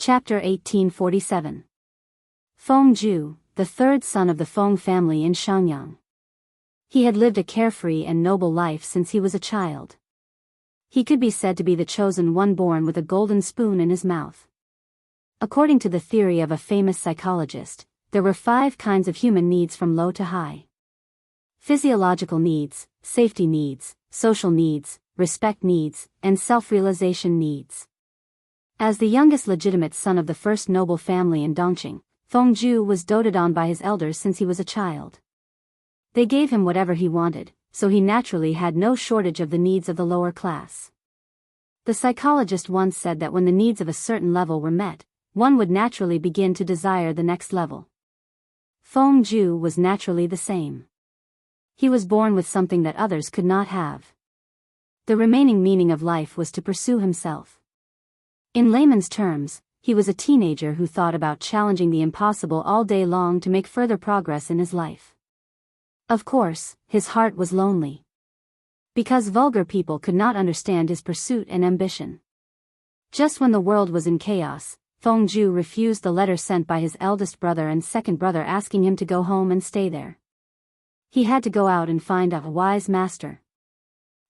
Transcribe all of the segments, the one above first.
Chapter 1847. Feng Zhu, the third son of the Feng family in Shenyang. He had lived a carefree and noble life since he was a child. He could be said to be the chosen one born with a golden spoon in his mouth. According to the theory of a famous psychologist, there were 5 kinds of human needs from low to high. Physiological needs, safety needs, social needs, respect needs, and self-realization needs. As the youngest legitimate son of the first noble family in Dongqing, Feng Zhu was doted on by his elders since he was a child. They gave him whatever he wanted, so he naturally had no shortage of the needs of the lower class. The psychologist once said that when the needs of a certain level were met, one would naturally begin to desire the next level. Feng Zhu was naturally the same. He was born with something that others could not have. The remaining meaning of life was to pursue himself. In layman's terms, he was a teenager who thought about challenging the impossible all day long to make further progress in his life. Of course, his heart was lonely. Because vulgar people could not understand his pursuit and ambition. Just when the world was in chaos, Feng Zhu refused the letter sent by his eldest brother and second brother asking him to go home and stay there. He had to go out and find a wise master.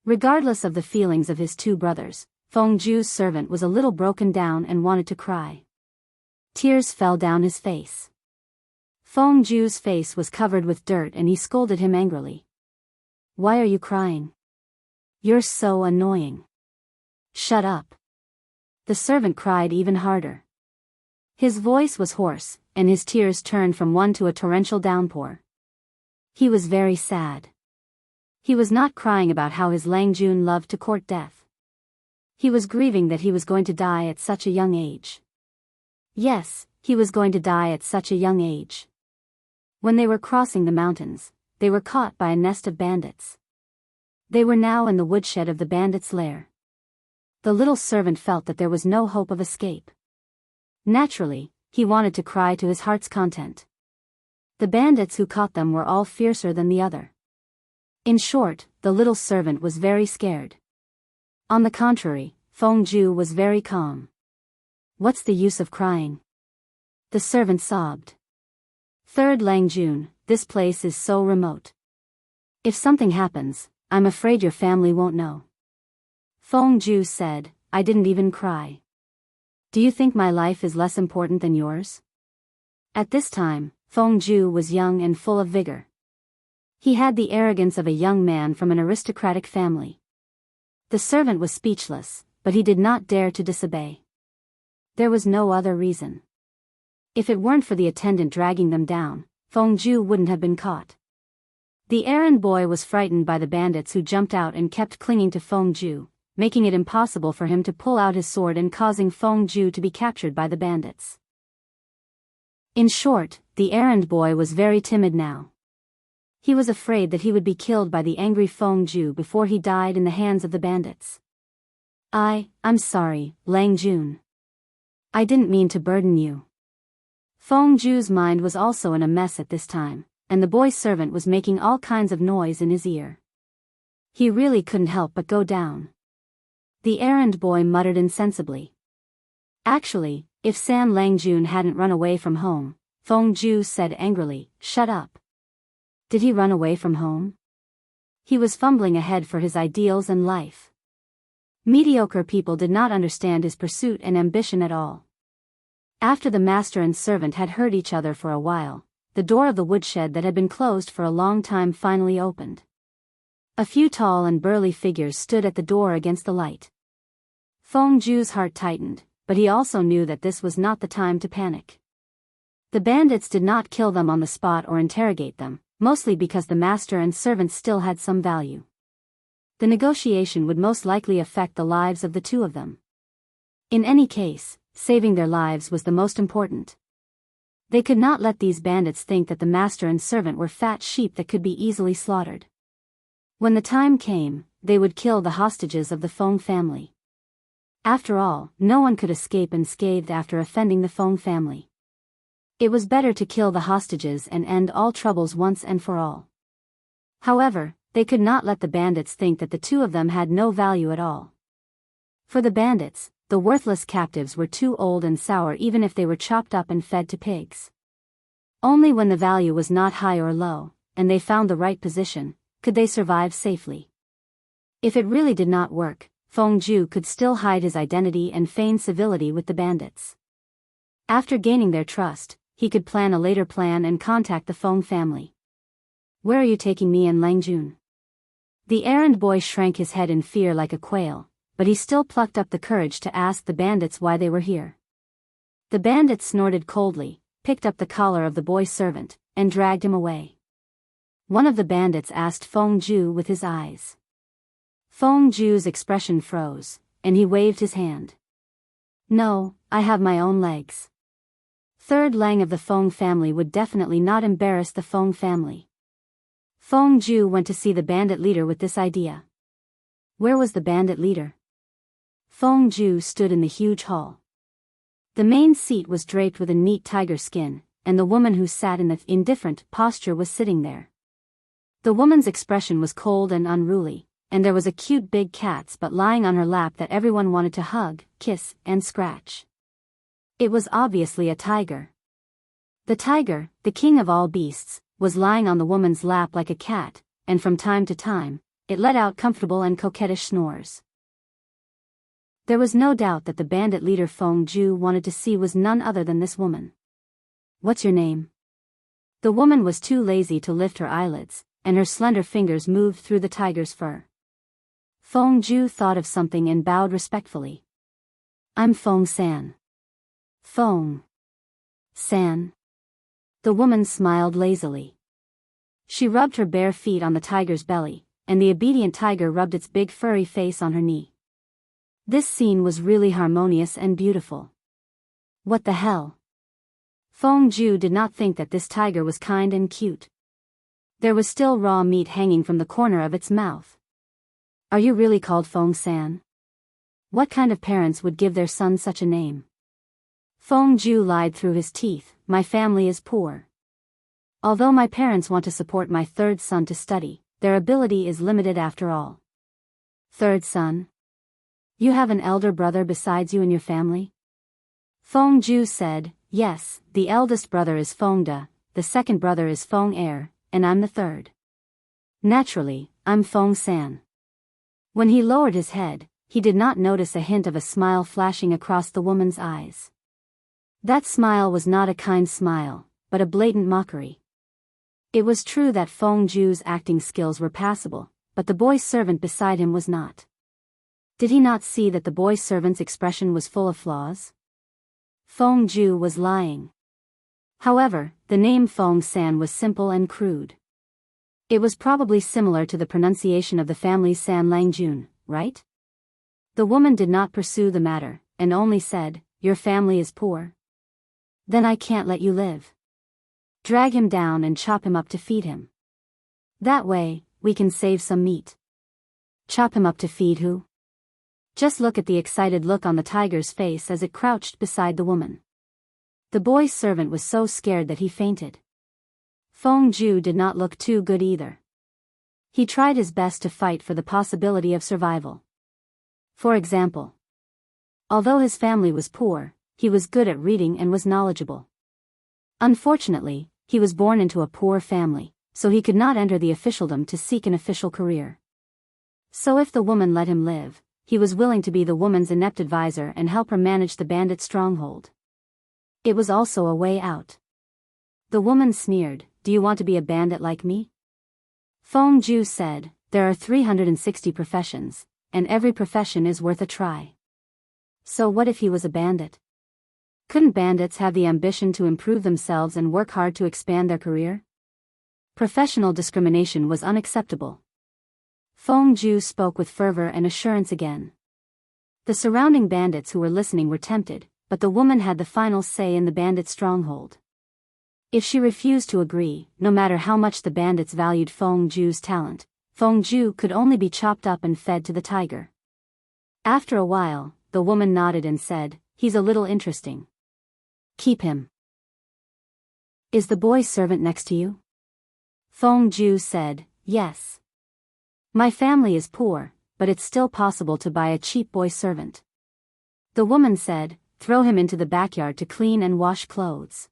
Regardless of the feelings of his 2 brothers, Feng Zhu's servant was a little broken down and wanted to cry. Tears fell down his face. Feng Zhu's face was covered with dirt and he scolded him angrily. "Why are you crying? You're so annoying. Shut up." The servant cried even harder. His voice was hoarse, and his tears turned from one to a torrential downpour. He was very sad. He was not crying about how his Langjun loved to court death. He was grieving that he was going to die at such a young age. Yes, he was going to die at such a young age. When they were crossing the mountains, they were caught by a nest of bandits. They were now in the woodshed of the bandits' lair. The little servant felt that there was no hope of escape. Naturally, he wanted to cry to his heart's content. The bandits who caught them were all fiercer than the other. In short, the little servant was very scared. On the contrary, Feng Zhu was very calm. "What's the use of crying?" the servant sobbed. "Third Langjun, this place is so remote. If something happens, I'm afraid your family won't know." Feng Zhu said, "I didn't even cry. Do you think my life is less important than yours?" At this time, Feng Zhu was young and full of vigor. He had the arrogance of a young man from an aristocratic family. The servant was speechless, but he did not dare to disobey. There was no other reason. If it weren't for the attendant dragging them down, Feng Zhu wouldn't have been caught. The errand boy was frightened by the bandits who jumped out and kept clinging to Feng Zhu, making it impossible for him to pull out his sword and causing Feng Zhu to be captured by the bandits. In short, the errand boy was very timid now. He was afraid that he would be killed by the angry Feng Zhu before he died in the hands of the bandits. I'm sorry, Langjun. I didn't mean to burden you." Feng Zhu's mind was also in a mess at this time, and the boy servant was making all kinds of noise in his ear. He really couldn't help but go down. The errand boy muttered insensibly. Actually, if San Langjun hadn't run away from home, Feng Zhu said angrily, "Shut up." Did he run away from home? He was fumbling ahead for his ideals and life. Mediocre people did not understand his pursuit and ambition at all. After the master and servant had heard each other for a while, the door of the woodshed that had been closed for a long time finally opened. A few tall and burly figures stood at the door against the light. Feng Zhu's heart tightened, but he also knew that this was not the time to panic. The bandits did not kill them on the spot or interrogate them, mostly because the master and servant still had some value. The negotiation would most likely affect the lives of the 2 of them. In any case, saving their lives was the most important. They could not let these bandits think that the master and servant were fat sheep that could be easily slaughtered. When the time came, they would kill the hostages of the Feng family. After all, no one could escape unscathed after offending the Feng family. It was better to kill the hostages and end all troubles once and for all. However, they could not let the bandits think that the 2 of them had no value at all. For the bandits, the worthless captives were too old and sour even if they were chopped up and fed to pigs. Only when the value was not high or low, and they found the right position, could they survive safely. If it really did not work, Feng Zhu could still hide his identity and feign civility with the bandits. After gaining their trust, he could plan a later plan and contact the Feng family. "Where are you taking me and Langjun?" The errand boy shrank his head in fear like a quail, but he still plucked up the courage to ask the bandits why they were here. The bandits snorted coldly, picked up the collar of the boy's servant, and dragged him away. One of the bandits asked Feng Zhu with his eyes. Feng Zhu's expression froze, and he waved his hand. "No, I have my own legs." Third Lang of the Feng family would definitely not embarrass the Feng family. Feng Zhu went to see the bandit leader with this idea. Where was the bandit leader? Feng Zhu stood in the huge hall. The main seat was draped with a neat tiger skin, and the woman who sat in the indifferent posture was sitting there. The woman's expression was cold and unruly, and there was a cute big cat spot lying on her lap that everyone wanted to hug, kiss, and scratch. It was obviously a tiger. The tiger, the king of all beasts, was lying on the woman's lap like a cat, and from time to time, it let out comfortable and coquettish snores. There was no doubt that the bandit leader Feng Zhu wanted to see was none other than this woman. "What's your name?" The woman was too lazy to lift her eyelids, and her slender fingers moved through the tiger's fur. Feng Zhu thought of something and bowed respectfully. "I'm Feng San." "Feng San?" The woman smiled lazily. She rubbed her bare feet on the tiger's belly, and the obedient tiger rubbed its big furry face on her knee. This scene was really harmonious and beautiful. What the hell? Feng Zhu did not think that this tiger was kind and cute. There was still raw meat hanging from the corner of its mouth. "Are you really called Feng San? What kind of parents would give their son such a name?" Feng Zhu lied through his teeth. "My family is poor. Although my parents want to support my third son to study, their ability is limited after all." "Third son? You have an elder brother besides you in your family?" Feng Zhu said, "Yes, the eldest brother is Feng De, the second brother is Feng Er, and I'm the third. Naturally, I'm Feng San." When he lowered his head, he did not notice a hint of a smile flashing across the woman's eyes. That smile was not a kind smile, but a blatant mockery. It was true that Feng Zhu's acting skills were passable, but the boy servant beside him was not. Did he not see that the boy servant's expression was full of flaws? Feng Zhu was lying. However, the name Feng San was simple and crude. It was probably similar to the pronunciation of the family's San Langjun, right? The woman did not pursue the matter, and only said, "Your family is poor? Then I can't let you live. Drag him down and chop him up to feed him. That way, we can save some meat." "Chop him up to feed who?" Just look at the excited look on the tiger's face as it crouched beside the woman. The boy's servant was so scared that he fainted. Feng Zhu did not look too good either. He tried his best to fight for the possibility of survival. For example, although his family was poor, he was good at reading and was knowledgeable. Unfortunately, he was born into a poor family, so he could not enter the officialdom to seek an official career. So if the woman let him live, he was willing to be the woman's inept advisor and help her manage the bandit stronghold. It was also a way out. The woman sneered, "Do you want to be a bandit like me?" Feng Zhu said, "There are 360 professions, and every profession is worth a try." So what if he was a bandit? Couldn't bandits have the ambition to improve themselves and work hard to expand their career? Professional discrimination was unacceptable. Feng Zhu spoke with fervor and assurance again. The surrounding bandits who were listening were tempted, but the woman had the final say in the bandit stronghold. If she refused to agree, no matter how much the bandits valued Feng Zhu's talent, Feng Zhu could only be chopped up and fed to the tiger. After a while, the woman nodded and said, "He's a little interesting. Keep him." "Is the boy servant next to you?" Feng Zhu said, "Yes. My family is poor, but it's still possible to buy a cheap boy servant." The woman said, "Throw him into the backyard to clean and wash clothes.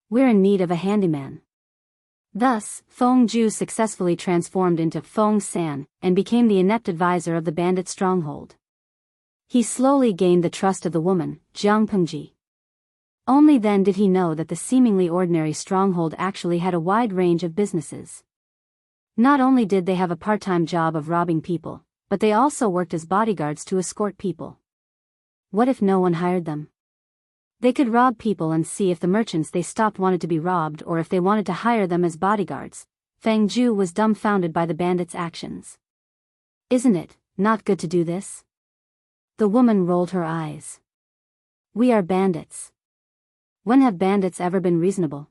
We're in need of a handyman." Thus, Feng Ju successfully transformed into Feng San and became the inept advisor of the bandit stronghold. He slowly gained the trust of the woman, Jiang Pengji. Only then did he know that the seemingly ordinary stronghold actually had a wide range of businesses. Not only did they have a part-time job of robbing people, but they also worked as bodyguards to escort people. What if no one hired them? They could rob people and see if the merchants they stopped wanted to be robbed or if they wanted to hire them as bodyguards. Feng Ju was dumbfounded by the bandits' actions. "Isn't it not good to do this?" The woman rolled her eyes. "We are bandits. When have bandits ever been reasonable?"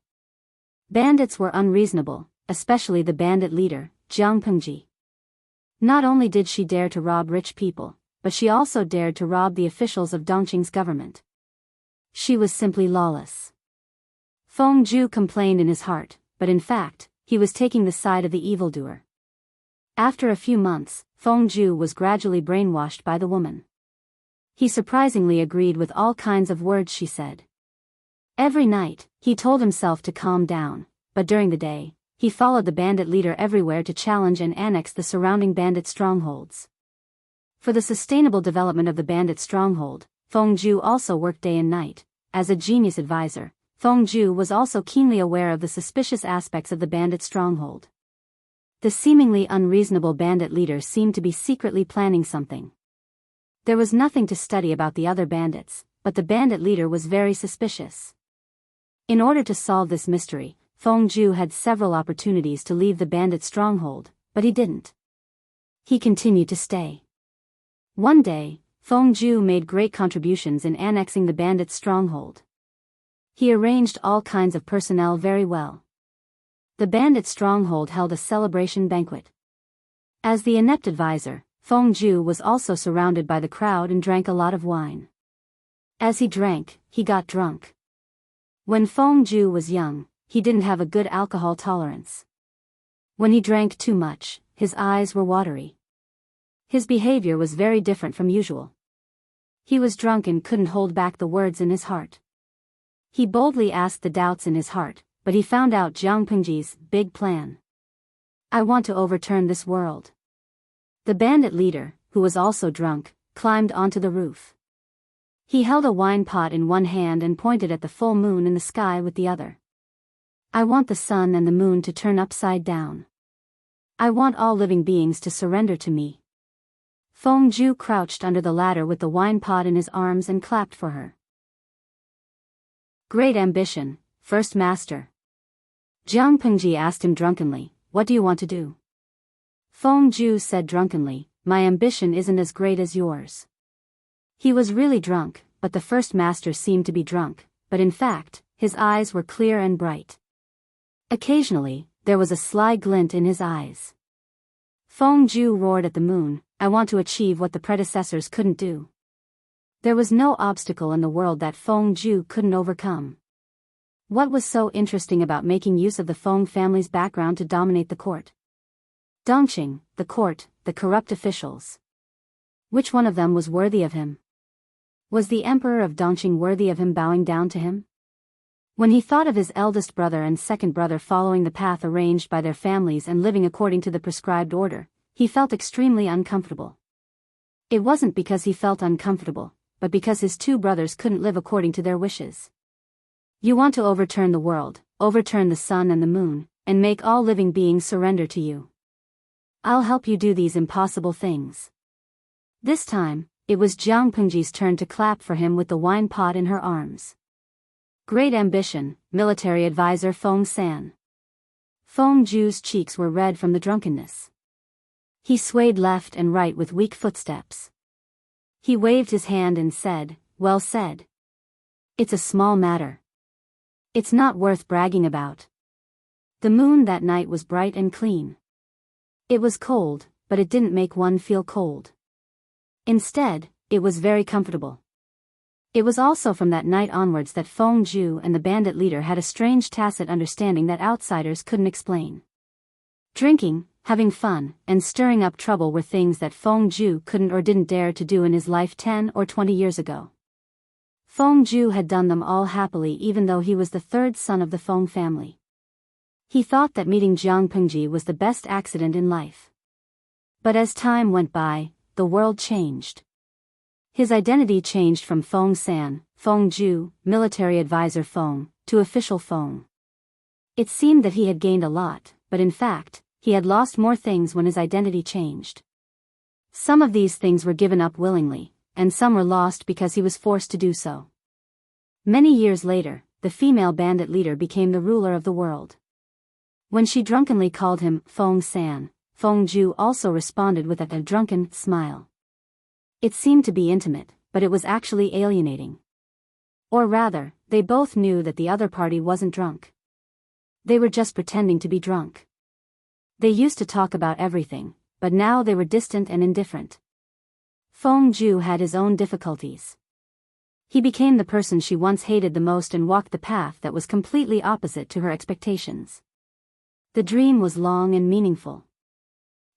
Bandits were unreasonable, especially the bandit leader, Jiang Pengji. Not only did she dare to rob rich people, but she also dared to rob the officials of Dongqing's government. She was simply lawless. Feng Ju complained in his heart, but in fact, he was taking the side of the evildoer. After a few months, Feng Ju was gradually brainwashed by the woman. He surprisingly agreed with all kinds of words she said. Every night, he told himself to calm down, but during the day, he followed the bandit leader everywhere to challenge and annex the surrounding bandit strongholds. For the sustainable development of the bandit stronghold, Feng Ju also worked day and night. As a genius advisor, Feng Ju was also keenly aware of the suspicious aspects of the bandit stronghold. The seemingly unreasonable bandit leader seemed to be secretly planning something. There was nothing to study about the other bandits, but the bandit leader was very suspicious. In order to solve this mystery, Feng Ju had several opportunities to leave the bandit stronghold, but he didn't. He continued to stay. One day, Feng Ju made great contributions in annexing the bandit stronghold. He arranged all kinds of personnel very well. The bandit stronghold held a celebration banquet. As the inept advisor, Feng Ju was also surrounded by the crowd and drank a lot of wine. As he drank, he got drunk. When Feng Ju was young, he didn't have a good alcohol tolerance. When he drank too much, his eyes were watery. His behavior was very different from usual. He was drunk and couldn't hold back the words in his heart. He boldly asked the doubts in his heart, but he found out Jiang Pengji's big plan. "I want to overturn this world." The bandit leader, who was also drunk, climbed onto the roof. He held a wine pot in one hand and pointed at the full moon in the sky with the other. "I want the sun and the moon to turn upside down. I want all living beings to surrender to me." Feng Ju crouched under the ladder with the wine pot in his arms and clapped for her. "Great ambition, First Master." Jiang Pengji asked him drunkenly, "What do you want to do?" Feng Ju said drunkenly, "My ambition isn't as great as yours." He was really drunk, but the First Master seemed to be drunk, but in fact, his eyes were clear and bright. Occasionally, there was a sly glint in his eyes. Feng Ju roared at the moon, "I want to achieve what the predecessors couldn't do." There was no obstacle in the world that Feng Ju couldn't overcome. What was so interesting about making use of the Feng family's background to dominate the court? Dongqing, the court, the corrupt officials. Which one of them was worthy of him? Was the emperor of Dongqing worthy of him bowing down to him? When he thought of his eldest brother and second brother following the path arranged by their families and living according to the prescribed order, he felt extremely uncomfortable. It wasn't because he felt uncomfortable, but because his two brothers couldn't live according to their wishes. "You want to overturn the world, overturn the sun and the moon, and make all living beings surrender to you. I'll help you do these impossible things." This time, it was Jiang Pengji's turn to clap for him with the wine pot in her arms. "Great ambition, military advisor Feng San." Feng Ju's cheeks were red from the drunkenness. He swayed left and right with weak footsteps. He waved his hand and said, "Well said. It's a small matter. It's not worth bragging about." The moon that night was bright and clean. It was cold, but it didn't make one feel cold. Instead, it was very comfortable. It was also from that night onwards that Feng Ju and the bandit leader had a strange tacit understanding that outsiders couldn't explain. Drinking, having fun, and stirring up trouble were things that Feng Ju couldn't or didn't dare to do in his life 10 or 20 years ago. Feng Ju had done them all happily even though he was the third son of the Feng family. He thought that meeting Jiang Pengji was the best accident in life. But as time went by, the world changed. His identity changed from Feng San, Feng Ju, military advisor Feng, to official Feng. It seemed that he had gained a lot, but in fact, he had lost more things when his identity changed. Some of these things were given up willingly, and some were lost because he was forced to do so. Many years later, the female bandit leader became the ruler of the world. When she drunkenly called him Feng San, Feng Ju also responded with a drunken smile. It seemed to be intimate, but it was actually alienating. Or rather, they both knew that the other party wasn't drunk. They were just pretending to be drunk. They used to talk about everything, but now they were distant and indifferent. Feng Ju had his own difficulties. He became the person she once hated the most and walked the path that was completely opposite to her expectations. The dream was long and meaningful.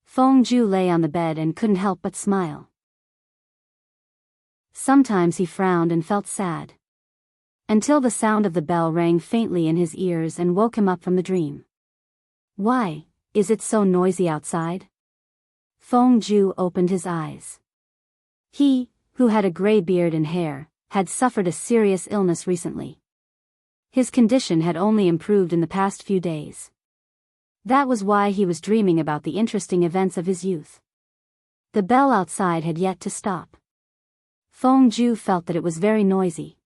Feng Ju lay on the bed and couldn't help but smile. Sometimes he frowned and felt sad. Until the sound of the bell rang faintly in his ears and woke him up from the dream. Why, is it so noisy outside? Feng Ju opened his eyes. He, who had a gray beard and hair, had suffered a serious illness recently. His condition had only improved in the past few days. That was why he was dreaming about the interesting events of his youth. The bell outside had yet to stop. Feng Ju felt that it was very noisy.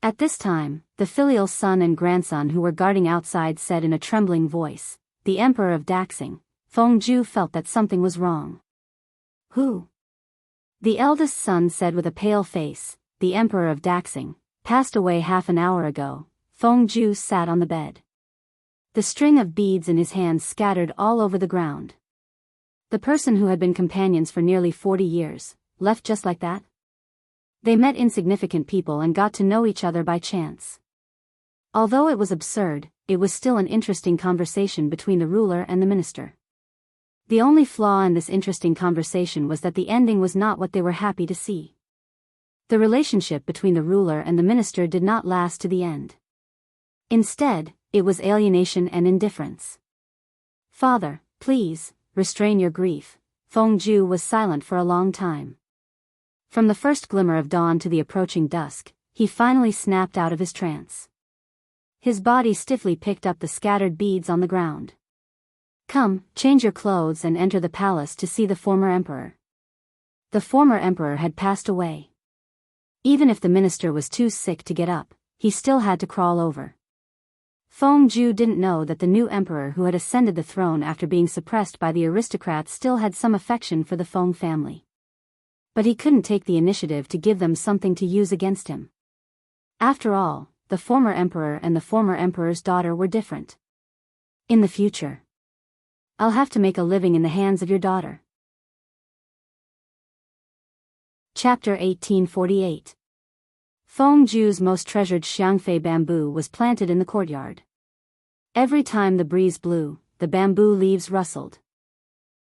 At this time, the filial son and grandson who were guarding outside said in a trembling voice, "The Emperor of Daxing." Feng Ju felt that something was wrong. Who? The eldest son said with a pale face, "The Emperor of Daxing passed away half an hour ago." Feng Ju sat on the bed. The string of beads in his hands scattered all over the ground. The person who had been companions for nearly 40 years, left just like that? They met insignificant people and got to know each other by chance. Although it was absurd, it was still an interesting conversation between the ruler and the minister. The only flaw in this interesting conversation was that the ending was not what they were happy to see. The relationship between the ruler and the minister did not last to the end. Instead, it was alienation and indifference. "Father, please, restrain your grief." Feng Ju was silent for a long time. From the first glimmer of dawn to the approaching dusk, he finally snapped out of his trance. His body stiffly picked up the scattered beads on the ground. "Come, change your clothes and enter the palace to see the former emperor." The former emperor had passed away. Even if the minister was too sick to get up, he still had to crawl over. Feng Ju didn't know that the new emperor who had ascended the throne after being suppressed by the aristocrats still had some affection for the Feng family. But he couldn't take the initiative to give them something to use against him. After all, the former emperor and the former emperor's daughter were different. In the future, I'll have to make a living in the hands of your daughter. Chapter 1848. Feng Ju's most treasured xiangfei bamboo was planted in the courtyard. Every time the breeze blew, the bamboo leaves rustled.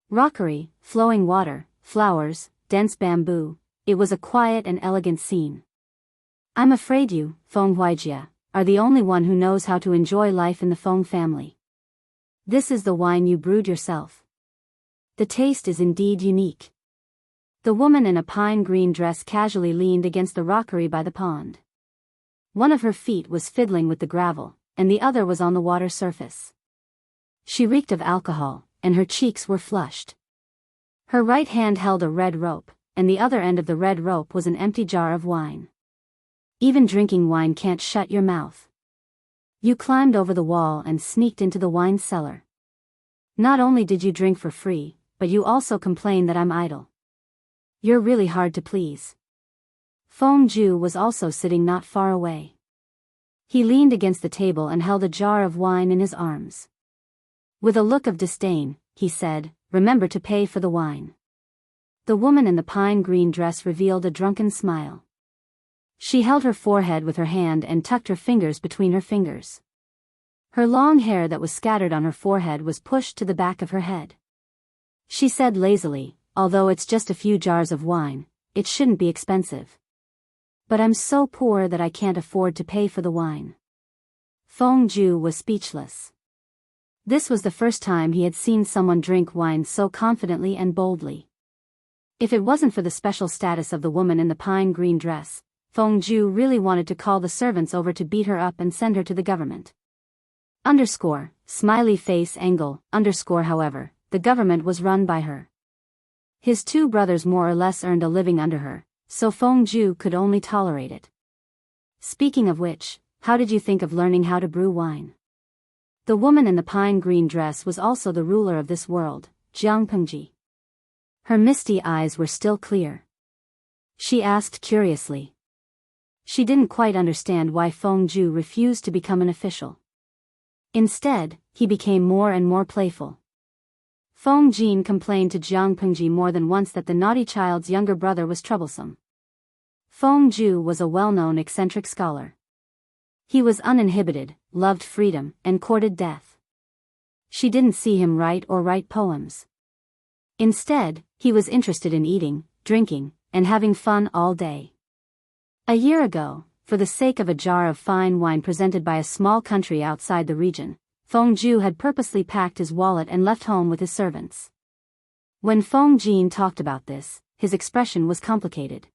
Rockery, flowing water, flowers, dense bamboo, it was a quiet and elegant scene. "I'm afraid you, Feng Huijia, are the only one who knows how to enjoy life in the Feng family. This is the wine you brewed yourself. The taste is indeed unique." The woman in a pine green dress casually leaned against the rockery by the pond. One of her feet was fiddling with the gravel, and the other was on the water surface. She reeked of alcohol, and her cheeks were flushed. Her right hand held a red rope, and the other end of the red rope was an empty jar of wine. "Even drinking wine can't shut your mouth. You climbed over the wall and sneaked into the wine cellar. Not only did you drink for free, but you also complain that I'm idle. You're really hard to please." Feng Ju was also sitting not far away. He leaned against the table and held a jar of wine in his arms. With a look of disdain, he said, "Remember to pay for the wine." The woman in the pine green dress revealed a drunken smile. She held her forehead with her hand and tucked her fingers between her fingers. Her long hair that was scattered on her forehead was pushed to the back of her head. She said lazily, although it's just a few jars of wine, it shouldn't be expensive. But I'm so poor that I can't afford to pay for the wine. Feng Zhu was speechless. This was the first time he had seen someone drink wine so confidently and boldly. If it wasn't for the special status of the woman in the pine green dress, Feng Zhu really wanted to call the servants over to beat her up and send her to the government. Smiley face angle, however, the government was run by her. His two brothers more or less earned a living under her, so Feng Zhu could only tolerate it. Speaking of which, how did you think of learning how to brew wine? The woman in the pine green dress was also the ruler of this world, Jianghu. Her misty eyes were still clear. She asked curiously. She didn't quite understand why Feng Zhu refused to become an official. Instead, he became more and more playful. Feng Jin complained to Jianghu more than once that the naughty child's younger brother was troublesome. Feng Zhu was a well-known eccentric scholar. He was uninhibited, loved freedom, and courted death. She didn't see him write poems. Instead, he was interested in eating, drinking, and having fun all day. A year ago, for the sake of a jar of fine wine presented by a small country outside the region, Feng Zhu had purposely packed his wallet and left home with his servants. When Feng Jin talked about this, his expression was complicated.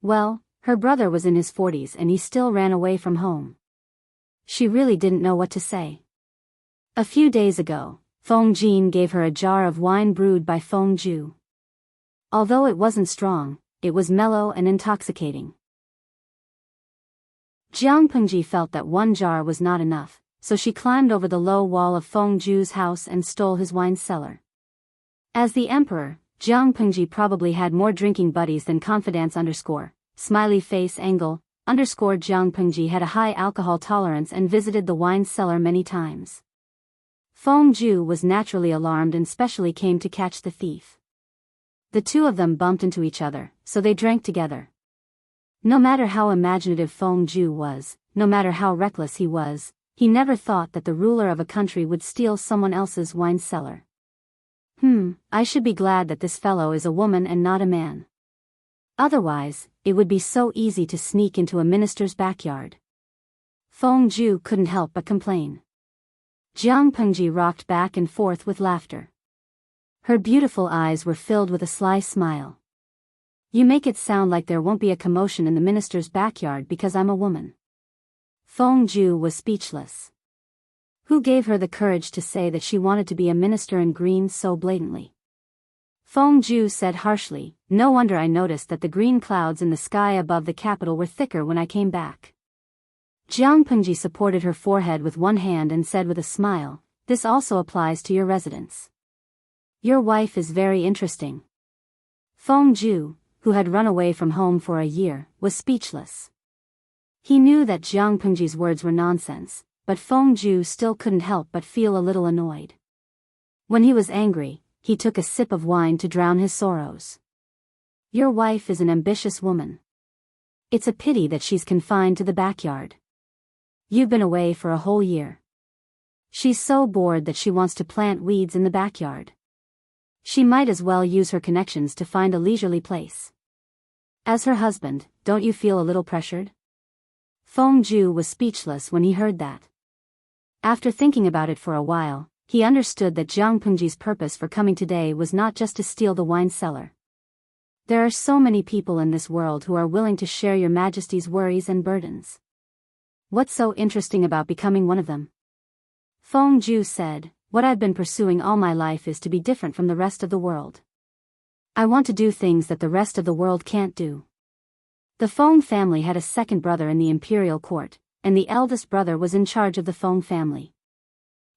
Well, her brother was in his 40s and he still ran away from home. She really didn't know what to say. A few days ago, Feng Jin gave her a jar of wine brewed by Feng Zhu. Although it wasn't strong, it was mellow and intoxicating. Jianghu felt that one jar was not enough, so she climbed over the low wall of Feng Zhu's house and stole his wine cellar. As the emperor, Jianghu probably had more drinking buddies than confidants smiley face angle Jianghu had a high alcohol tolerance and visited the wine cellar many times. Feng Zhu was naturally alarmed and specially came to catch the thief. The two of them bumped into each other, so they drank together. No matter how imaginative Feng Zhu was, no matter how reckless he was, he never thought that the ruler of a country would steal someone else's wine cellar. I should be glad that this fellow is a woman and not a man. Otherwise, it would be so easy to sneak into a minister's backyard. Feng Zhu couldn't help but complain. Jianghu rocked back and forth with laughter. Her beautiful eyes were filled with a sly smile. You make it sound like there won't be a commotion in the minister's backyard because I'm a woman. Feng Zhu was speechless. Who gave her the courage to say that she wanted to be a minister in green so blatantly? Feng Zhu said harshly, no wonder I noticed that the green clouds in the sky above the capital were thicker when I came back. Jianghu supported her forehead with one hand and said with a smile, this also applies to your residence. Your wife is very interesting. Feng Zhu, who had run away from home for a year, was speechless. He knew that Jianghu's words were nonsense, but Feng Zhu still couldn't help but feel a little annoyed. When he was angry, he took a sip of wine to drown his sorrows. Your wife is an ambitious woman. It's a pity that she's confined to the backyard. You've been away for a whole year. She's so bored that she wants to plant weeds in the backyard. She might as well use her connections to find a leisurely place. As her husband, don't you feel a little pressured? Feng Zhu was speechless when he heard that. After thinking about it for a while, he understood that Jianghu's purpose for coming today was not just to steal the wine cellar. There are so many people in this world who are willing to share your Majesty's worries and burdens. What's so interesting about becoming one of them? Feng Zhu said, what I've been pursuing all my life is to be different from the rest of the world. I want to do things that the rest of the world can't do. The Feng family had a second brother in the imperial court, and the eldest brother was in charge of the Feng family.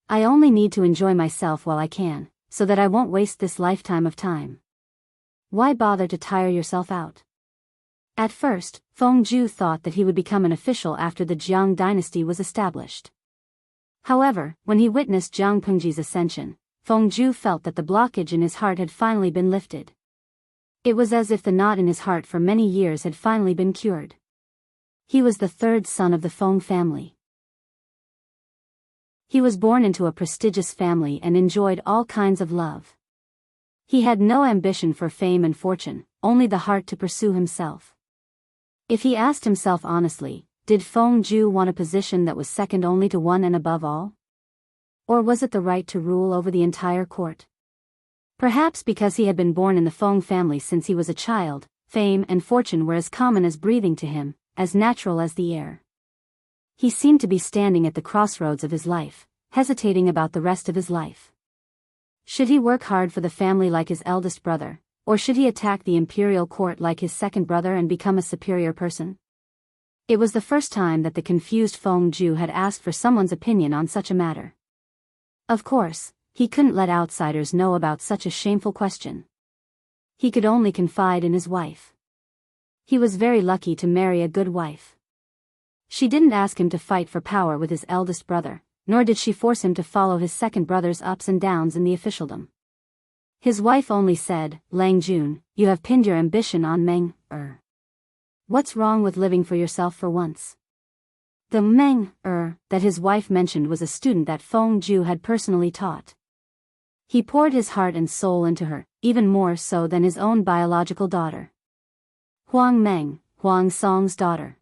I only need to enjoy myself while I can, so that I won't waste this lifetime of time. Why bother to tire yourself out? At first, Feng Zhu thought that he would become an official after the Jiang dynasty was established. However, when he witnessed Jianghu's ascension, Feng Zhu felt that the blockage in his heart had finally been lifted. It was as if the knot in his heart for many years had finally been cured. He was the third son of the Feng family. He was born into a prestigious family and enjoyed all kinds of love. He had no ambition for fame and fortune, only the heart to pursue himself. If he asked himself honestly, did Feng Zhu want a position that was second only to one and above all? Or was it the right to rule over the entire court? Perhaps because he had been born in the Feng family since he was a child, fame and fortune were as common as breathing to him, as natural as the air. He seemed to be standing at the crossroads of his life, hesitating about the rest of his life. Should he work hard for the family like his eldest brother, or should he attack the imperial court like his second brother and become a superior person? It was the first time that the confused Feng Zhu had asked for someone's opinion on such a matter. Of course, he couldn't let outsiders know about such a shameful question. He could only confide in his wife. He was very lucky to marry a good wife. She didn't ask him to fight for power with his eldest brother, nor did she force him to follow his second brother's ups and downs in the officialdom. His wife only said, "Lang Jun, you have pinned your ambition on Meng, What's wrong with living for yourself for once?" The Meng, that his wife mentioned was a student that Feng Zhu had personally taught. He poured his heart and soul into her, even more so than his own biological daughter. Huang Meng, Huang Song's daughter.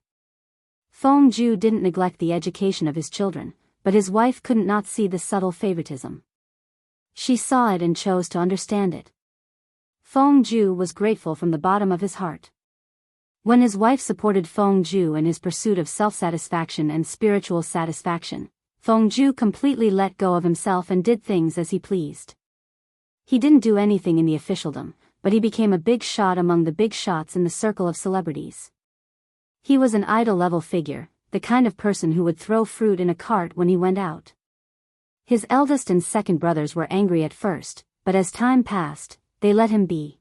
Feng Zhu didn't neglect the education of his children, but his wife couldn't not see the subtle favoritism. She saw it and chose to understand it. Feng Zhu was grateful from the bottom of his heart. When his wife supported Feng Zhu in his pursuit of self-satisfaction and spiritual satisfaction, Feng Zhu completely let go of himself and did things as he pleased. He didn't do anything in the officialdom, but he became a big shot among the big shots in the circle of celebrities. He was an idol-level figure, the kind of person who would throw fruit in a cart when he went out. His eldest and second brothers were angry at first, but as time passed, they let him be.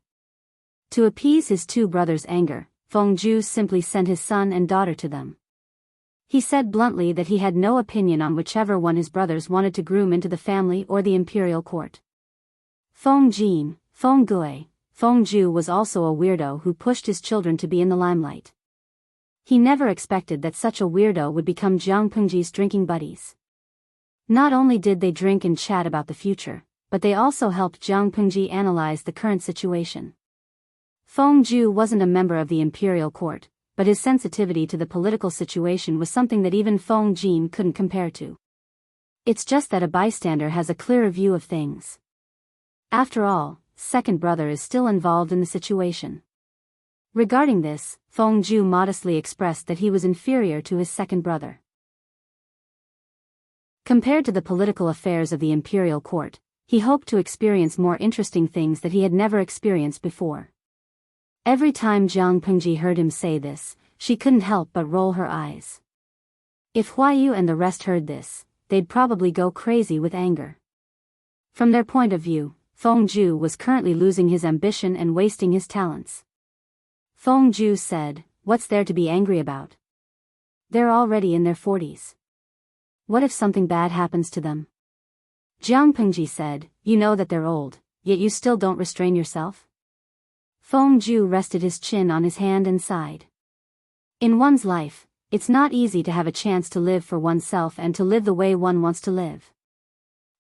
To appease his two brothers' anger, Feng Zhu simply sent his son and daughter to them. He said bluntly that he had no opinion on whichever one his brothers wanted to groom into the family or the imperial court. Feng Jin, Feng Gui, Feng Zhu was also a weirdo who pushed his children to be in the limelight. He never expected that such a weirdo would become Jiang Pengji's drinking buddies. Not only did they drink and chat about the future, but they also helped Jiang Pengji analyze the current situation. Feng Zhu wasn't a member of the imperial court, but his sensitivity to the political situation was something that even Feng Jin couldn't compare to. It's just that a bystander has a clearer view of things. After all, second brother is still involved in the situation. Regarding this, Feng Zhu modestly expressed that he was inferior to his second brother. Compared to the political affairs of the imperial court, he hoped to experience more interesting things that he had never experienced before. Every time Jiang Pengji heard him say this, she couldn't help but roll her eyes. If Huayu and the rest heard this, they'd probably go crazy with anger. From their point of view, Feng Zhu was currently losing his ambition and wasting his talents. Feng Zhu said, "What's there to be angry about? They're already in their 40s. What if something bad happens to them?" Jiang Pengji said, "You know that they're old, yet you still don't restrain yourself?" Feng Zhu rested his chin on his hand and sighed. In one's life, it's not easy to have a chance to live for oneself and to live the way one wants to live.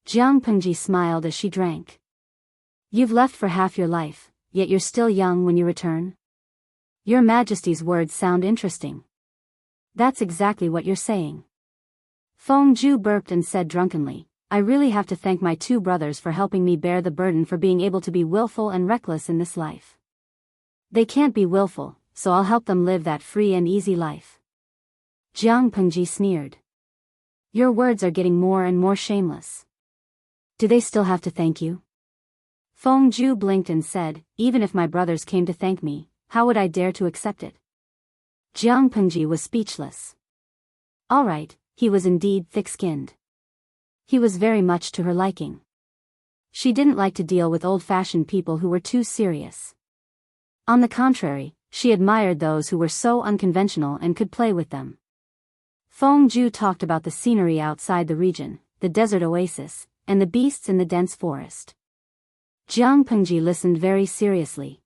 Jiang Pengji smiled as she drank. "You've left for half your life, yet you're still young when you return. Your Majesty's words sound interesting. That's exactly what you're saying." Feng Zhu burped and said drunkenly, "I really have to thank my two brothers for helping me bear the burden for being able to be willful and reckless in this life. They can't be willful, so I'll help them live that free and easy life." Jiang Pengji sneered. "Your words are getting more and more shameless. Do they still have to thank you?" Feng Zhu blinked and said, "Even if my brothers came to thank me, how would I dare to accept it?" Jiang Pengji was speechless. All right, he was indeed thick-skinned. He was very much to her liking. She didn't like to deal with old-fashioned people who were too serious. On the contrary, she admired those who were so unconventional and could play with them. Feng Zhu talked about the scenery outside the region, the desert oasis, and the beasts in the dense forest. Jiang Pengji listened very seriously.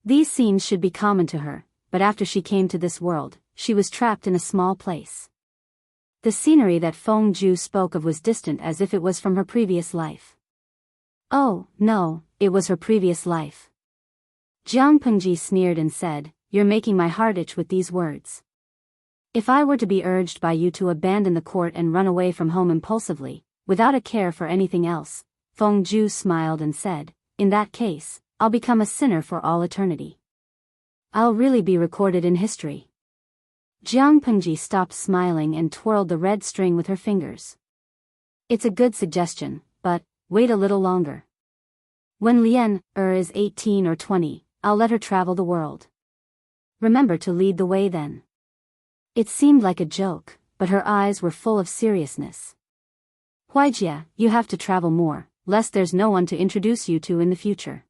These scenes should be common to her, but after she came to this world, she was trapped in a small place. The scenery that Feng Zhu spoke of was distant as if it was from her previous life. Oh, no, it was her previous life. Jiang Pengji sneered and said, "You're making my heart itch with these words. If I were to be urged by you to abandon the court and run away from home impulsively, without a care for anything else," Feng Zhu smiled and said, "in that case, I'll become a sinner for all eternity. I'll really be recorded in history." Jiang Pengji stopped smiling and twirled the red string with her fingers. "It's a good suggestion, but wait a little longer. When Lian is 18 or 20, I'll let her travel the world. Remember to lead the way then." It seemed like a joke, but her eyes were full of seriousness. "Huijia, you have to travel more, lest there's no one to introduce you to in the future."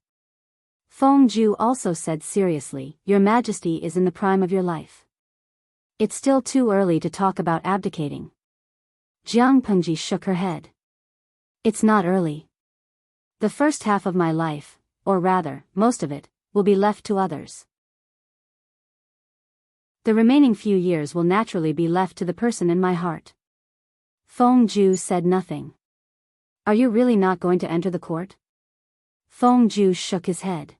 Feng Zhu also said seriously, "Your Majesty is in the prime of your life. It's still too early to talk about abdicating." Jiang Pengji shook her head. "It's not early. The first half of my life, or rather, most of it, will be left to others. The remaining few years will naturally be left to the person in my heart." Feng Zhu said nothing. "Are you really not going to enter the court?" Feng Zhu shook his head.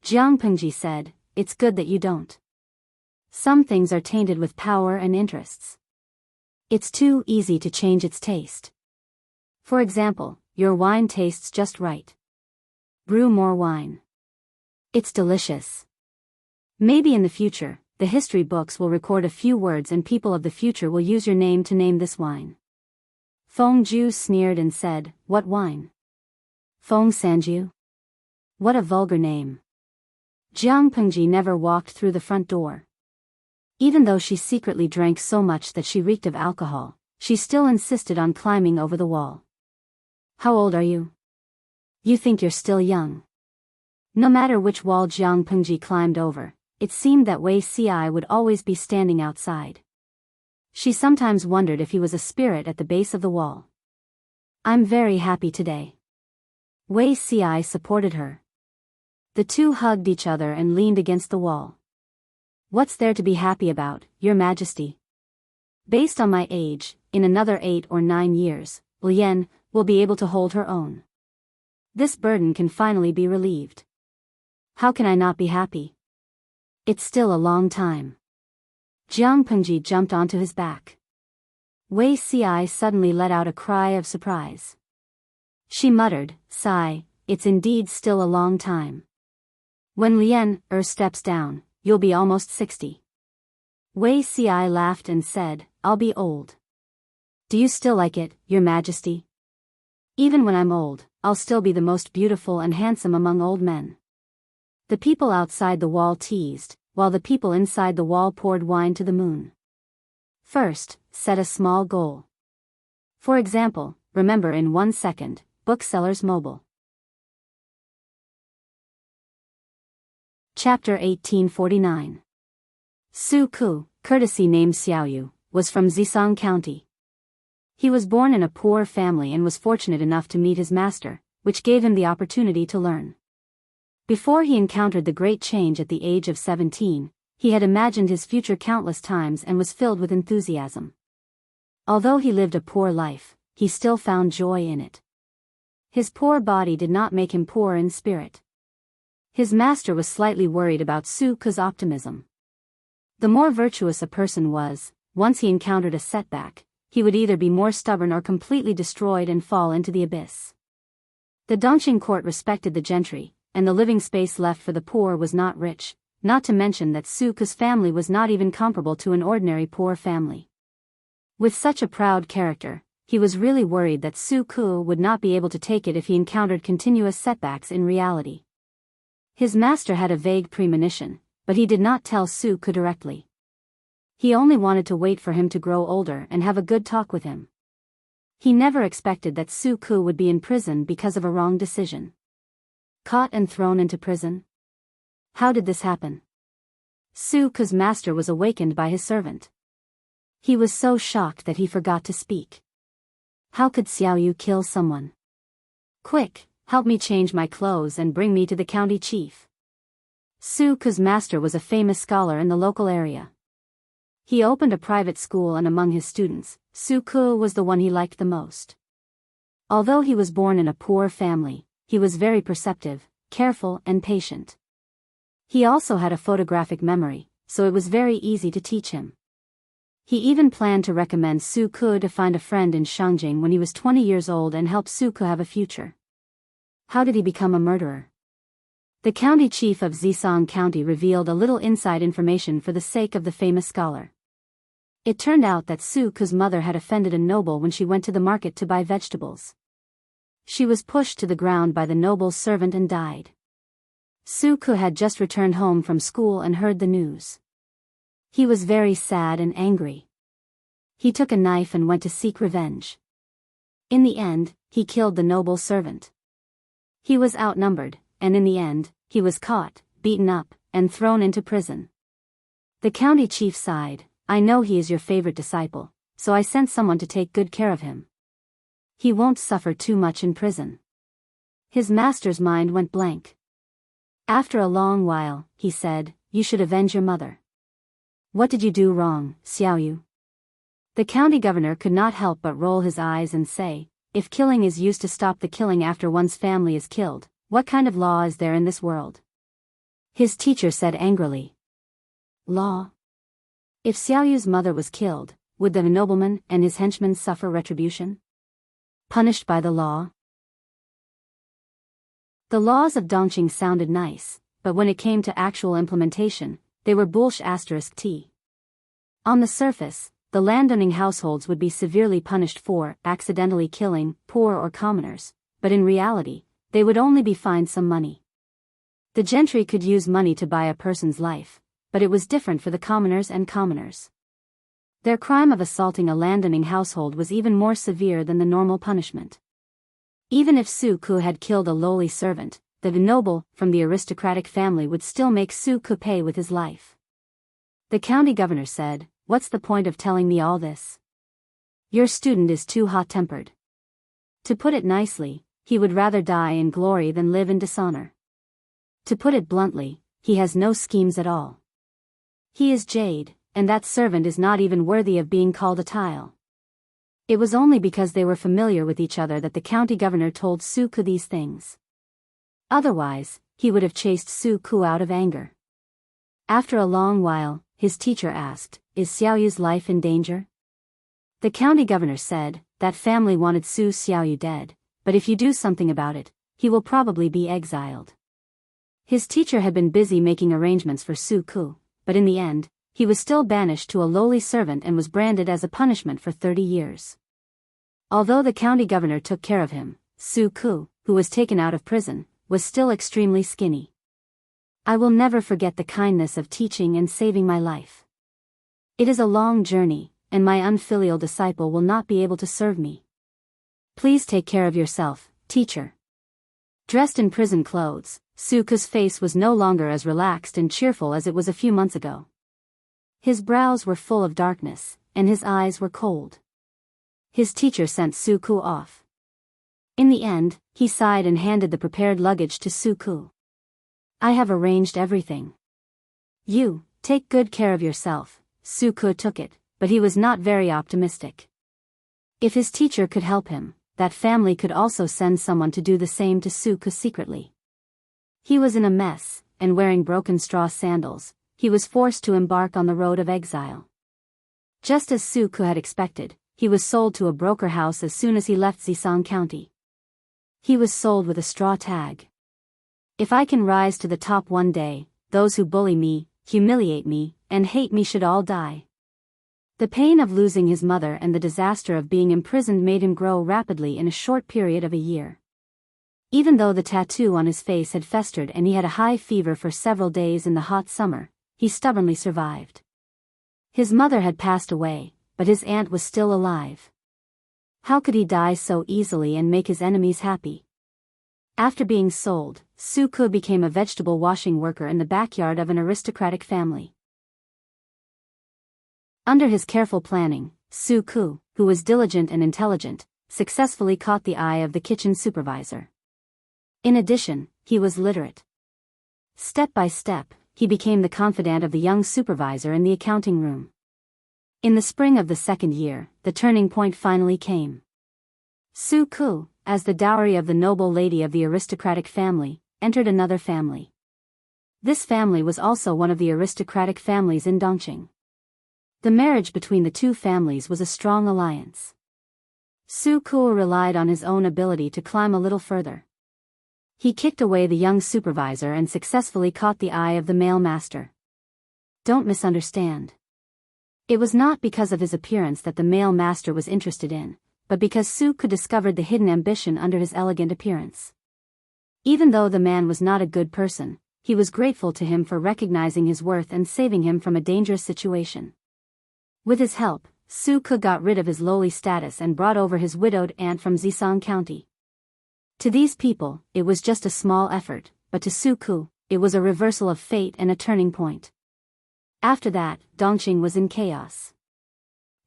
Jiang Pengji said, "It's good that you don't. Some things are tainted with power and interests. It's too easy to change its taste. For example, your wine tastes just right. Brew more wine. It's delicious. Maybe in the future, the history books will record a few words and people of the future will use your name to name this wine." Feng Zhu sneered and said, "What wine? Feng Sanju? What a vulgar name." Jiang Pengji never walked through the front door. Even though she secretly drank so much that she reeked of alcohol, she still insisted on climbing over the wall. "How old are you? You think you're still young." No matter which wall Jiang Pengji climbed over, it seemed that Wei Ci would always be standing outside. She sometimes wondered if he was a spirit at the base of the wall. "I'm very happy today." Wei Ci supported her. The two hugged each other and leaned against the wall. "What's there to be happy about, Your Majesty? Based on my age, in another 8 or 9 years, Lian will be able to hold her own. This burden can finally be relieved. How can I not be happy? It's still a long time." Jiang Pengji jumped onto his back. Wei Ci suddenly let out a cry of surprise. She muttered, "Sigh, it's indeed still a long time. When Lian steps down, you'll be almost 60. Wei Ci laughed and said, "I'll be old. Do you still like it, Your Majesty? Even when I'm old, I'll still be the most beautiful and handsome among old men." The people outside the wall teased, while the people inside the wall poured wine to the moon. First, set a small goal. For example, remember in 1 second, Booksellers Mobile. Chapter 1849. Su Ku, courtesy named Xiaoyu, was from Zisong County. He was born in a poor family and was fortunate enough to meet his master, which gave him the opportunity to learn. Before he encountered the great change at the age of 17, he had imagined his future countless times and was filled with enthusiasm. Although he lived a poor life, he still found joy in it. His poor body did not make him poor in spirit. His master was slightly worried about Su Ku's optimism. The more virtuous a person was, once he encountered a setback, he would either be more stubborn or completely destroyed and fall into the abyss. The Dongqing court respected the gentry, and the living space left for the poor was not rich, not to mention that Su Ku's family was not even comparable to an ordinary poor family. With such a proud character, he was really worried that Su Ku would not be able to take it if he encountered continuous setbacks in reality. His master had a vague premonition, but he did not tell Su Ku directly. He only wanted to wait for him to grow older and have a good talk with him. He never expected that Su Ku would be in prison because of a wrong decision. Caught and thrown into prison? How did this happen? Su Ku's master was awakened by his servant. He was so shocked that he forgot to speak. How could Xiaoyu kill someone? "Quick, help me change my clothes and bring me to the county chief." Su Ku's master was a famous scholar in the local area. He opened a private school and among his students, Su Ku was the one he liked the most. Although he was born in a poor family, he was very perceptive, careful and patient. He also had a photographic memory, so it was very easy to teach him. He even planned to recommend Su Ke to find a friend in Shangjing when he was 20 years old and help Su Ke have a future. How did he become a murderer? The county chief of Zisong County revealed a little inside information for the sake of the famous scholar. It turned out that Su Ke's mother had offended a noble when she went to the market to buy vegetables. She was pushed to the ground by the noble's servant and died. Su Ke had just returned home from school and heard the news. He was very sad and angry. He took a knife and went to seek revenge. In the end, he killed the noble's servant. He was outnumbered, and in the end, he was caught, beaten up, and thrown into prison. The county chief sighed, "I know he is your favorite disciple, so I sent someone to take good care of him. He won't suffer too much in prison." His master's mind went blank. After a long while, he said, "You should avenge your mother." "What did you do wrong, Xiaoyu?" The county governor could not help but roll his eyes and say, "If killing is used to stop the killing after one's family is killed, what kind of law is there in this world?" His teacher said angrily. "Law? If Xiaoyu's mother was killed, would the nobleman and his henchmen suffer retribution? Punished by the law?" The laws of Dongqing sounded nice, but when it came to actual implementation, they were bullsh*t. On the surface, the landowning households would be severely punished for accidentally killing poor or commoners, but in reality, they would only be fined some money. The gentry could use money to buy a person's life, but it was different for the commoners and commoners. Their crime of assaulting a landowning household was even more severe than the normal punishment. Even if Su Ke had killed a lowly servant, the noble from the aristocratic family would still make Su Ke pay with his life. The county governor said, "What's the point of telling me all this? Your student is too hot-tempered." To put it nicely, he would rather die in glory than live in dishonor. To put it bluntly, he has no schemes at all. He is jade, and that servant is not even worthy of being called a tile. It was only because they were familiar with each other that the county governor told Su Ke these things. Otherwise, he would have chased Su Ke out of anger. After a long while, his teacher asked, "Is Xiaoyu's life in danger?" The county governor said, "That family wanted Su Xiaoyu dead, but if you do something about it, he will probably be exiled." His teacher had been busy making arrangements for Su Ke, but in the end, he was still banished to a lowly servant and was branded as a punishment for 30 years. Although the county governor took care of him, Su Ke, who was taken out of prison, was still extremely skinny. "I will never forget the kindness of teaching and saving my life. It is a long journey, and my unfilial disciple will not be able to serve me. Please take care of yourself, teacher." Dressed in prison clothes, Su Ke's face was no longer as relaxed and cheerful as it was a few months ago. His brows were full of darkness, and his eyes were cold. His teacher sent Su Ke off. In the end, he sighed and handed the prepared luggage to Su Ke. "I have arranged everything. You, take good care of yourself." Su Ke took it, but he was not very optimistic. If his teacher could help him, that family could also send someone to do the same to Su Ke secretly. He was in a mess, and wearing broken straw sandals, he was forced to embark on the road of exile. Just as Su Ke had expected, he was sold to a broker house as soon as he left Zisong County. He was sold with a straw tag. "If I can rise to the top one day, those who bully me, humiliate me, and hate me should all die." The pain of losing his mother and the disaster of being imprisoned made him grow rapidly in a short period of a year. Even though the tattoo on his face had festered and he had a high fever for several days in the hot summer, he stubbornly survived. His mother had passed away, but his aunt was still alive. How could he die so easily and make his enemies happy? After being sold, Su Ke became a vegetable washing worker in the backyard of an aristocratic family. Under his careful planning, Su Ke, who was diligent and intelligent, successfully caught the eye of the kitchen supervisor. In addition, he was literate. Step by step, he became the confidant of the young supervisor in the accounting room. In the spring of the second year, the turning point finally came. Su Ke, as the dowry of the noble lady of the aristocratic family, entered another family. This family was also one of the aristocratic families in Dongqing. The marriage between the two families was a strong alliance. Su Ke relied on his own ability to climb a little further. He kicked away the young supervisor and successfully caught the eye of the male master. Don't misunderstand. It was not because of his appearance that the male master was interested in, but because Su Ke discovered the hidden ambition under his elegant appearance. Even though the man was not a good person, he was grateful to him for recognizing his worth and saving him from a dangerous situation. With his help, Su Ke got rid of his lowly status and brought over his widowed aunt from Zisong County. To these people, it was just a small effort, but to Su Ke, it was a reversal of fate and a turning point. After that, Dongqing was in chaos.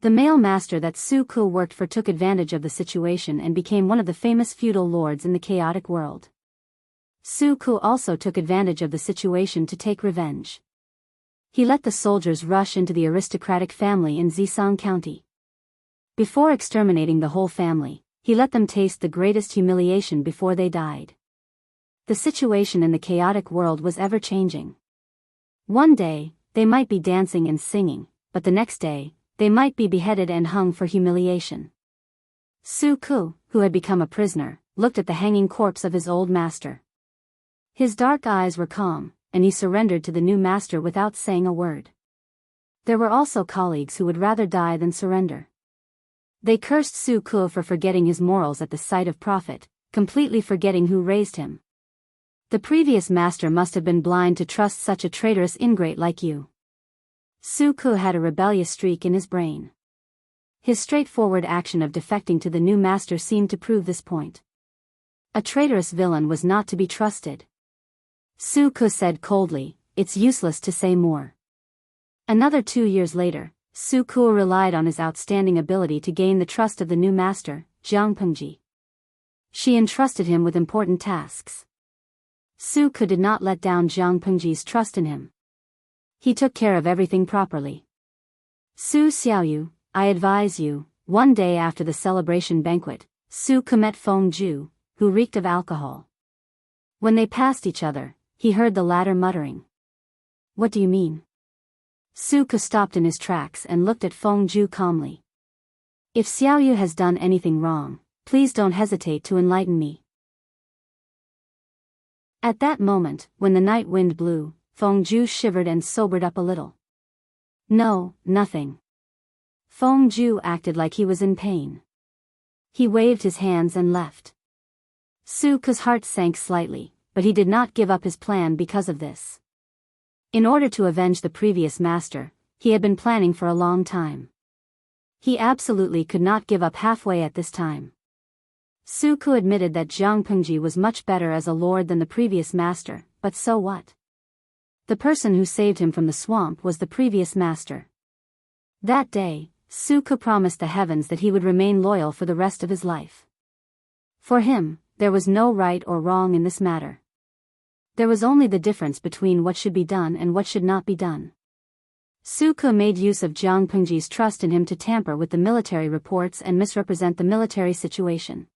The male master that Su Ke worked for took advantage of the situation and became one of the famous feudal lords in the chaotic world. Su Ke also took advantage of the situation to take revenge. He let the soldiers rush into the aristocratic family in Zisong County. Before exterminating the whole family, he let them taste the greatest humiliation before they died. The situation in the chaotic world was ever-changing. One day, they might be dancing and singing, but the next day, they might be beheaded and hung for humiliation. Su Ke, who had become a prisoner, looked at the hanging corpse of his old master. His dark eyes were calm, and he surrendered to the new master without saying a word. There were also colleagues who would rather die than surrender. They cursed Su Ke for forgetting his morals at the sight of profit, completely forgetting who raised him. The previous master must have been blind to trust such a traitorous ingrate like you. Su Ke had a rebellious streak in his brain. His straightforward action of defecting to the new master seemed to prove this point. A traitorous villain was not to be trusted. Su Ke said coldly, "It's useless to say more." Another 2 years later, Su Ke relied on his outstanding ability to gain the trust of the new master, Jiang Pengji. She entrusted him with important tasks. Su Ke did not let down Jiang Pengji's trust in him. He took care of everything properly. Su Xiaoyu, I advise you. One day after the celebration banquet, Su Ke met Feng Ju, who reeked of alcohol. When they passed each other, he heard the latter muttering. What do you mean? Su Ke stopped in his tracks and looked at Feng Ju calmly. If Xiaoyu has done anything wrong, please don't hesitate to enlighten me. At that moment, when the night wind blew, Feng Ju shivered and sobered up a little. No, nothing. Feng Ju acted like he was in pain. He waved his hands and left. Su Ke's heart sank slightly, but he did not give up his plan because of this. In order to avenge the previous master, he had been planning for a long time. He absolutely could not give up halfway at this time. Su Ke admitted that Jiang Pengji was much better as a lord than the previous master, but so what? The person who saved him from the swamp was the previous master. That day, Su Ke promised the heavens that he would remain loyal for the rest of his life. For him, there was no right or wrong in this matter. There was only the difference between what should be done and what should not be done. Su Ke made use of Jiang Pengji's trust in him to tamper with the military reports and misrepresent the military situation.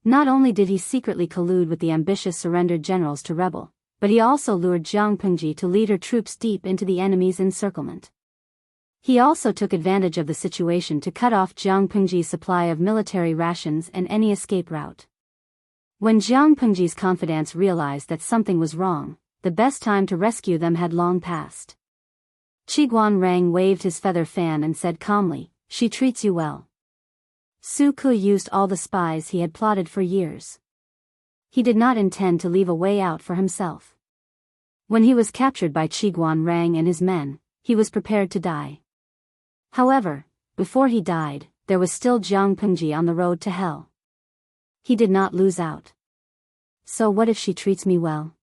Not only did he secretly collude with the ambitious surrendered generals to rebel, but he also lured Jiang Pengji to lead her troops deep into the enemy's encirclement. He also took advantage of the situation to cut off Jiang Pengji's supply of military rations and any escape route. When Jiang Pengji's confidants realized that something was wrong, the best time to rescue them had long passed. Qiguan Rang waved his feather fan and said calmly, "She treats you well." Su Ke used all the spies he had plotted for years. He did not intend to leave a way out for himself. When he was captured by Qiguan Rang and his men, he was prepared to die. However, before he died, there was still Jiang Pengji on the road to hell. He did not lose out. So what if she treats me well?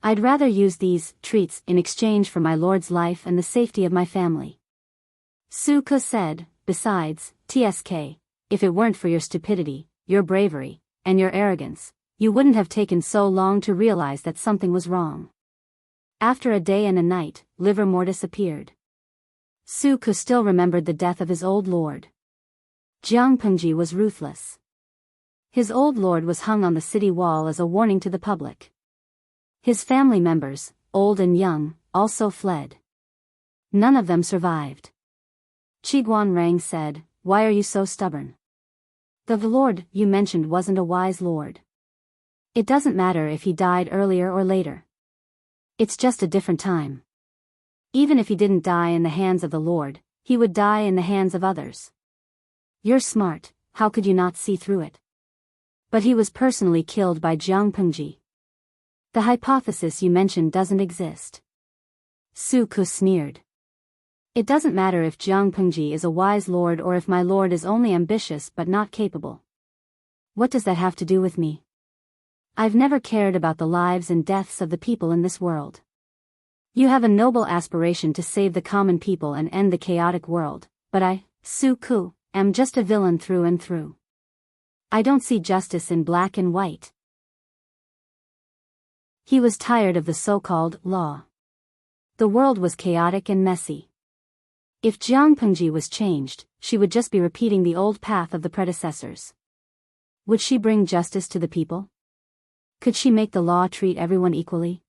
I'd rather use these treats in exchange for my lord's life and the safety of my family. Su Ke said, besides, TSK, if it weren't for your stupidity, your bravery, and your arrogance, you wouldn't have taken so long to realize that something was wrong. After a day and a night, Livor Mortis appeared. Su Ke still remembered the death of his old lord. Jiang Pengji was ruthless. His old lord was hung on the city wall as a warning to the public. His family members, old and young, also fled. None of them survived. Qiguanrang said, "Why are you so stubborn? The lord you mentioned wasn't a wise lord. It doesn't matter if he died earlier or later. It's just a different time. Even if he didn't die in the hands of the Lord, he would die in the hands of others. You're smart, how could you not see through it? But he was personally killed by Jiang Pengji. The hypothesis you mentioned doesn't exist." Su Ke sneered. "It doesn't matter if Jiang Pengji is a wise lord or if my lord is only ambitious but not capable. What does that have to do with me? I've never cared about the lives and deaths of the people in this world. You have a noble aspiration to save the common people and end the chaotic world, but I, Su Ke, am just a villain through and through. I don't see justice in black and white." He was tired of the so-called law. The world was chaotic and messy. If Jiang Pengji was changed, she would just be repeating the old path of the predecessors. Would she bring justice to the people? Could she make the law treat everyone equally?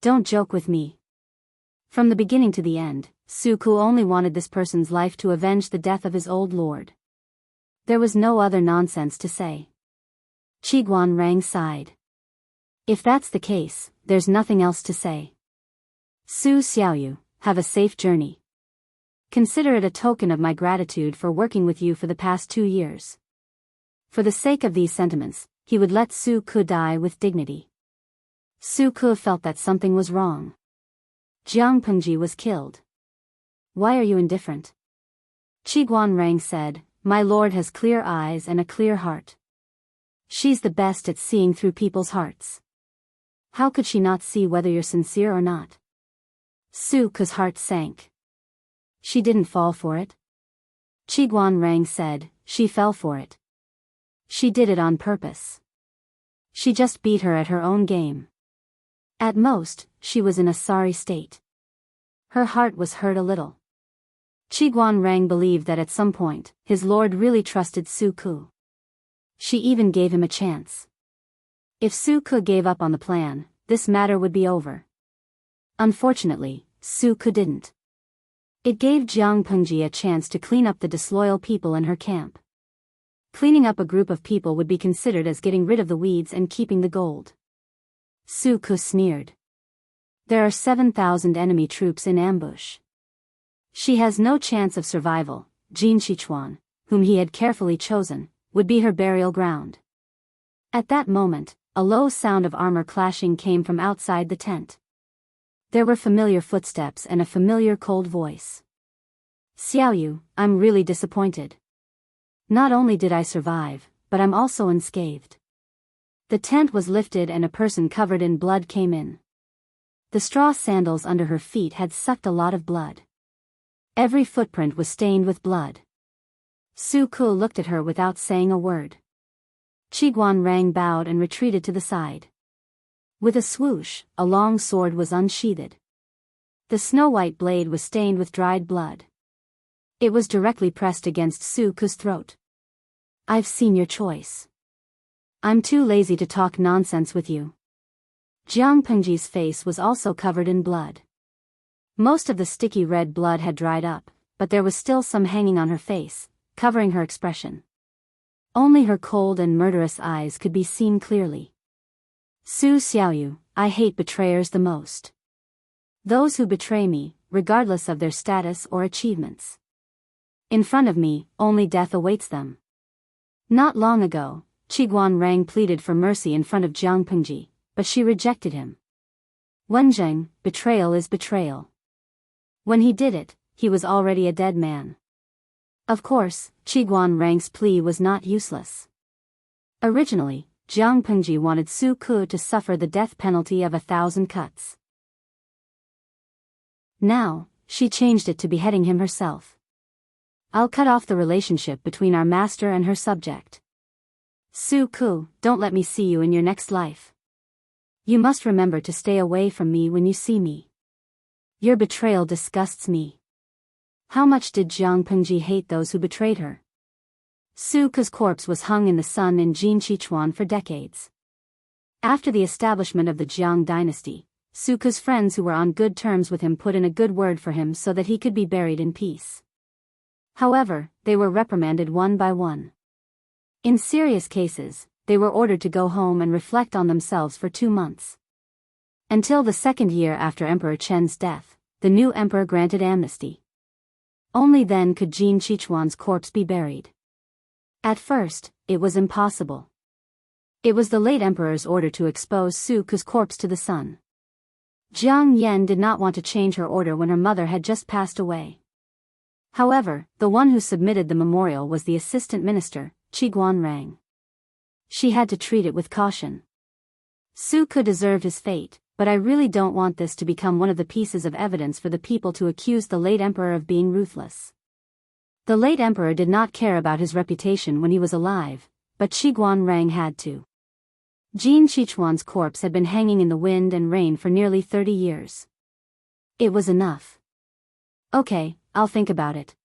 Don't joke with me. From the beginning to the end, Su Ke only wanted this person's life to avenge the death of his old lord. There was no other nonsense to say. Qiguanrang sighed. "If that's the case, there's nothing else to say. Su Xiaoyu, have a safe journey. Consider it a token of my gratitude for working with you for the past 2 years." For the sake of these sentiments, he would let Su Ke die with dignity. Su Ke felt that something was wrong. Jiang Pengji was killed. "Why are you indifferent?" Qiguanrang said, "My lord has clear eyes and a clear heart. She's the best at seeing through people's hearts. How could she not see whether you're sincere or not?" Su Ke's heart sank. "She didn't fall for it." Qiguanrang said, "She fell for it. She did it on purpose. She just beat her at her own game. At most, she was in a sorry state. Her heart was hurt a little." Qiguanrang believed that at some point, his lord really trusted Su Ke. She even gave him a chance. If Su Ke gave up on the plan, this matter would be over. Unfortunately, Su Ke didn't. It gave Jiang Pengji a chance to clean up the disloyal people in her camp. Cleaning up a group of people would be considered as getting rid of the weeds and keeping the gold. Su Ke sneered. "There are 7,000 enemy troops in ambush. She has no chance of survival." Jin Shichuan, whom he had carefully chosen, would be her burial ground. At that moment, a low sound of armor clashing came from outside the tent. There were familiar footsteps and a familiar cold voice. "Xiaoyu, I'm really disappointed. Not only did I survive, but I'm also unscathed." The tent was lifted and a person covered in blood came in. The straw sandals under her feet had sucked a lot of blood. Every footprint was stained with blood. Su Ke looked at her without saying a word. Qiguanrang bowed and retreated to the side. With a swoosh, a long sword was unsheathed. The snow-white blade was stained with dried blood. It was directly pressed against Su Ke's throat. "I've seen your choice. I'm too lazy to talk nonsense with you." Jiang Pengji's face was also covered in blood. Most of the sticky red blood had dried up, but there was still some hanging on her face, covering her expression. Only her cold and murderous eyes could be seen clearly. "Su Xiaoyu, I hate betrayers the most. Those who betray me, regardless of their status or achievements. In front of me, only death awaits them." Not long ago, Qiguanrang pleaded for mercy in front of Jiang Pengji, but she rejected him. Wenjing, betrayal is betrayal. When he did it, he was already a dead man. Of course, Qiguanrang's plea was not useless. Originally, Jiang Pengji wanted Su Ke to suffer the death penalty of 1,000 cuts. Now, she changed it to beheading him herself. "I'll cut off the relationship between our master and her subject. Su Ke, don't let me see you in your next life. You must remember to stay away from me when you see me. Your betrayal disgusts me." How much did Jiang Pengji hate those who betrayed her? Su Ke's corpse was hung in the sun in Jianghu for decades. After the establishment of the Jiang dynasty, Su Ke's friends who were on good terms with him put in a good word for him so that he could be buried in peace. However, they were reprimanded one by one. In serious cases, they were ordered to go home and reflect on themselves for 2 months. Until the second year after Emperor Chen's death, the new emperor granted amnesty. Only then could Jin Qiquan's corpse be buried. At first, it was impossible. It was the late emperor's order to expose Su Ke's corpse to the sun. Jiang Yan did not want to change her order when her mother had just passed away. However, the one who submitted the memorial was the assistant minister, Qiguan Rang. She had to treat it with caution. Su Ke deserved his fate, but I really don't want this to become one of the pieces of evidence for the people to accuse the late emperor of being ruthless. The late emperor did not care about his reputation when he was alive, but Qiguan Rang had to. Jin Qiquan's corpse had been hanging in the wind and rain for nearly 30 years. It was enough. Okay, I'll think about it.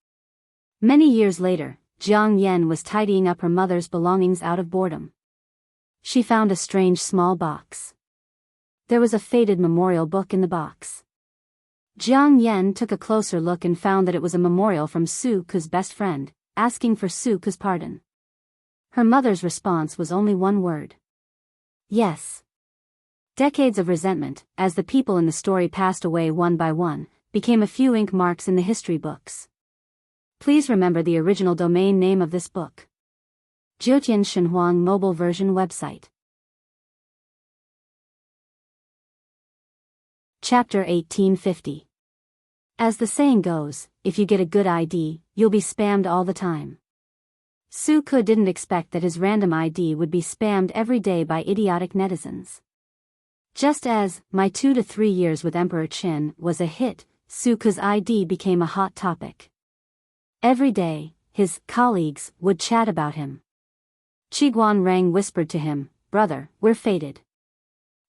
Many years later, Jiang Yan was tidying up her mother's belongings out of boredom. She found a strange small box. There was a faded memorial book in the box. Jiang Yan took a closer look and found that it was a memorial from Su Ke's best friend, asking for Su Ke's pardon. Her mother's response was only one word. Yes. Decades of resentment, as the people in the story passed away one by one, became a few ink marks in the history books. Please remember the original domain name of this book. Jiutian Shenhuang mobile version website. Chapter 1850. As the saying goes, if you get a good ID, you'll be spammed all the time. Su Ke didn't expect that his random ID would be spammed every day by idiotic netizens. Just as My 2 to 3 Years with Emperor Qin was a hit, Su Ke's ID became a hot topic. Every day, his colleagues would chat about him. Qiguan Rang whispered to him, "Brother, we're fated.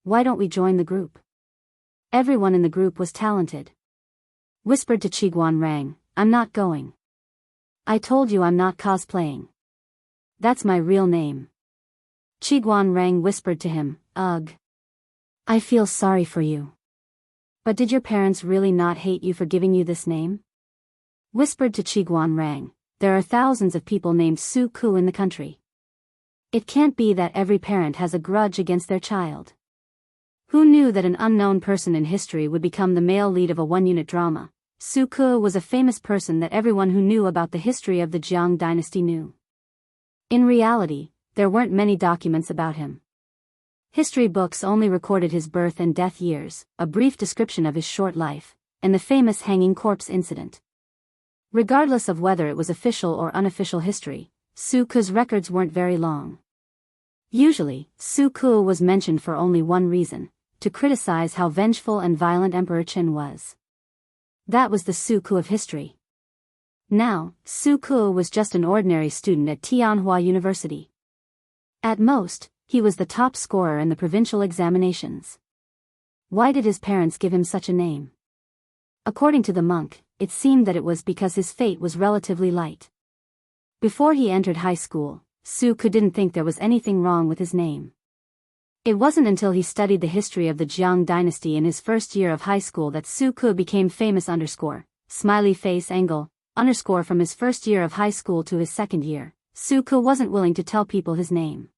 Why don't we join the group?" Everyone in the group was talented. Whispered to Qiguan Rang, "I'm not going. I told you I'm not cosplaying. That's my real name." Qiguan Rang whispered to him, "Ugh. I feel sorry for you. But did your parents really not hate you for giving you this name?" Whispered to Qiguan Rang, "There are thousands of people named Su Ke in the country. It can't be that every parent has a grudge against their child." Who knew that an unknown person in history would become the male lead of a one-unit drama? Su Ke was a famous person that everyone who knew about the history of the Jiang dynasty knew. In reality, there weren't many documents about him. History books only recorded his birth and death years, a brief description of his short life, and the famous hanging corpse incident. Regardless of whether it was official or unofficial history, Su Ke's records weren't very long. Usually, Su Ke was mentioned for only one reason: to criticize how vengeful and violent Emperor Qin was. That was the Su Ke of history. Now, Su Ke was just an ordinary student at Tianhua University. At most, he was the top scorer in the provincial examinations. Why did his parents give him such a name? According to the monk, it seemed that it was because his fate was relatively light. Before he entered high school, Su Ke didn't think there was anything wrong with his name. It wasn't until he studied the history of the Jiang dynasty in his first year of high school that Su Ke became famous smiley face angle, from his first year of high school to his second year. Su Ke wasn't willing to tell people his name.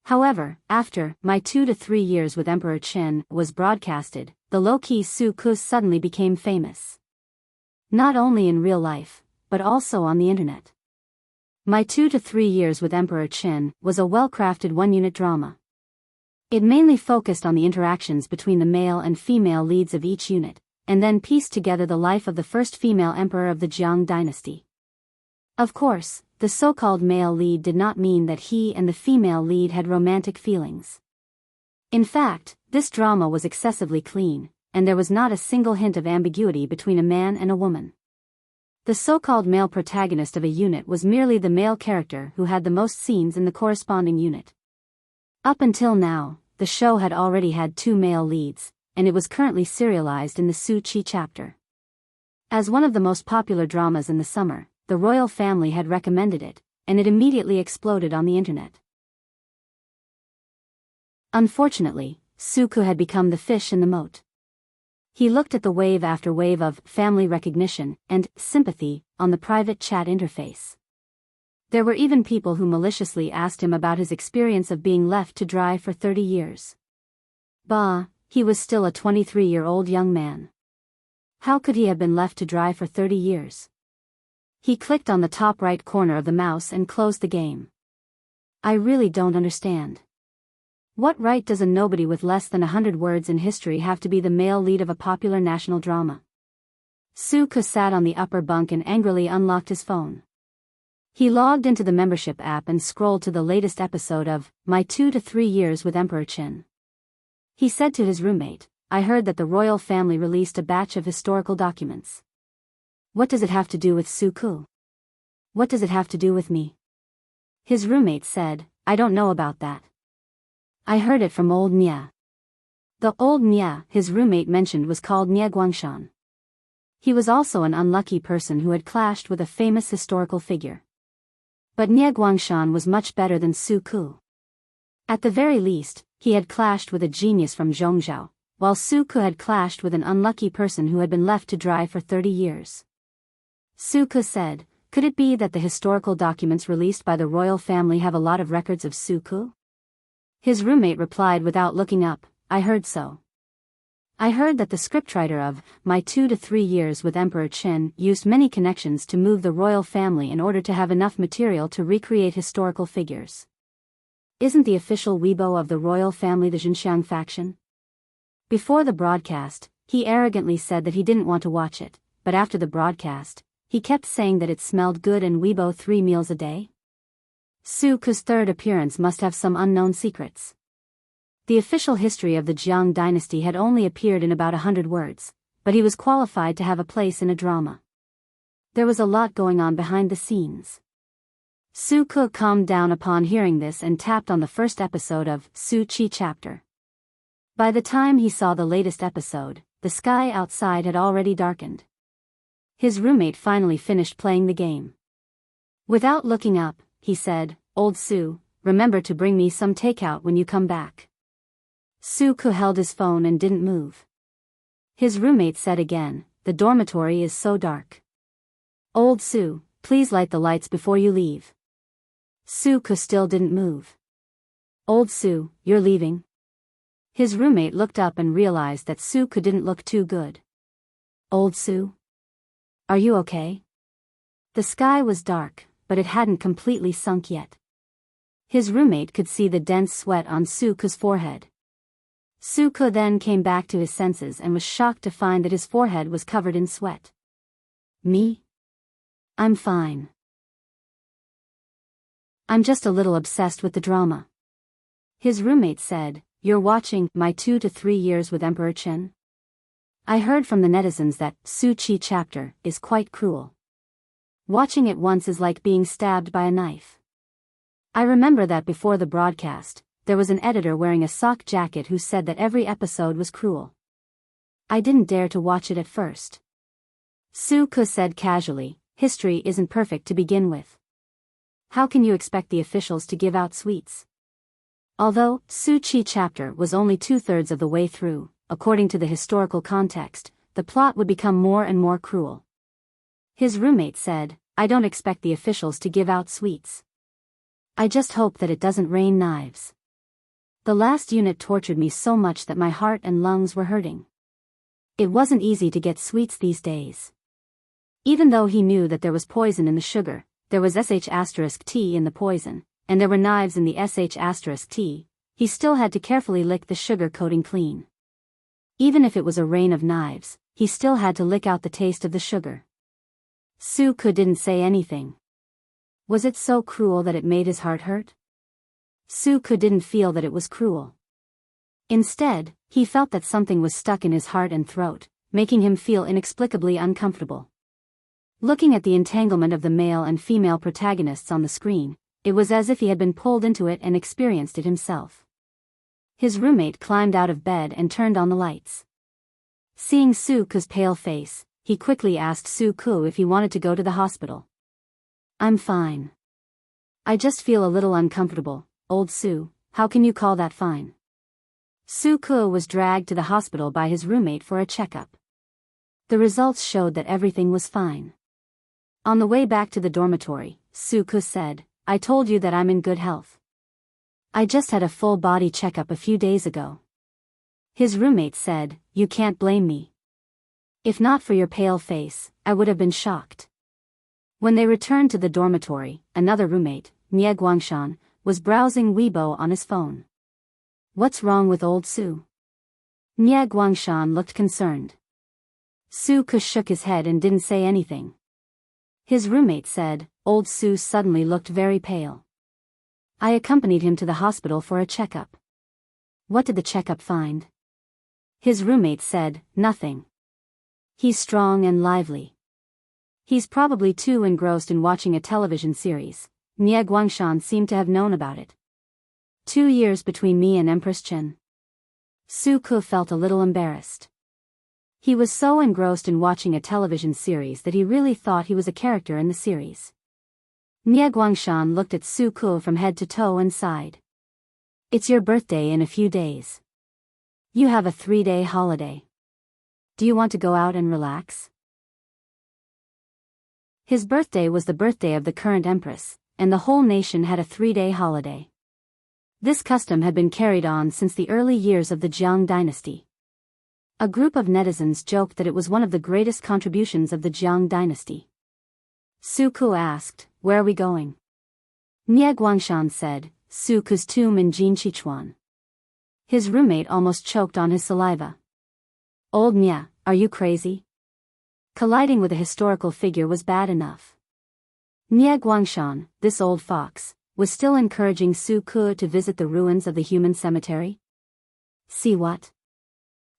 However, after My 2 to 3 Years with Emperor Qin was broadcasted, the low-key Su Ke suddenly became famous. Not only in real life, but also on the internet. My 2 to 3 Years with Emperor Qin was a well-crafted one-unit drama. It mainly focused on the interactions between the male and female leads of each unit, and then pieced together the life of the first female emperor of the Jiang dynasty. Of course, the so-called male lead did not mean that he and the female lead had romantic feelings. In fact, this drama was excessively clean, and there was not a single hint of ambiguity between a man and a woman. The so-called male protagonist of a unit was merely the male character who had the most scenes in the corresponding unit. Up until now, the show had already had 2 male leads, and it was currently serialized in the Su Qi chapter. As one of the most popular dramas in the summer, the royal family had recommended it, and it immediately exploded on the internet. Unfortunately, Suku had become the fish in the moat. He looked at the wave after wave of family recognition and sympathy on the private chat interface. There were even people who maliciously asked him about his experience of being left to dry for 30 years. Bah, he was still a 23-year-old young man. How could he have been left to dry for 30 years? He clicked on the top right corner of the mouse and closed the game. I really don't understand. What right does a nobody with less than 100 words in history have to be the male lead of a popular national drama? Suku sat on the upper bunk and angrily unlocked his phone. He logged into the membership app and scrolled to the latest episode of My 2 to 3 Years with Emperor Qin. He said to his roommate, I heard that the royal family released a batch of historical documents. What does it have to do with Suku? What does it have to do with me? His roommate said, I don't know about that. I heard it from old Nya. The old Nya his roommate mentioned was called Nya Guangshan. He was also an unlucky person who had clashed with a famous historical figure. But Nya Guangshan was much better than Suku. At the very least, he had clashed with a genius from Zhongzhou, while Suku had clashed with an unlucky person who had been left to dry for 30 years. Suku said, could it be that the historical documents released by the royal family have a lot of records of Suku? His roommate replied without looking up, I heard so. I heard that the scriptwriter of My 2 to 3 Years with Emperor Qin used many connections to move the royal family in order to have enough material to recreate historical figures. Isn't the official Weibo of the royal family the Xinjiang faction? Before the broadcast, he arrogantly said that he didn't want to watch it, but after the broadcast, he kept saying that it smelled good and Weibo 3 meals a day? Suku's third appearance must have some unknown secrets. The official history of the Jiang dynasty had only appeared in about 100 words, but he was qualified to have a place in a drama. There was a lot going on behind the scenes. Suku calmed down upon hearing this and tapped on the first episode of Su Chi chapter. By the time he saw the latest episode, the sky outside had already darkened. His roommate finally finished playing the game. Without looking up, he said, Old Su, remember to bring me some takeout when you come back. Suku held his phone and didn't move. His roommate said again, the dormitory is so dark. Old Su, please light the lights before you leave. Suku still didn't move. Old Su, you're leaving? His roommate looked up and realized that Suku didn't look too good. Old Su? Are you okay? The sky was dark, but it hadn't completely sunk yet. His roommate could see the dense sweat on Suku's forehead. Suku then came back to his senses and was shocked to find that his forehead was covered in sweat. Me? I'm fine. I'm just a little obsessed with the drama. His roommate said, You're watching My 2 to 3 Years with Emperor Qin? I heard from the netizens that Su Chi chapter is quite cruel. Watching it once is like being stabbed by a knife. I remember that before the broadcast, there was an editor wearing a sock jacket who said that every episode was cruel. I didn't dare to watch it at first. Suku said casually, history isn't perfect to begin with. How can you expect the officials to give out sweets? Although Su Chi chapter was only 2/3 of the way through, according to the historical context, the plot would become more and more cruel. His roommate said, I don't expect the officials to give out sweets. I just hope that it doesn't rain knives. The last unit tortured me so much that my heart and lungs were hurting. It wasn't easy to get sweets these days. Even though he knew that there was poison in the sugar, there was sh*T in the poison, and there were knives in the sh*T, he still had to carefully lick the sugar coating clean. Even if it was a rain of knives, he still had to lick out the taste of the sugar. Suku didn't say anything. Was it so cruel that it made his heart hurt? Suku didn't feel that it was cruel. Instead, he felt that something was stuck in his heart and throat, making him feel inexplicably uncomfortable. Looking at the entanglement of the male and female protagonists on the screen, it was as if he had been pulled into it and experienced it himself. His roommate climbed out of bed and turned on the lights. Seeing Suku's pale face, he quickly asked Suku if he wanted to go to the hospital. I'm fine. I just feel a little uncomfortable, old Su, how can you call that fine? Su Ke was dragged to the hospital by his roommate for a checkup. The results showed that everything was fine. On the way back to the dormitory, Su Ke said, I told you that I'm in good health. I just had a full body checkup a few days ago. His roommate said, you can't blame me. If not for your pale face, I would have been shocked. When they returned to the dormitory, another roommate, Nie Guangshan, was browsing Weibo on his phone. What's wrong with old Su? Nie Guangshan looked concerned. Su Ke shook his head and didn't say anything. His roommate said, old Su suddenly looked very pale. I accompanied him to the hospital for a checkup. What did the checkup find? His roommate said, nothing. He's strong and lively. He's probably too engrossed in watching a television series. Nie Guangshan seemed to have known about it. 2 years between me and Empress Chen. Su Ke felt a little embarrassed. He was so engrossed in watching a television series that he really thought he was a character in the series. Nie Guangshan looked at Su Ke from head to toe and sighed. It's your birthday in a few days. You have a 3-day holiday. Do you want to go out and relax? His birthday was the birthday of the current empress, and the whole nation had a 3-day holiday. This custom had been carried on since the early years of the Jiang dynasty. A group of netizens joked that it was one of the greatest contributions of the Jiang dynasty. Su Ke asked, where are we going? Nie Guangshan said, Su Ke's tomb in Jinchichuan. His roommate almost choked on his saliva. Old Nie, are you crazy? Colliding with a historical figure was bad enough. Nie Guangshan, this old fox, was still encouraging Su Ke to visit the ruins of the human cemetery. See what?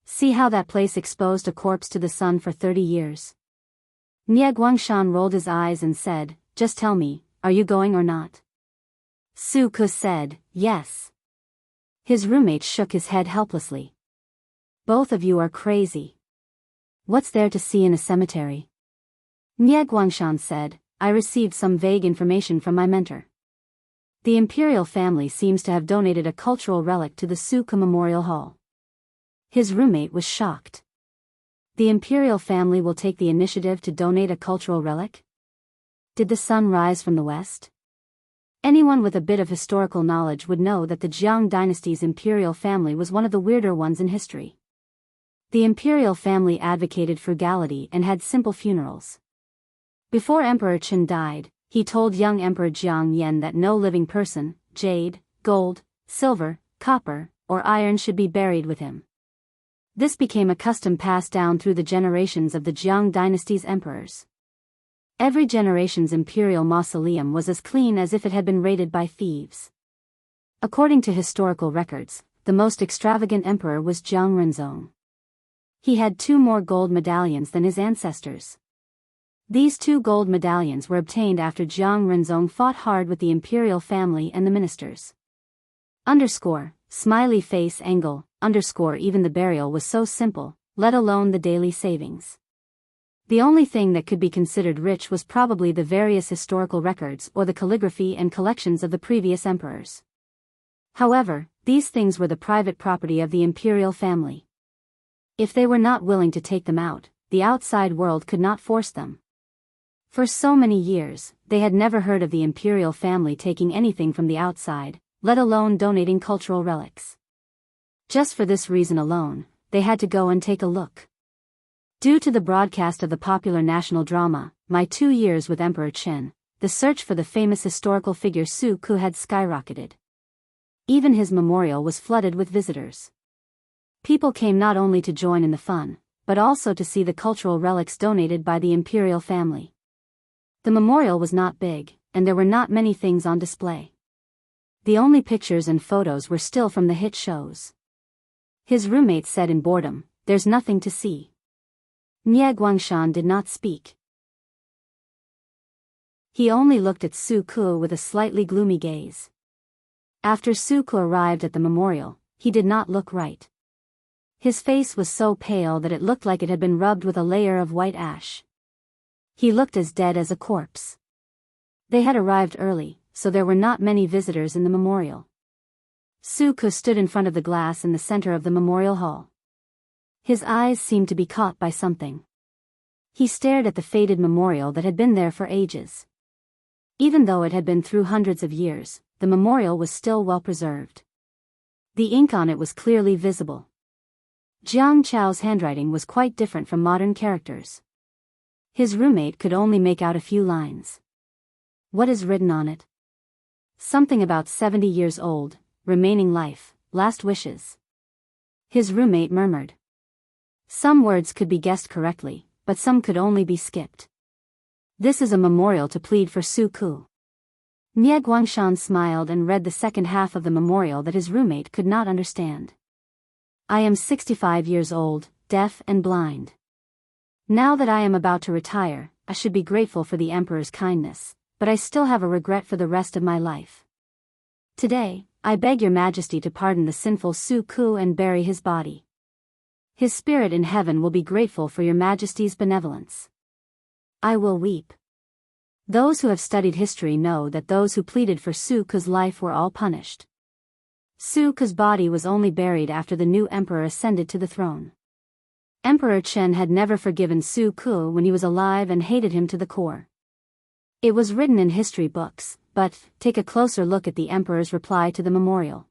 See how that place exposed a corpse to the sun for 30 years. Nie Guangshan rolled his eyes and said, just tell me, are you going or not? Su Ke said, yes. His roommate shook his head helplessly. Both of you are crazy. What's there to see in a cemetery? Nie Guangshan said, I received some vague information from my mentor. The imperial family seems to have donated a cultural relic to the Su Ke Memorial Hall. His roommate was shocked. The imperial family will take the initiative to donate a cultural relic? Did the sun rise from the west? Anyone with a bit of historical knowledge would know that the Jiang dynasty's imperial family was one of the weirder ones in history. The imperial family advocated frugality and had simple funerals. Before Emperor Chen died, he told young Emperor Jiang Yan that no living person, jade, gold, silver, copper, or iron should be buried with him. This became a custom passed down through the generations of the Jiang dynasty's emperors. Every generation's imperial mausoleum was as clean as if it had been raided by thieves. According to historical records, the most extravagant emperor was Jiang Renzong. He had 2 more gold medallions than his ancestors. These 2 gold medallions were obtained after Jiang Renzong fought hard with the imperial family and the ministers. Smiley face angle, even the burial was so simple, let alone the daily savings. The only thing that could be considered rich was probably the various historical records or the calligraphy and collections of the previous emperors. However, these things were the private property of the imperial family. If they were not willing to take them out, the outside world could not force them. For so many years, they had never heard of the imperial family taking anything from the outside, let alone donating cultural relics. Just for this reason alone, they had to go and take a look. Due to the broadcast of the popular national drama, My 2 Years with Emperor Chen, the search for the famous historical figure Su Ke had skyrocketed. Even his memorial was flooded with visitors. People came not only to join in the fun, but also to see the cultural relics donated by the imperial family. The memorial was not big, and there were not many things on display. The only pictures and photos were still from the hit shows. His roommate said in boredom, "There's nothing to see." Nie Guangshan did not speak. He only looked at Su Ke with a slightly gloomy gaze. After Su Ke arrived at the memorial, he did not look right. His face was so pale that it looked like it had been rubbed with a layer of white ash. He looked as dead as a corpse. They had arrived early, so there were not many visitors in the memorial. Su Ke stood in front of the glass in the center of the memorial hall. His eyes seemed to be caught by something. He stared at the faded memorial that had been there for ages. Even though it had been through hundreds of years, the memorial was still well preserved. The ink on it was clearly visible. Jiang Chao's handwriting was quite different from modern characters. His roommate could only make out a few lines. What is written on it? Something about 70 years old, remaining life, last wishes. His roommate murmured. Some words could be guessed correctly, but some could only be skipped. This is a memorial to plead for Su Ke. Nie Guangshan smiled and read the second half of the memorial that his roommate could not understand. I am 65 years old, deaf and blind. Now that I am about to retire, I should be grateful for the Emperor's kindness, but I still have a regret for the rest of my life. Today, I beg your Majesty to pardon the sinful Su Ke and bury his body. His spirit in heaven will be grateful for your Majesty's benevolence. I will weep. Those who have studied history know that those who pleaded for Su Ke's life were all punished. Su Ke's body was only buried after the new emperor ascended to the throne. Emperor Chen had never forgiven Su Ke when he was alive and hated him to the core. It was written in history books, but take a closer look at the emperor's reply to the memorial.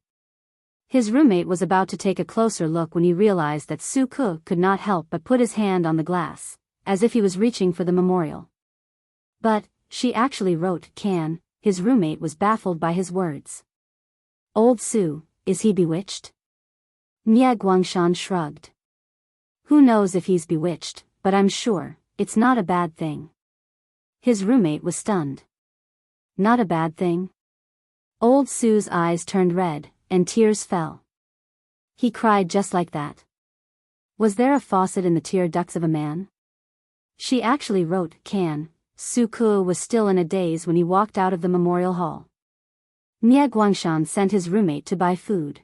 His roommate was about to take a closer look when he realized that Su Ke could not help but put his hand on the glass, as if he was reaching for the memorial. But she actually wrote "can." His roommate was baffled by his words. Old Su, is he bewitched? Nie Guangshan shrugged. Who knows if he's bewitched, but I'm sure it's not a bad thing. His roommate was stunned. Not a bad thing? Old Su's eyes turned red, and tears fell. He cried just like that. Was there a faucet in the tear ducts of a man? She actually wrote "can." Su Ke was still in a daze when he walked out of the memorial hall. Nie Guangshan sent his roommate to buy food.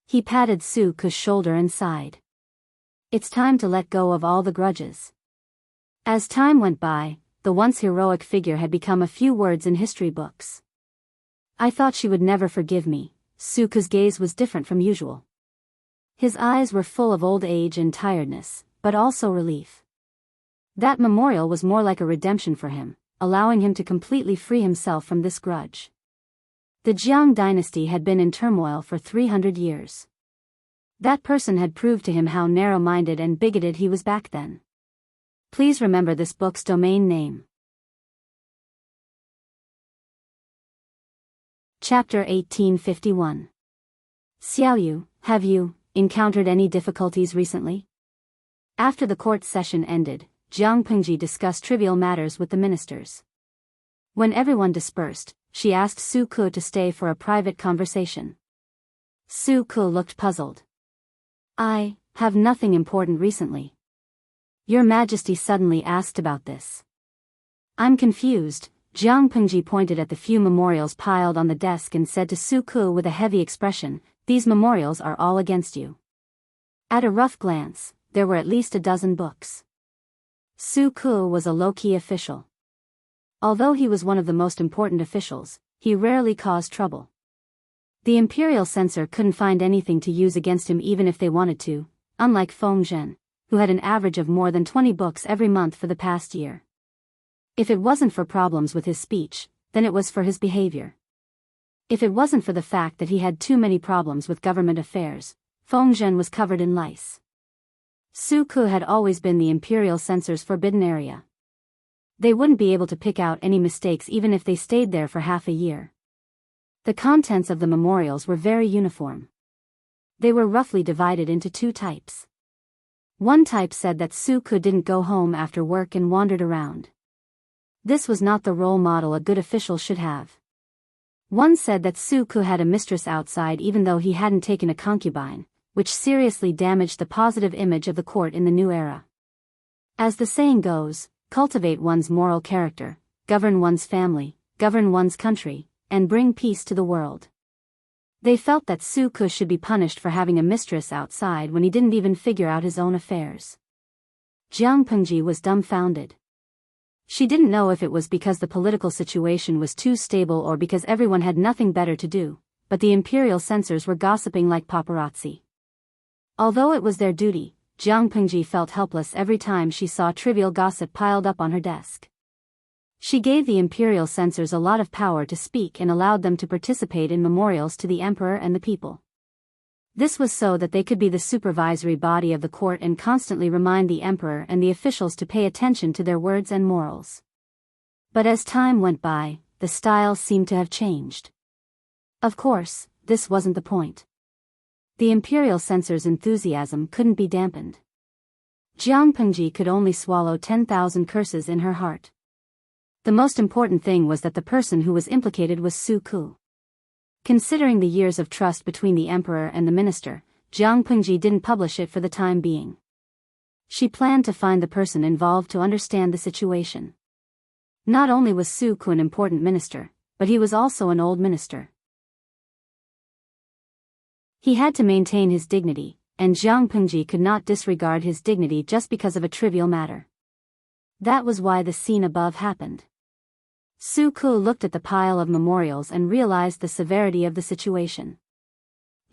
He patted Su Ke's shoulder and sighed. It's time to let go of all the grudges. As time went by, the once heroic figure had become a few words in history books. I thought she would never forgive me. Su Ke's gaze was different from usual. His eyes were full of old age and tiredness, but also relief. That memorial was more like a redemption for him, allowing him to completely free himself from this grudge. The Jiang dynasty had been in turmoil for 300 years. That person had proved to him how narrow-minded and bigoted he was back then. Please remember this book's domain name. Chapter 1851. Xiaoyu, have you encountered any difficulties recently? After the court session ended, Jiang Pengji discussed trivial matters with the ministers. When everyone dispersed, she asked Su Ke to stay for a private conversation. Su Ke looked puzzled. I have nothing important recently. Your Majesty suddenly asked about this. I'm confused. Jiang Pengji pointed at the few memorials piled on the desk and said to Su Ke with a heavy expression, these memorials are all against you. At a rough glance, there were at least a dozen books. Su Ke was a low-key official. Although he was one of the most important officials, he rarely caused trouble. The imperial censor couldn't find anything to use against him even if they wanted to, unlike Feng Zhen, who had an average of more than 20 books every month for the past year. If it wasn't for problems with his speech, then it was for his behavior. If it wasn't for the fact that he had too many problems with government affairs, Feng Zhen was covered in lice. Su Ke had always been the imperial censor's forbidden area. They wouldn't be able to pick out any mistakes even if they stayed there for half a year. The contents of the memorials were very uniform. They were roughly divided into two types. One type said that Su Ke didn't go home after work and wandered around. This was not the role model a good official should have. One said that Su Ke had a mistress outside even though he hadn't taken a concubine, which seriously damaged the positive image of the court in the new era. As the saying goes, cultivate one's moral character, govern one's family, govern one's country, and bring peace to the world. They felt that Su Ke should be punished for having a mistress outside when he didn't even figure out his own affairs. Jiang Pengji was dumbfounded. She didn't know if it was because the political situation was too stable or because everyone had nothing better to do, but the imperial censors were gossiping like paparazzi. Although it was their duty, Jiang Pengji felt helpless every time she saw trivial gossip piled up on her desk. She gave the imperial censors a lot of power to speak and allowed them to participate in memorials to the emperor and the people. This was so that they could be the supervisory body of the court and constantly remind the emperor and the officials to pay attention to their words and morals. But as time went by, the style seemed to have changed. Of course, this wasn't the point. The imperial censors' enthusiasm couldn't be dampened. Jiang Pengji could only swallow 10,000 curses in her heart. The most important thing was that the person who was implicated was Su Ku. Considering the years of trust between the emperor and the minister, Jiang Pengji didn't publish it for the time being. She planned to find the person involved to understand the situation. Not only was Su Ku an important minister, but he was also an old minister. He had to maintain his dignity, and Jiang Pengji could not disregard his dignity just because of a trivial matter. That was why the scene above happened. Su Ku looked at the pile of memorials and realized the severity of the situation.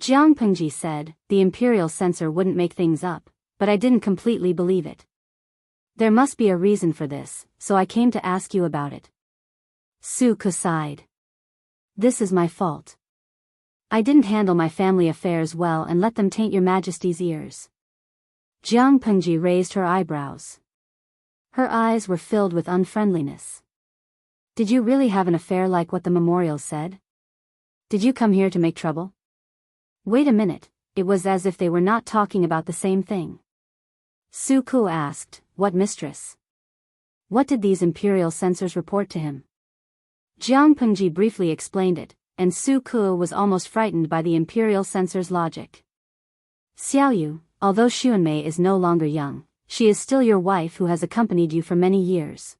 Jiang Pengji said, "The imperial censor wouldn't make things up, but I didn't completely believe it. There must be a reason for this, so I came to ask you about it." Su Ku sighed. "This is my fault. I didn't handle my family affairs well and let them taint your Majesty's ears." Jiang Pengji raised her eyebrows. Her eyes were filled with unfriendliness. "Did you really have an affair like what the memorials said? Did you come here to make trouble?" Wait a minute, it was as if they were not talking about the same thing. Su Ku asked, "What mistress? What did these imperial censors report to him?" Jiang Pengji briefly explained it, and Su Ku was almost frightened by the imperial censors' logic. "Xiaoyu, although Xuanmei is no longer young, she is still your wife who has accompanied you for many years.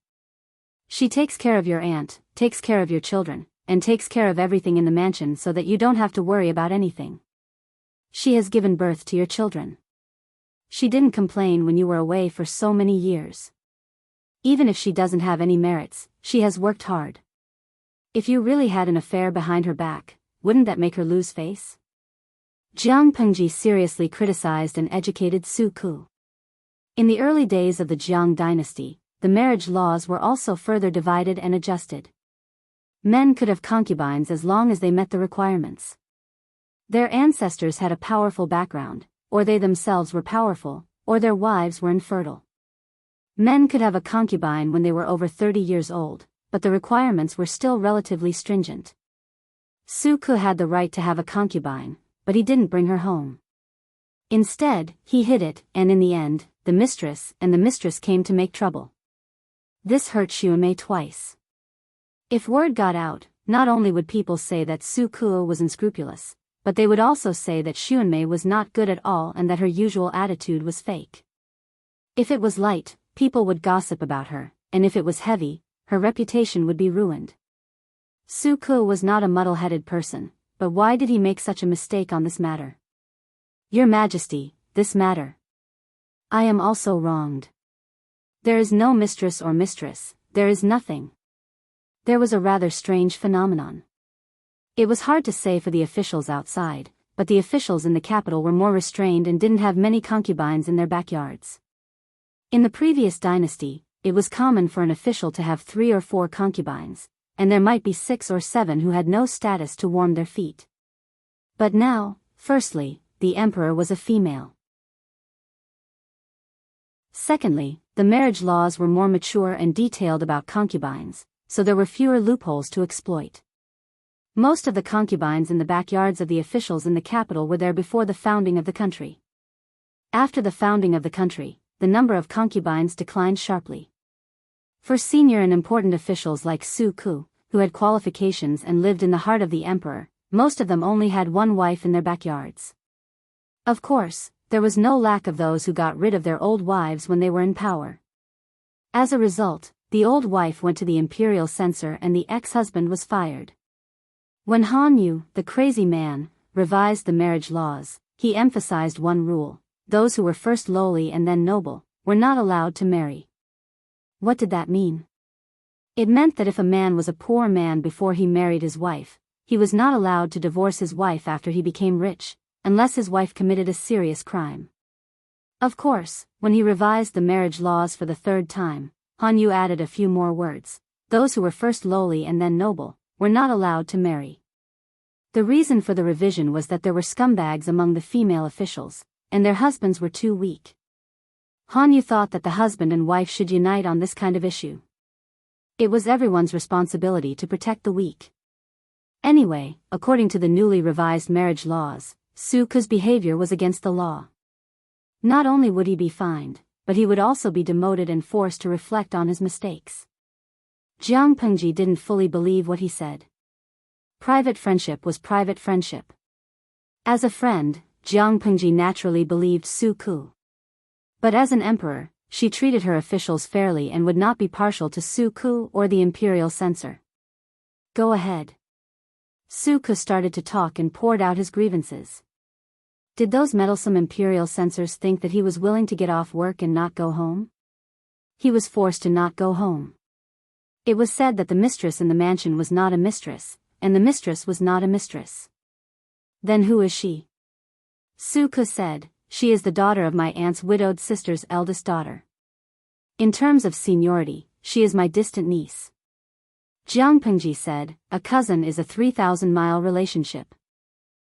She takes care of your aunt, takes care of your children, and takes care of everything in the mansion so that you don't have to worry about anything. She has given birth to your children. She didn't complain when you were away for so many years. Even if she doesn't have any merits, she has worked hard. If you really had an affair behind her back, wouldn't that make her lose face?" Jiang Pengji seriously criticized and educated Su Ku. In the early days of the Jiang dynasty, the marriage laws were also further divided and adjusted. Men could have concubines as long as they met the requirements. Their ancestors had a powerful background, or they themselves were powerful, or their wives were infertile. Men could have a concubine when they were over 30 years old, but the requirements were still relatively stringent. Su Ku had the right to have a concubine, but he didn't bring her home. Instead, he hid it, and in the end, the mistress came to make trouble. This hurt Xuanmei twice. If word got out, not only would people say that Su Ku was unscrupulous, but they would also say that Xuanmei was not good at all and that her usual attitude was fake. If it was light, people would gossip about her, and if it was heavy, her reputation would be ruined. Su Ku was not a muddle-headed person, but why did he make such a mistake on this matter? "Your Majesty, this matter. I am also wronged. There is no mistress or mistress, there is nothing." There was a rather strange phenomenon. It was hard to say for the officials outside, but the officials in the capital were more restrained and didn't have many concubines in their backyards. In the previous dynasty, it was common for an official to have 3 or 4 concubines, and there might be 6 or 7 who had no status to warm their feet. But now, firstly, the emperor was a female. Secondly, the marriage laws were more mature and detailed about concubines, so there were fewer loopholes to exploit. Most of the concubines in the backyards of the officials in the capital were there before the founding of the country. After the founding of the country, the number of concubines declined sharply. For senior and important officials like Su Ku, who had qualifications and lived in the heart of the emperor, most of them only had one wife in their backyards. Of course, there was no lack of those who got rid of their old wives when they were in power. As a result, the old wife went to the imperial censor and the ex-husband was fired. When Han Yu, the crazy man, revised the marriage laws, he emphasized one rule: those who were first lowly and then noble were not allowed to marry. What did that mean? It meant that if a man was a poor man before he married his wife, he was not allowed to divorce his wife after he became rich, unless his wife committed a serious crime. Of course, when he revised the marriage laws for the third time, Han Yu added a few more words. Those who were first lowly and then noble were not allowed to marry. The reason for the revision was that there were scumbags among the female officials, and their husbands were too weak. Han Yu thought that the husband and wife should unite on this kind of issue. It was everyone's responsibility to protect the weak. Anyway, according to the newly revised marriage laws, Su Ke's behavior was against the law. Not only would he be fined, but he would also be demoted and forced to reflect on his mistakes. Jiang Pengji didn't fully believe what he said. Private friendship was private friendship. As a friend, Jiang Pengji naturally believed Su Ke. But as an emperor, she treated her officials fairly and would not be partial to Su Ke or the imperial censor. Go ahead. Su Ke started to talk and poured out his grievances. Did those meddlesome imperial censors think that he was willing to get off work and not go home? He was forced to not go home. It was said that the mistress in the mansion was not a mistress, and the mistress was not a mistress. Then who is she? Su Ke said, she is the daughter of my aunt's widowed sister's eldest daughter. In terms of seniority, she is my distant niece. Jiang Pengji said, a cousin is a 3,000-mile relationship.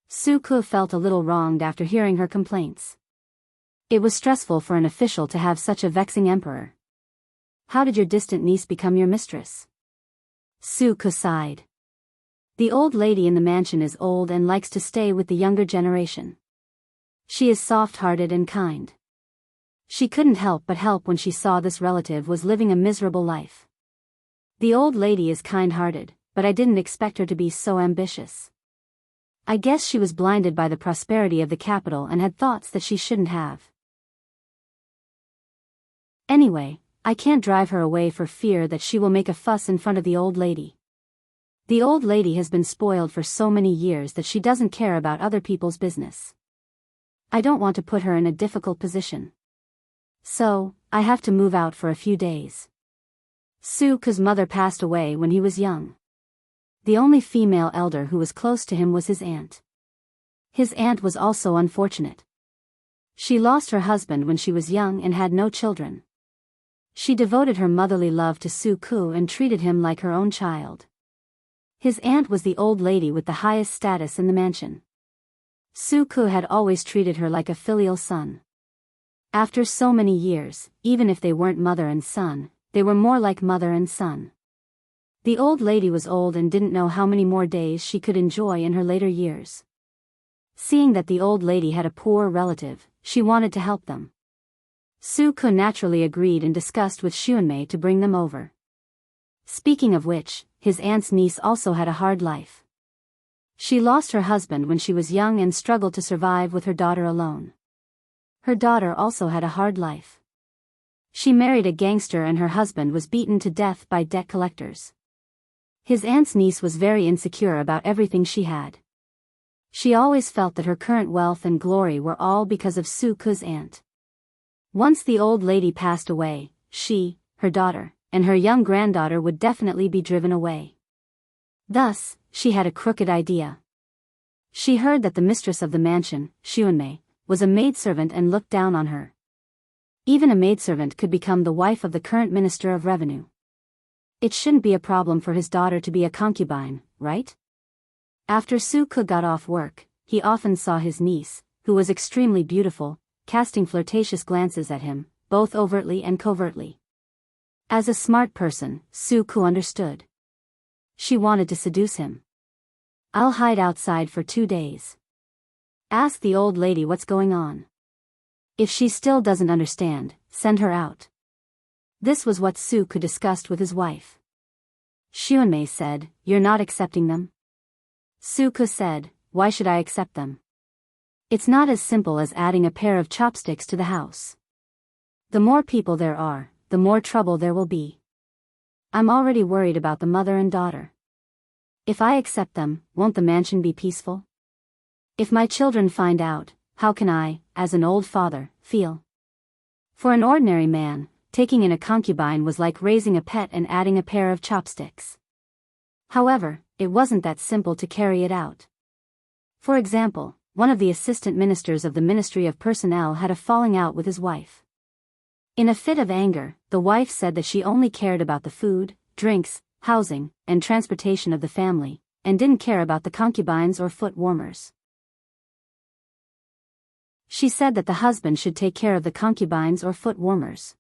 Su Ke felt a little wronged after hearing her complaints. It was stressful for an official to have such a vexing emperor. How did your distant niece become your mistress? Su Ke sighed. The old lady in the mansion is old and likes to stay with the younger generation. She is soft-hearted and kind. She couldn't help but help when she saw this relative was living a miserable life. The old lady is kind-hearted, but I didn't expect her to be so ambitious. I guess she was blinded by the prosperity of the capital and had thoughts that she shouldn't have. Anyway, I can't drive her away for fear that she will make a fuss in front of the old lady. The old lady has been spoiled for so many years that she doesn't care about other people's business. I don't want to put her in a difficult position. So, I have to move out for a few days. Su Ke's mother passed away when he was young. The only female elder who was close to him was his aunt. His aunt was also unfortunate. She lost her husband when she was young and had no children. She devoted her motherly love to Su Ke and treated him like her own child. His aunt was the old lady with the highest status in the mansion. Su Ke had always treated her like a filial son. After so many years, even if they weren't mother and son, they were more like mother and son. The old lady was old and didn't know how many more days she could enjoy in her later years. Seeing that the old lady had a poor relative, she wanted to help them. Su Ke naturally agreed and discussed with Xuanmei to bring them over. Speaking of which, his aunt's niece also had a hard life. She lost her husband when she was young and struggled to survive with her daughter alone. Her daughter also had a hard life. She married a gangster and her husband was beaten to death by debt collectors. His aunt's niece was very insecure about everything she had. She always felt that her current wealth and glory were all because of Su Ke's aunt. Once the old lady passed away, she, her daughter, and her young granddaughter would definitely be driven away. Thus, she had a crooked idea. She heard that the mistress of the mansion, Xuanmei, was a maidservant and looked down on her. Even a maidservant could become the wife of the current Minister of Revenue. It shouldn't be a problem for his daughter to be a concubine, right? After Su Ke got off work, he often saw his niece, who was extremely beautiful, casting flirtatious glances at him, both overtly and covertly. As a smart person, Su Ke understood. She wanted to seduce him. I'll hide outside for 2 days. Ask the old lady what's going on. If she still doesn't understand, send her out. This was what Su Ke discussed with his wife. Xuanmei said, you're not accepting them? Su Ke said, why should I accept them? It's not as simple as adding a pair of chopsticks to the house. The more people there are, the more trouble there will be. I'm already worried about the mother and daughter. If I accept them, won't the mansion be peaceful? If my children find out, how can I, as an old father, feel? For an ordinary man, taking in a concubine was like raising a pet and adding a pair of chopsticks. However, it wasn't that simple to carry it out. For example, one of the assistant ministers of the Ministry of Personnel had a falling out with his wife. In a fit of anger, the wife said that she only cared about the food, drinks, housing, and transportation of the family, and didn't care about the concubines or foot warmers. She said that the husband should take care of the concubines or foot warmers.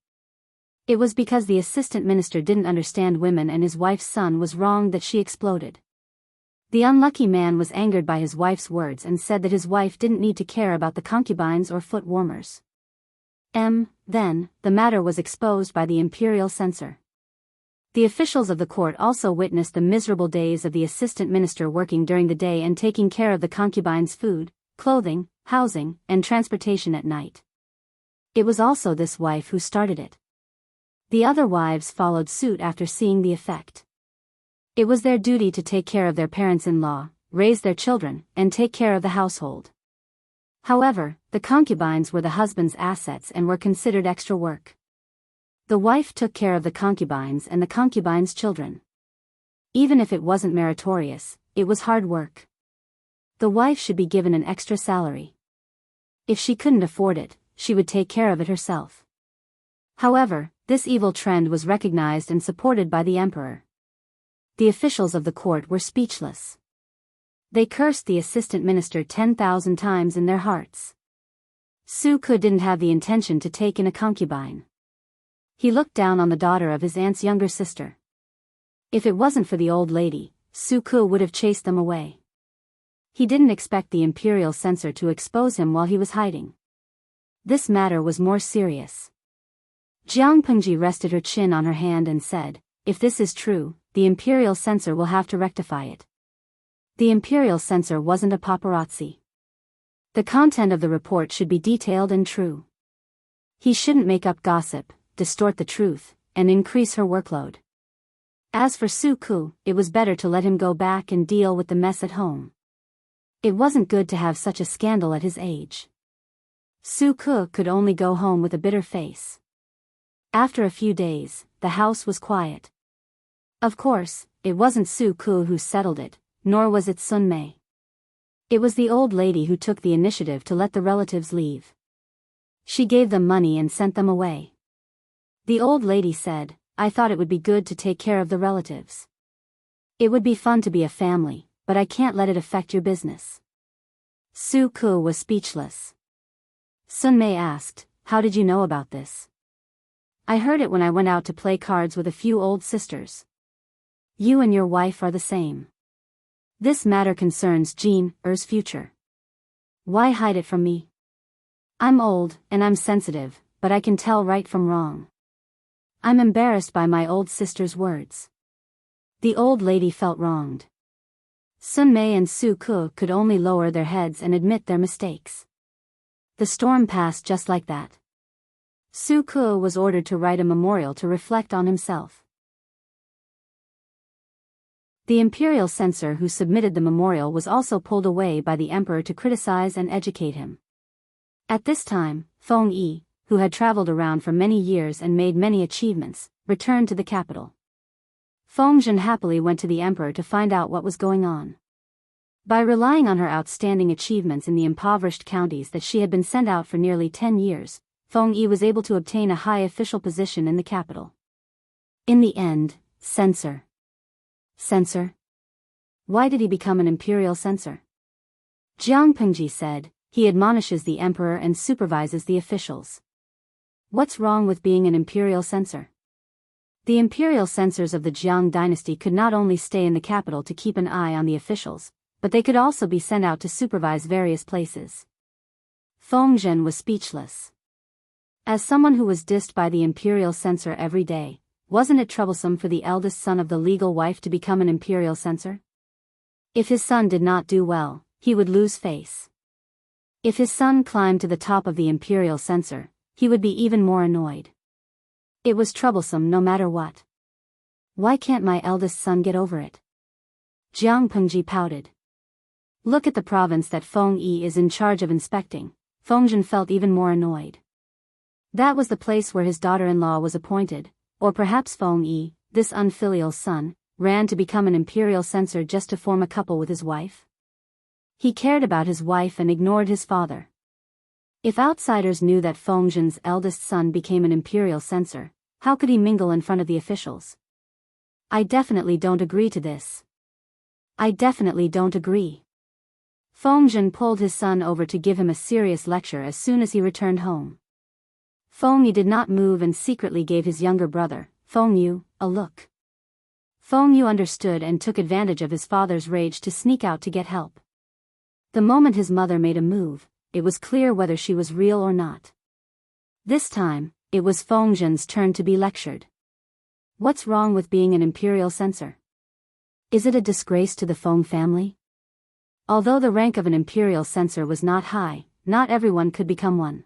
It was because the assistant minister didn't understand women and his wife's son was wrong that she exploded. The unlucky man was angered by his wife's words and said that his wife didn't need to care about the concubines or foot warmers. Then, the matter was exposed by the imperial censor. The officials of the court also witnessed the miserable days of the assistant minister working during the day and taking care of the concubines' food, clothing, housing, and transportation at night. It was also this wife who started it. The other wives followed suit after seeing the effect. It was their duty to take care of their parents-in-law, raise their children, and take care of the household. However, the concubines were the husband's assets and were considered extra work. The wife took care of the concubines and the concubines' children. Even if it wasn't meritorious, it was hard work. The wife should be given an extra salary. If she couldn't afford it, she would take care of it herself. However, this evil trend was recognized and supported by the emperor. The officials of the court were speechless. They cursed the assistant minister 10,000 times in their hearts. Su Ke didn't have the intention to take in a concubine. He looked down on the daughter of his aunt's younger sister. If it wasn't for the old lady, Su Ke would have chased them away. He didn't expect the imperial censor to expose him while he was hiding. This matter was more serious. Jiang Pengji rested her chin on her hand and said, "If this is true, the imperial censor will have to rectify it." The imperial censor wasn't a paparazzi. The content of the report should be detailed and true. He shouldn't make up gossip, distort the truth, and increase her workload. As for Su Ke, it was better to let him go back and deal with the mess at home. It wasn't good to have such a scandal at his age. Su Ke could only go home with a bitter face. After a few days, the house was quiet. Of course, it wasn't Su Ke who settled it, nor was it Sun Mei. It was the old lady who took the initiative to let the relatives leave. She gave them money and sent them away. The old lady said, "I thought it would be good to take care of the relatives. It would be fun to be a family, but I can't let it affect your business." Su Ke was speechless. Sun Mei asked, "How did you know about this?" "I heard it when I went out to play cards with a few old sisters." "You and your wife are the same. This matter concerns Jean-er's future. Why hide it from me? I'm old, and I'm sensitive, but I can tell right from wrong. I'm embarrassed by my old sister's words." The old lady felt wronged. Sun Mei and Su Ke could only lower their heads and admit their mistakes. The storm passed just like that. Su Ke was ordered to write a memorial to reflect on himself. The imperial censor who submitted the memorial was also pulled away by the emperor to criticize and educate him. At this time, Feng Yi, who had traveled around for many years and made many achievements, returned to the capital. Feng Zhen happily went to the emperor to find out what was going on. By relying on her outstanding achievements in the impoverished counties that she had been sent out for nearly 10 years, Feng Yi was able to obtain a high official position in the capital. In the end, censor. Censor? Why did he become an imperial censor? Jiang Pengji said, "He admonishes the emperor and supervises the officials." What's wrong with being an imperial censor? The imperial censors of the Jiang dynasty could not only stay in the capital to keep an eye on the officials, but they could also be sent out to supervise various places. Feng Zhen was speechless. As someone who was dissed by the imperial censor every day, wasn't it troublesome for the eldest son of the legal wife to become an imperial censor? If his son did not do well, he would lose face. If his son climbed to the top of the imperial censor, he would be even more annoyed. It was troublesome no matter what. Why can't my eldest son get over it? Jiang Pengji pouted. Look at the province that Feng Yi is in charge of inspecting. Feng Zhen felt even more annoyed. That was the place where his daughter-in-law was appointed, or perhaps Feng Yi, this unfilial son, ran to become an imperial censor just to form a couple with his wife? He cared about his wife and ignored his father. If outsiders knew that Feng Zhen's eldest son became an imperial censor, how could he mingle in front of the officials? I definitely don't agree to this. I definitely don't agree. Feng Zhen pulled his son over to give him a serious lecture as soon as he returned home. Feng Yi did not move and secretly gave his younger brother, Feng Yu, a look. Feng Yu understood and took advantage of his father's rage to sneak out to get help. The moment his mother made a move, it was clear whether she was real or not. This time, it was Feng Zhen's turn to be lectured. What's wrong with being an imperial censor? Is it a disgrace to the Feng family? Although the rank of an imperial censor was not high, not everyone could become one.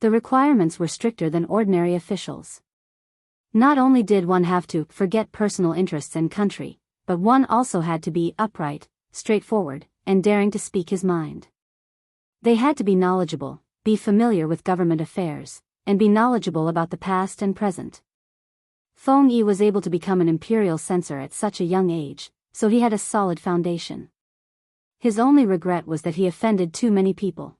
The requirements were stricter than ordinary officials. Not only did one have to forget personal interests and country, but one also had to be upright, straightforward, and daring to speak his mind. They had to be knowledgeable, be familiar with government affairs, and be knowledgeable about the past and present. Feng Yi was able to become an imperial censor at such a young age, so he had a solid foundation. His only regret was that he offended too many people.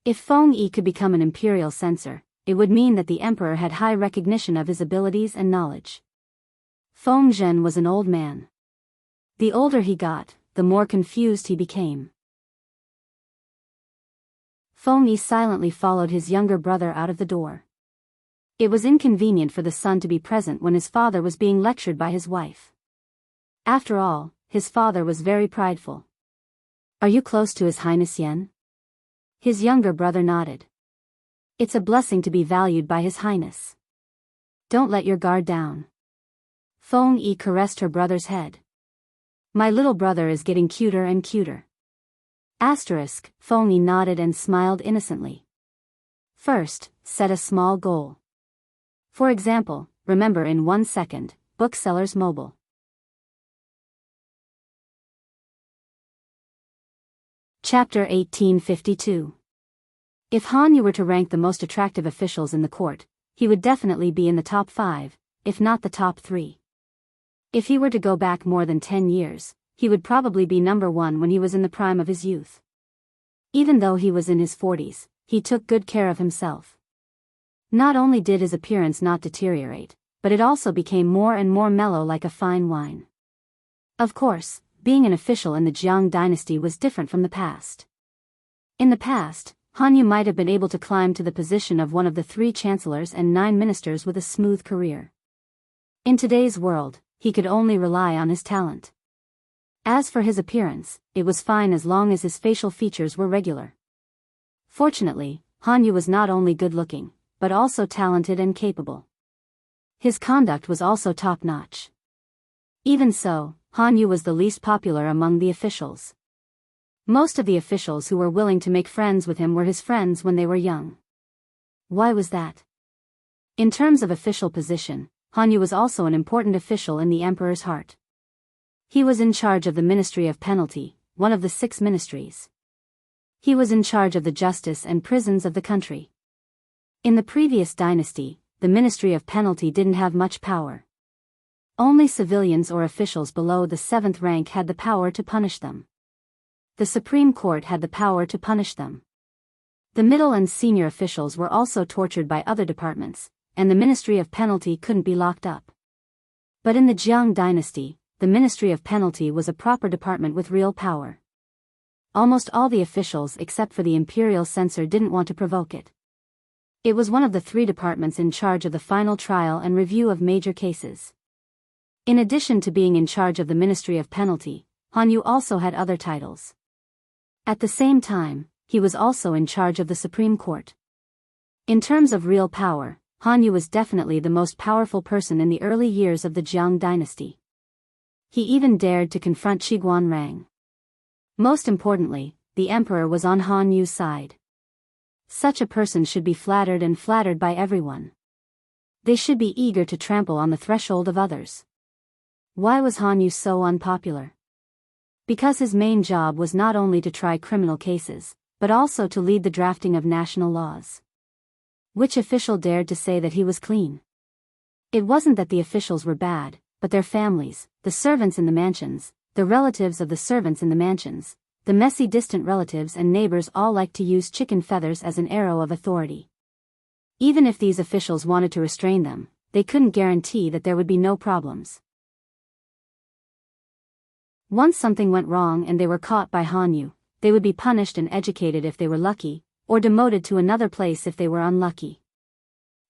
If Feng Yi could become an imperial censor, it would mean that the emperor had high recognition of his abilities and knowledge. Feng Zhen was an old man. The older he got, the more confused he became. Feng Yi silently followed his younger brother out of the door. It was inconvenient for the son to be present when his father was being lectured by his wife. After all, his father was very prideful. Are you close to His Highness Yen? His younger brother nodded. It's a blessing to be valued by His Highness. Don't let your guard down. Feng Yi caressed her brother's head. My little brother is getting cuter and cuter. Asterisk, Feng Yi nodded and smiled innocently. First, set a small goal. For example, remember in 1 second, Booksellers Mobile. Chapter 1852. If Han Yu were to rank the most attractive officials in the court, he would definitely be in the top 5, if not the top 3. If he were to go back more than 10 years, he would probably be number 1 when he was in the prime of his youth. Even though he was in his 40s, he took good care of himself. Not only did his appearance not deteriorate, but it also became more and more mellow like a fine wine. Of course, being an official in the Jiang dynasty was different from the past. In the past, Han Yu might have been able to climb to the position of one of the 3 chancellors and 9 ministers with a smooth career. In today's world, he could only rely on his talent. As for his appearance, it was fine as long as his facial features were regular. Fortunately, Han Yu was not only good-looking, but also talented and capable. His conduct was also top-notch. Even so, Han Yu was the least popular among the officials. Most of the officials who were willing to make friends with him were his friends when they were young. Why was that? In terms of official position, Han Yu was also an important official in the emperor's heart. He was in charge of the Ministry of Penalty, one of the 6 ministries. He was in charge of the justice and prisons of the country. In the previous dynasty, the Ministry of Penalty didn't have much power. Only civilians or officials below the 7th rank had the power to punish them. The Supreme Court had the power to punish them. The middle and senior officials were also tortured by other departments, and the Ministry of Penalty couldn't be locked up. But in the Jiang dynasty, the Ministry of Penalty was a proper department with real power. Almost all the officials except for the imperial censor didn't want to provoke it. It was one of the 3 departments in charge of the final trial and review of major cases. In addition to being in charge of the Ministry of Penalty, Han Yu also had other titles. At the same time, he was also in charge of the Supreme Court. In terms of real power, Han Yu was definitely the most powerful person in the early years of the Jiang dynasty. He even dared to confront Qiguan Rang. Most importantly, the emperor was on Han Yu's side. Such a person should be flattered and flattered by everyone. They should be eager to trample on the threshold of others. Why was Han Yu so unpopular? Because his main job was not only to try criminal cases, but also to lead the drafting of national laws. Which official dared to say that he was clean? It wasn't that the officials were bad, but their families, the servants in the mansions, the relatives of the servants in the mansions, the messy distant relatives and neighbors all liked to use chicken feathers as an arrow of authority. Even if these officials wanted to restrain them, they couldn't guarantee that there would be no problems. Once something went wrong and they were caught by Hanyu, they would be punished and educated if they were lucky, or demoted to another place if they were unlucky.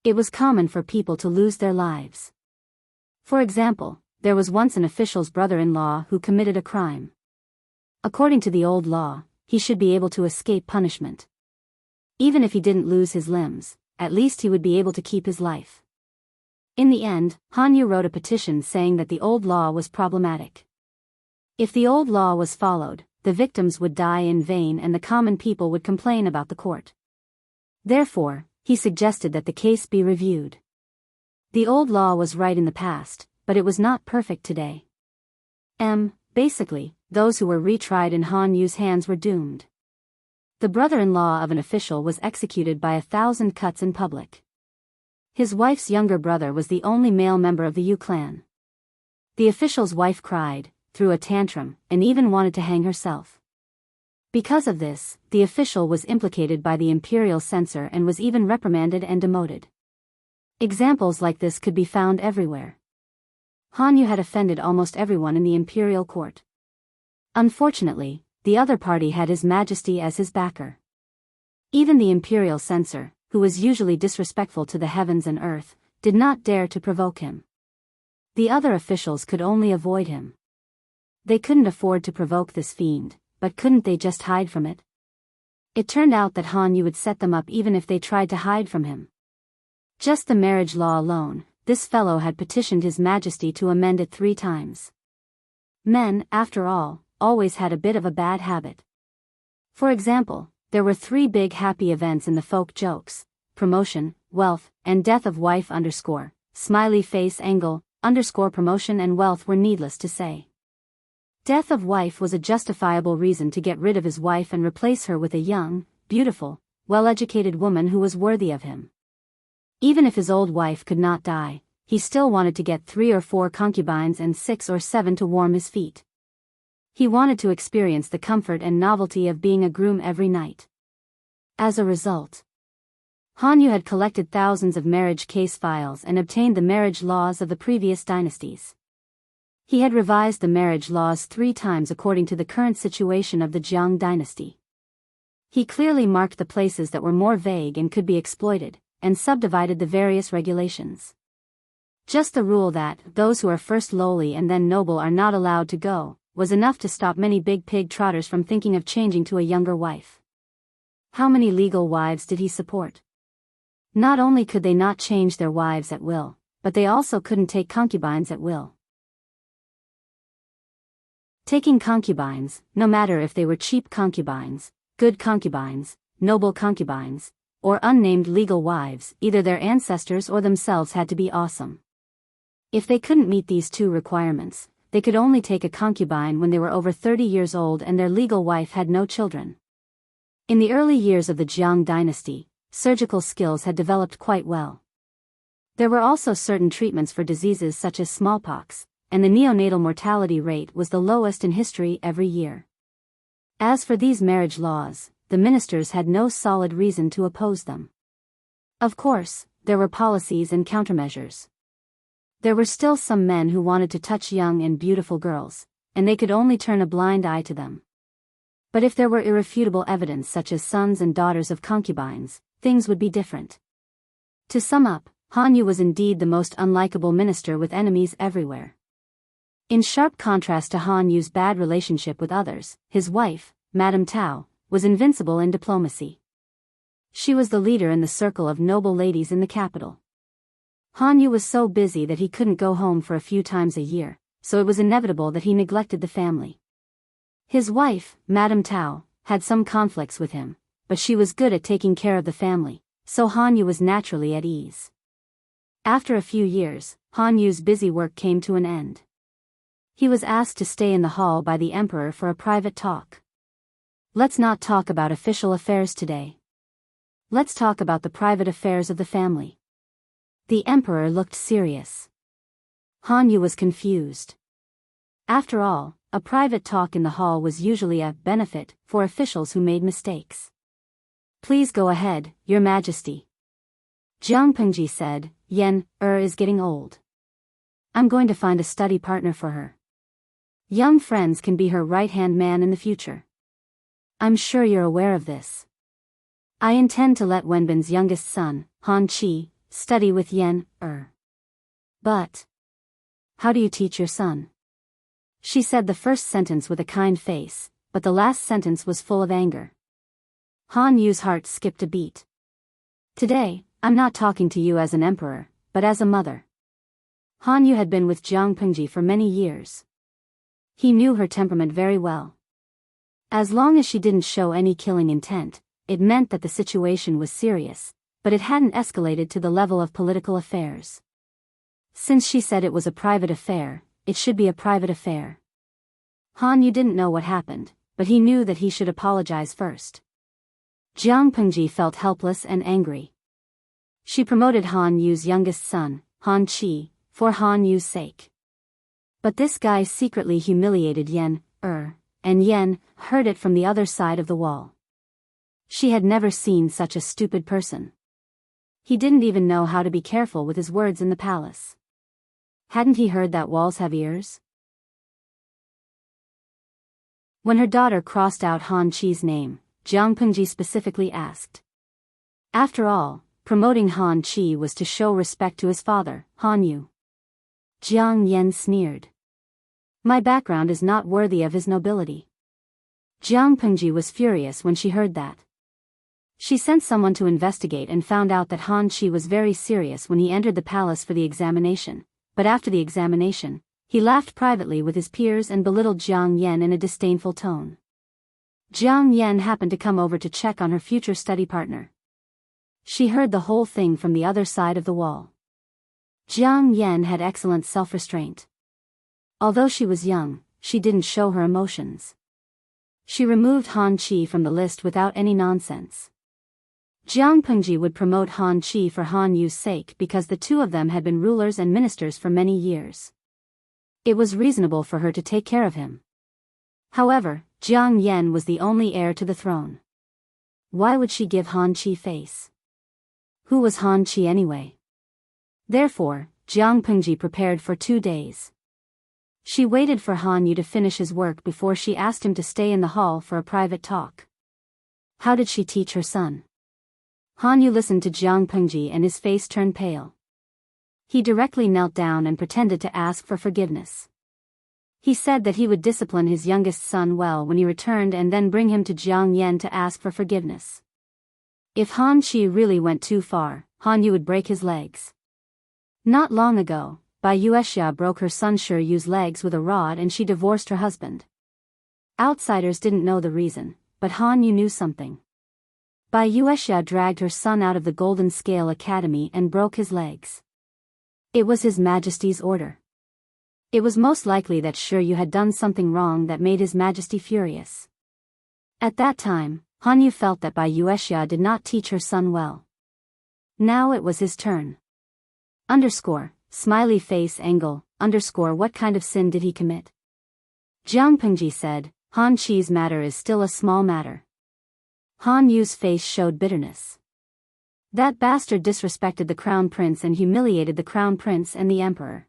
It was common for people to lose their lives. For example, there was once an official's brother-in-law who committed a crime. According to the old law, he should be able to escape punishment. Even if he didn't lose his limbs, at least he would be able to keep his life. In the end, Hanyu wrote a petition saying that the old law was problematic. If the old law was followed, the victims would die in vain and the common people would complain about the court. Therefore, he suggested that the case be reviewed. The old law was right in the past, but it was not perfect today. Basically, those who were retried in Hanyu's hands were doomed. The brother-in-law of an official was executed by 1,000 cuts in public. His wife's younger brother was the only male member of the Yu clan. The official's wife cried, threw a tantrum, and even wanted to hang herself. Because of this, the official was implicated by the imperial censor and was even reprimanded and demoted. Examples like this could be found everywhere. Hanyu had offended almost everyone in the imperial court. Unfortunately, the other party had His Majesty as his backer. Even the imperial censor, who was usually disrespectful to the heavens and earth, did not dare to provoke him. The other officials could only avoid him. They couldn't afford to provoke this fiend, but couldn't they just hide from it? It turned out that Hanyu would set them up even if they tried to hide from him. Just the marriage law alone, this fellow had petitioned His Majesty to amend it 3 times. Men, after all, always had a bit of a bad habit. For example, there were 3 big happy events in the folk jokes: promotion, wealth, and death of wife _ smiley face angle _ promotion and wealth were needless to say. Death of wife was a justifiable reason to get rid of his wife and replace her with a young, beautiful, well-educated woman who was worthy of him. Even if his old wife could not die, he still wanted to get 3 or 4 concubines and 6 or 7 to warm his feet. He wanted to experience the comfort and novelty of being a groom every night. As a result, Hanyu had collected thousands of marriage case files and obtained the marriage laws of the previous dynasties. He had revised the marriage laws 3 times according to the current situation of the Jiang dynasty. He clearly marked the places that were more vague and could be exploited, and subdivided the various regulations. Just the rule that those who are first lowly and then noble are not allowed to go was enough to stop many big pig trotters from thinking of changing to a younger wife. How many legal wives did he support? Not only could they not change their wives at will, but they also couldn't take concubines at will. Taking concubines, no matter if they were cheap concubines, good concubines, noble concubines, or unnamed legal wives, either their ancestors or themselves had to be awesome. If they couldn't meet these 2 requirements, they could only take a concubine when they were over 30 years old and their legal wife had no children. In the early years of the Jiang dynasty, surgical skills had developed quite well. There were also certain treatments for diseases such as smallpox, and the neonatal mortality rate was the lowest in history every year. As for these marriage laws, the ministers had no solid reason to oppose them. Of course, there were policies and countermeasures. There were still some men who wanted to touch young and beautiful girls, and they could only turn a blind eye to them. But if there were irrefutable evidence such as sons and daughters of concubines, things would be different. To sum up, Hanyu was indeed the most unlikable minister with enemies everywhere. In sharp contrast to Hanyu's bad relationship with others, his wife, Madame Tao, was invincible in diplomacy. She was the leader in the circle of noble ladies in the capital. Hanyu was so busy that he couldn't go home for a few times a year, so it was inevitable that he neglected the family. His wife, Madame Tao, had some conflicts with him, but she was good at taking care of the family, so Hanyu was naturally at ease. After a few years, Hanyu's busy work came to an end. He was asked to stay in the hall by the emperor for a private talk. Let's not talk about official affairs today. Let's talk about the private affairs of the family. The emperor looked serious. Han Yu was confused. After all, a private talk in the hall was usually a benefit for officials who made mistakes. Please go ahead, Your Majesty. Jiang Pengji said, Yan is getting old. I'm going to find a study partner for her. Young friends can be her right-hand man in the future. I'm sure you're aware of this. I intend to let Wenbin's youngest son, Han Qi, study with Yan But how do you teach your son? She said the first sentence with a kind face, but the last sentence was full of anger. Han Yu's heart skipped a beat. Today, I'm not talking to you as an emperor, but as a mother. Han Yu had been with Jiang Pengji for many years. He knew her temperament very well. As long as she didn't show any killing intent, it meant that the situation was serious, but it hadn't escalated to the level of political affairs. Since she said it was a private affair, it should be a private affair. Han Yu didn't know what happened, but he knew that he should apologize first. Jiang Pengji felt helpless and angry. She promoted Han Yu's youngest son, Han Qi, for Han Yu's sake. But this guy secretly humiliated Yan and Yan heard it from the other side of the wall. She had never seen such a stupid person. He didn't even know how to be careful with his words in the palace. Hadn't he heard that walls have ears? When her daughter crossed out Han Qi's name, Jiang Pengji specifically asked. After all, promoting Han Qi was to show respect to his father, Han Yu. Jiang Yan sneered. My background is not worthy of his nobility. Jiang Pengji was furious when she heard that. She sent someone to investigate and found out that Han Qi was very serious when he entered the palace for the examination, but after the examination, he laughed privately with his peers and belittled Jiang Yan in a disdainful tone. Jiang Yan happened to come over to check on her future study partner. She heard the whole thing from the other side of the wall. Jiang Yan had excellent self-restraint. Although she was young, she didn't show her emotions. She removed Han Qi from the list without any nonsense. Jiang Pengji would promote Han Qi for Han Yu's sake because the two of them had been rulers and ministers for many years. It was reasonable for her to take care of him. However, Jiang Yan was the only heir to the throne. Why would she give Han Qi face? Who was Han Qi anyway? Therefore, Jiang Pengji prepared for 2 days. She waited for Han Yu to finish his work before she asked him to stay in the hall for a private talk. How did she teach her son? Han Yu listened to Jiang Pengji and his face turned pale. He directly knelt down and pretended to ask for forgiveness. He said that he would discipline his youngest son well when he returned and then bring him to Jiang Yan to ask for forgiveness. If Han Qi really went too far, Han Yu would break his legs. Not long ago, Biyao broke her son Shi Yu's legs with a rod and she divorced her husband. Outsiders didn't know the reason, but Han Yu knew something. Biyao dragged her son out of the Golden Scale Academy and broke his legs. It was His Majesty's order. It was most likely that Shi Yu had done something wrong that made His Majesty furious. At that time, Han Yu felt that Biyao did not teach her son well. Now it was his turn. Smiley face angle, what kind of sin did he commit? Jiang Pengji said, Han Qi's matter is still a small matter. Han Yu's face showed bitterness. That bastard disrespected the crown prince and humiliated the crown prince and the emperor.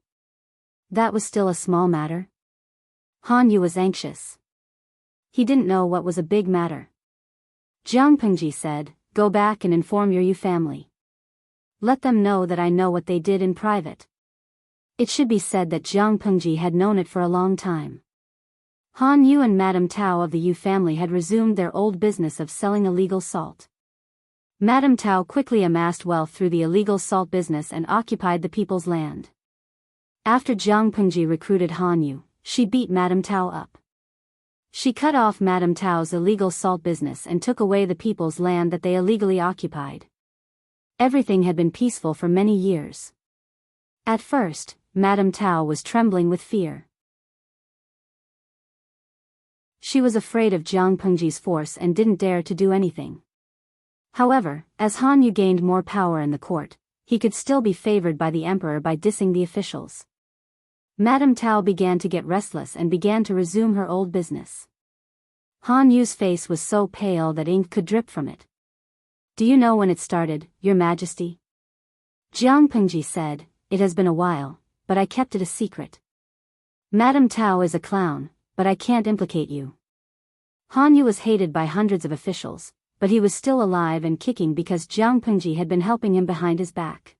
That was still a small matter? Han Yu was anxious. He didn't know what was a big matter. Jiang Pengji said, go back and inform your Yu family. Let them know that I know what they did in private. It should be said that Jiang Pengji had known it for a long time. Han Yu and Madame Tao of the Yu family had resumed their old business of selling illegal salt. Madame Tao quickly amassed wealth through the illegal salt business and occupied the people's land. After Jiang Pengji recruited Han Yu, she beat Madame Tao up. She cut off Madame Tao's illegal salt business and took away the people's land that they illegally occupied. Everything had been peaceful for many years. At first, Madame Tao was trembling with fear. She was afraid of Jiang Pengji's force and didn't dare to do anything. However, as Han Yu gained more power in the court, he could still be favored by the emperor by dissing the officials. Madame Tao began to get restless and began to resume her old business. Han Yu's face was so pale that ink could drip from it. "Do you know when it started, Your Majesty?" Jiang Pengji said, "It has been a while, but I kept it a secret. Madame Tao is a clown, but I can't implicate you." Han Yu was hated by hundreds of officials, but he was still alive and kicking because Jiang Pengji had been helping him behind his back.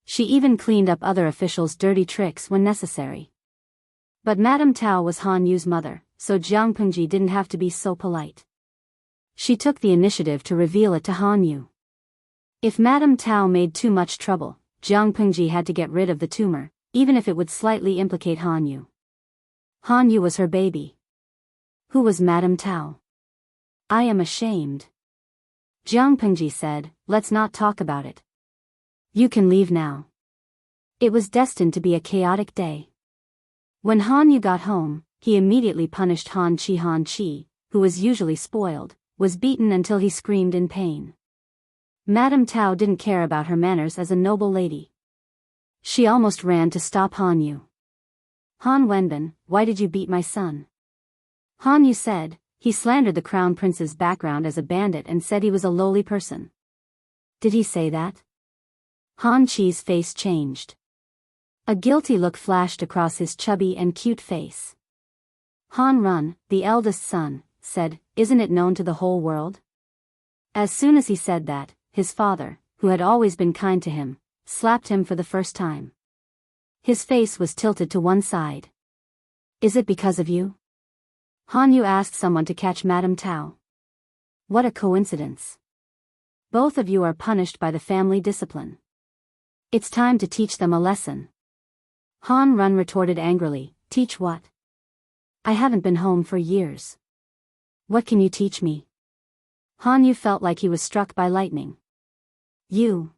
She even cleaned up other officials' dirty tricks when necessary. But Madame Tao was Han Yu's mother, so Jiang Pengji didn't have to be so polite. She took the initiative to reveal it to Han Yu. If Madame Tao made too much trouble, Jiang Pengji had to get rid of the tumor, even if it would slightly implicate Han Yu. Han Yu was her baby. Who was Madame Tao? "I am ashamed." Jiang Pengji said, "Let's not talk about it. You can leave now." It was destined to be a chaotic day. When Han Yu got home, he immediately punished Han Chi, who was usually spoiled, was beaten until he screamed in pain. Madame Tao didn't care about her manners as a noble lady. She almost ran to stop Han Yu. "Han Wenbin, why did you beat my son?" Han Yu said. He slandered the crown prince's background as a bandit and said he was a lowly person. "Did he say that?" Han Chi's face changed. A guilty look flashed across his chubby and cute face. Han Run, the eldest son, said, "Isn't it known to the whole world?" As soon as he said that, his father, who had always been kind to him, slapped him for the first time. His face was tilted to one side. "Is it because of you?" Han Yu asked someone to catch Madame Tao. "What a coincidence. Both of you are punished by the family discipline. It's time to teach them a lesson." Han Run retorted angrily, "Teach what? I haven't been home for years. What can you teach me?" Han Yu felt like he was struck by lightning. You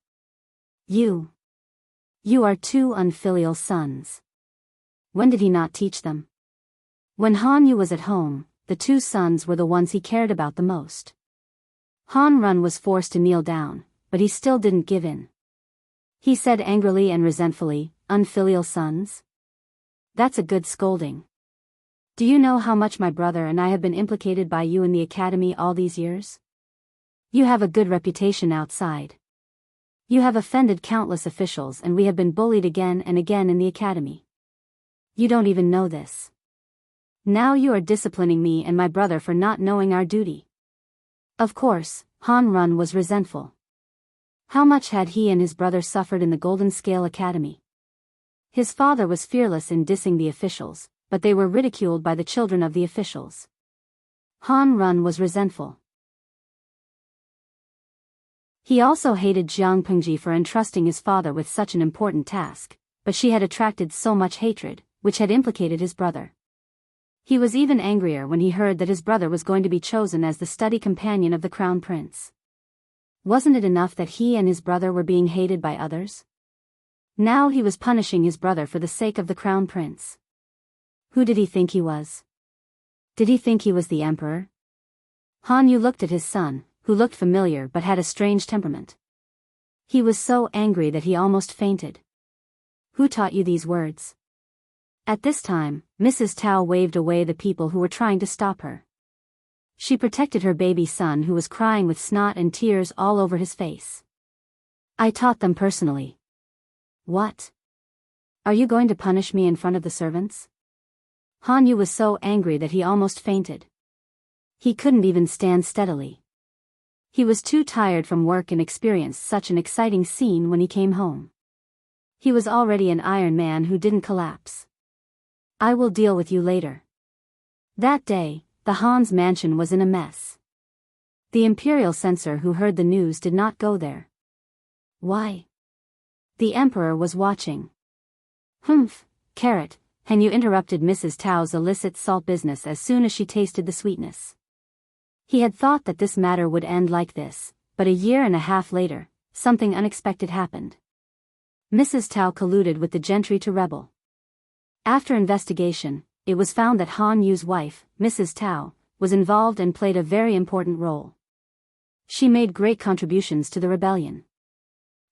are two unfilial sons. When did he not teach them? When Han Yu was at home, the two sons were the ones he cared about the most. Han Run was forced to kneel down, but he still didn't give in. He said angrily and resentfully, "Unfilial sons? That's a good scolding. Do you know how much my brother and I have been implicated by you in the academy all these years? You have a good reputation outside. You have offended countless officials and we have been bullied again and again in the academy. You don't even know this. Now you are disciplining me and my brother for not knowing our duty." Of course, Han Run was resentful. How much had he and his brother suffered in the Golden Scale Academy? His father was fearless in dissing the officials, but they were ridiculed by the children of the officials. Han Run was resentful. He also hated Jiang Pengji for entrusting his father with such an important task, but she had attracted so much hatred, which had implicated his brother. He was even angrier when he heard that his brother was going to be chosen as the study companion of the crown prince. Wasn't it enough that he and his brother were being hated by others? Now he was punishing his brother for the sake of the crown prince. Who did he think he was? Did he think he was the emperor? Han Yu looked at his son, who looked familiar but had a strange temperament. He was so angry that he almost fainted. "Who taught you these words?" At this time, Mrs. Tao waved away the people who were trying to stop her. She protected her baby son who was crying with snot and tears all over his face. "I taught them personally." "What? Are you going to punish me in front of the servants?" Han Yu was so angry that he almost fainted. He couldn't even stand steadily. He was too tired from work and experienced such an exciting scene when he came home. He was already an Iron Man who didn't collapse. "I will deal with you later." That day, the Han's mansion was in a mess. The imperial censor who heard the news did not go there. Why? The emperor was watching. "Humph, carrot," Han Yu interrupted Mrs. Tao's illicit salt business as soon as she tasted the sweetness. He had thought that this matter would end like this, but a year and a half later, something unexpected happened. Mrs. Tao colluded with the gentry to rebel. After investigation, it was found that Han Yu's wife, Mrs. Tao, was involved and played a very important role. She made great contributions to the rebellion.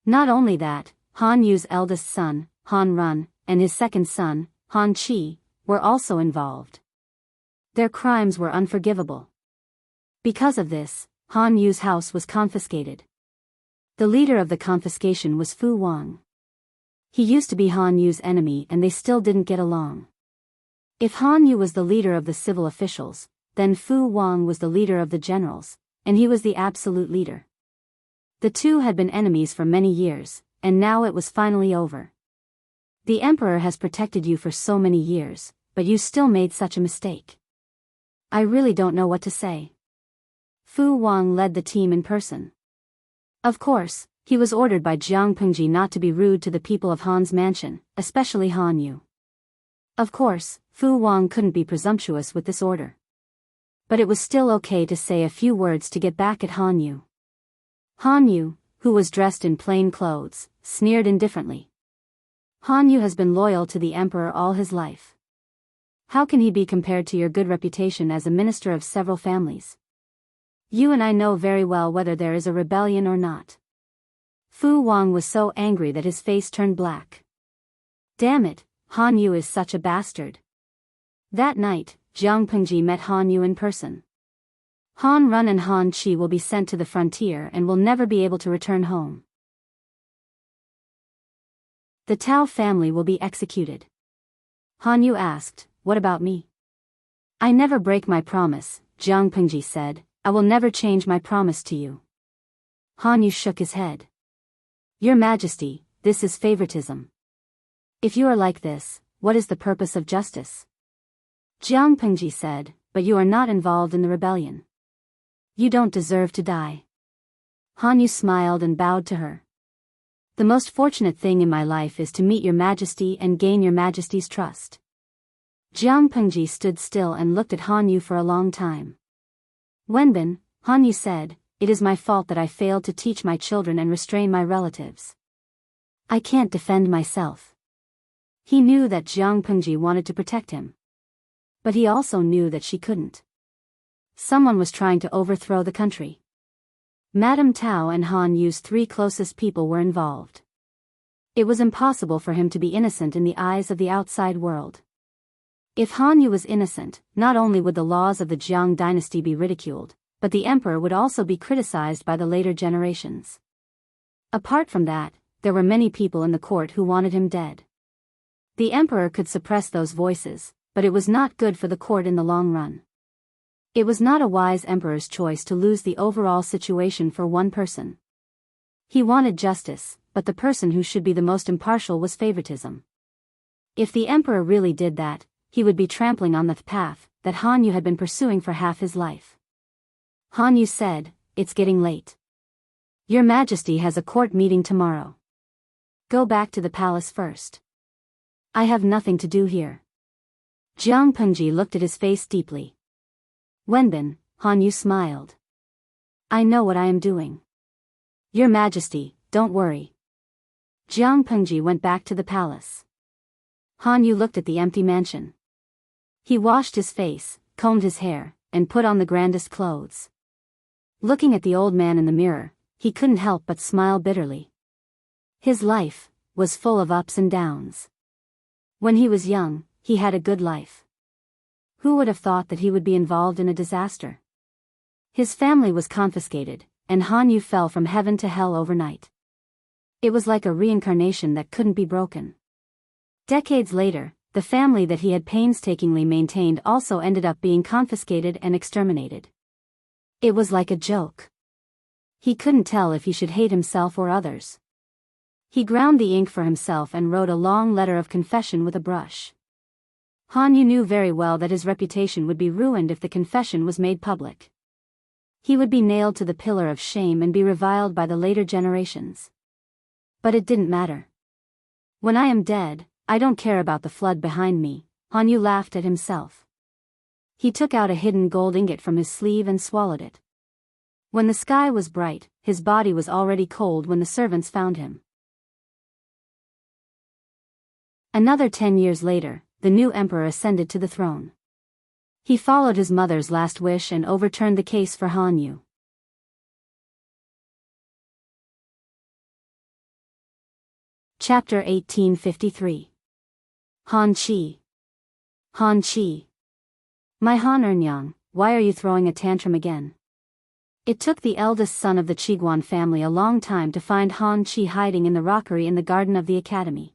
Not only that, Han Yu's eldest son, Han Run, and his second son, Han Chi, were also involved. Their crimes were unforgivable. Because of this, Han Yu's house was confiscated. The leader of the confiscation was Fu Wang. He used to be Han Yu's enemy and they still didn't get along. If Han Yu was the leader of the civil officials, then Fu Wang was the leader of the generals, and he was the absolute leader. The two had been enemies for many years, and now it was finally over. The emperor has protected you for so many years, but you still made such a mistake. I really don't know what to say. Fu Wang led the team in person. Of course, he was ordered by Jiang Pengji not to be rude to the people of Han's mansion, especially Han Yu. Of course, Fu Wang couldn't be presumptuous with this order. But it was still okay to say a few words to get back at Han Yu. Han Yu, who was dressed in plain clothes, sneered indifferently. Han Yu has been loyal to the emperor all his life. How can he be compared to your good reputation as a minister of several families? You and I know very well whether there is a rebellion or not. Fu Wang was so angry that his face turned black. Damn it, Han Yu is such a bastard. That night, Jiang Pengji met Han Yu in person. Han Run and Han Chi will be sent to the frontier and will never be able to return home. The Tao family will be executed. Han Yu asked, "What about me?" "I never break my promise," Jiang Pengji said. "I will never change my promise to you." Han Yu shook his head. "Your Majesty, this is favoritism. If you are like this, what is the purpose of justice?" Jiang Pengji said, "But you are not involved in the rebellion. You don't deserve to die." Han Yu smiled and bowed to her. "The most fortunate thing in my life is to meet your Majesty and gain your Majesty's trust." Jiang Pengji stood still and looked at Han Yu for a long time. "Wenbin," Han Yu said, "it is my fault that I failed to teach my children and restrain my relatives. I can't defend myself." He knew that Jiang Pengji wanted to protect him. But he also knew that she couldn't. Someone was trying to overthrow the country. Madame Tao and Han Yu's three closest people were involved. It was impossible for him to be innocent in the eyes of the outside world. If Han Yu was innocent, not only would the laws of the Jiang dynasty be ridiculed, but the emperor would also be criticized by the later generations. Apart from that, there were many people in the court who wanted him dead. The emperor could suppress those voices, but it was not good for the court in the long run. It was not a wise emperor's choice to lose the overall situation for one person. He wanted justice, but the person who should be the most impartial was favoritism. If the emperor really did that, he would be trampling on the path that Han Yu had been pursuing for half his life. Han Yu said, "It's getting late. Your Majesty has a court meeting tomorrow. Go back to the palace first. I have nothing to do here." Jiang Pengji looked at his face deeply. "Wenbin," Han Yu smiled. "I know what I am doing. Your Majesty, don't worry." Jiang Pengji went back to the palace. Han Yu looked at the empty mansion. He washed his face, combed his hair, and put on the grandest clothes. Looking at the old man in the mirror, he couldn't help but smile bitterly. His life was full of ups and downs. When he was young, he had a good life. Who would have thought that he would be involved in a disaster? His family was confiscated, and Han Yu fell from heaven to hell overnight. It was like a reincarnation that couldn't be broken. Decades later, the family that he had painstakingly maintained also ended up being confiscated and exterminated. It was like a joke. He couldn't tell if he should hate himself or others. He ground the ink for himself and wrote a long letter of confession with a brush. Han Yu knew very well that his reputation would be ruined if the confession was made public. He would be nailed to the pillar of shame and be reviled by the later generations. But it didn't matter. "When I am dead, I don't care about the flood behind me," Han Yu laughed at himself. He took out a hidden gold ingot from his sleeve and swallowed it. When the sky was bright, his body was already cold when the servants found him. Another 10 years later, the new emperor ascended to the throne. He followed his mother's last wish and overturned the case for Han Yu. Chapter 1853. Han Qi. Han Qi. My Han Ernyang, why are you throwing a tantrum again? It took the eldest son of the Qiguan family a long time to find Han Qi hiding in the rockery in the garden of the academy.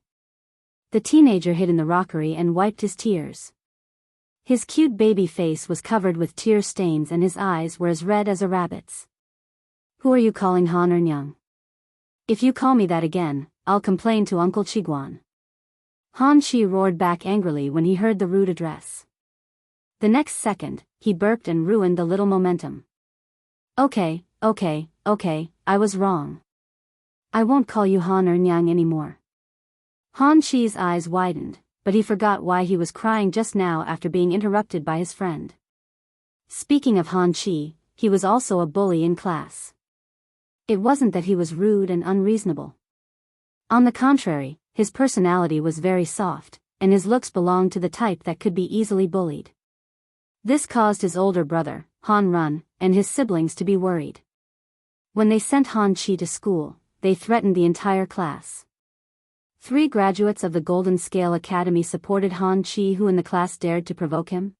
The teenager hid in the rockery and wiped his tears. His cute baby face was covered with tear stains and his eyes were as red as a rabbit's. Who are you calling Han Ernyang? If you call me that again, I'll complain to Uncle Qiguan. Han Qi roared back angrily when he heard the rude address. The next second, he burped and ruined the little momentum. Okay, I was wrong. I won't call you Han Ernyang anymore. Han Qi's eyes widened, but he forgot why he was crying just now after being interrupted by his friend. Speaking of Han Qi, he was also a bully in class. It wasn't that he was rude and unreasonable. On the contrary, his personality was very soft, and his looks belonged to the type that could be easily bullied. This caused his older brother, Han Run, and his siblings to be worried. When they sent Han Qi to school, they threatened the entire class. 3 graduates of the Golden Scale Academy supported Han Qi, who in the class dared to provoke him.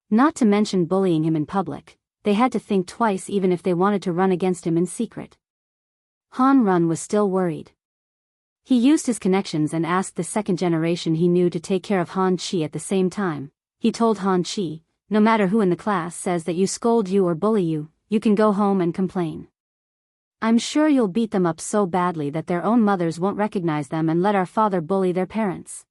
Not to mention bullying him in public, they had to think twice even if they wanted to run against him in secret. Han Run was still worried. He used his connections and asked the second generation he knew to take care of Han Qi at the same time. He told Han Qi, no matter who in the class says that you scold you or bully you, you can go home and complain. I'm sure you'll beat them up so badly that their own mothers won't recognize them and let our father bully their parents.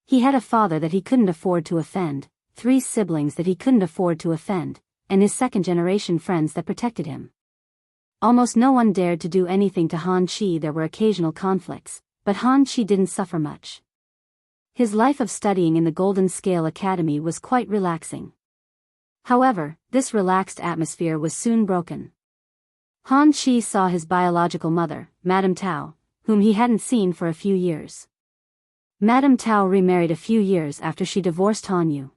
He had a father that he couldn't afford to offend, 3 siblings that he couldn't afford to offend, and his second-generation friends that protected him. Almost no one dared to do anything to Han Qi. There were occasional conflicts, but Han Qi didn't suffer much. His life of studying in the Golden Scale Academy was quite relaxing. However, this relaxed atmosphere was soon broken. Han Qi saw his biological mother, Madame Tao, whom he hadn't seen for a few years. Madame Tao remarried a few years after she divorced Han Yu.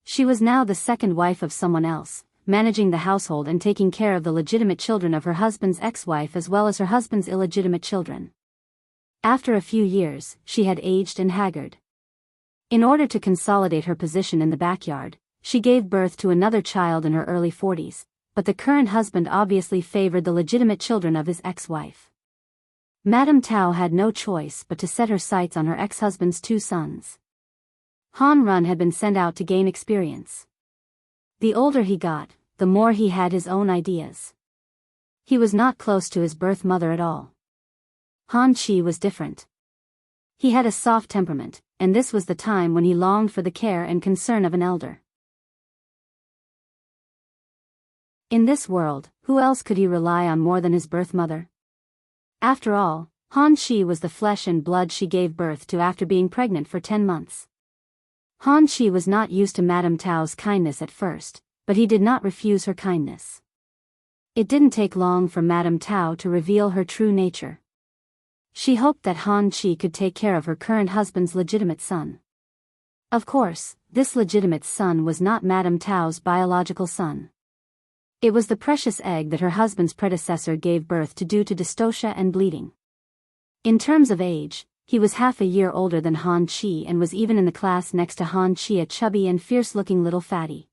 She was now the second wife of someone else, managing the household and taking care of the legitimate children of her husband's ex-wife as well as her husband's illegitimate children. After a few years, she had aged and haggard. In order to consolidate her position in the backyard, she gave birth to another child in her early 40s, but the current husband obviously favored the legitimate children of his ex-wife. Madame Tao had no choice but to set her sights on her ex-husband's 2 sons. Han Run had been sent out to gain experience. The older he got, the more he had his own ideas. He was not close to his birth mother at all. Han Qi was different. He had a soft temperament, and this was the time when he longed for the care and concern of an elder. In this world, who else could he rely on more than his birth mother? After all, Han Qi was the flesh and blood she gave birth to after being pregnant for 10 months. Han Qi was not used to Madame Tao's kindness at first, but he did not refuse her kindness. It didn't take long for Madame Tao to reveal her true nature. She hoped that Han Qi could take care of her current husband's legitimate son. Of course, this legitimate son was not Madame Tao's biological son. It was the precious egg that her husband's predecessor gave birth to due to dystocia and bleeding. In terms of age, he was half a year older than Han Qi and was even in the class next to Han Qi, a chubby and fierce-looking little fatty.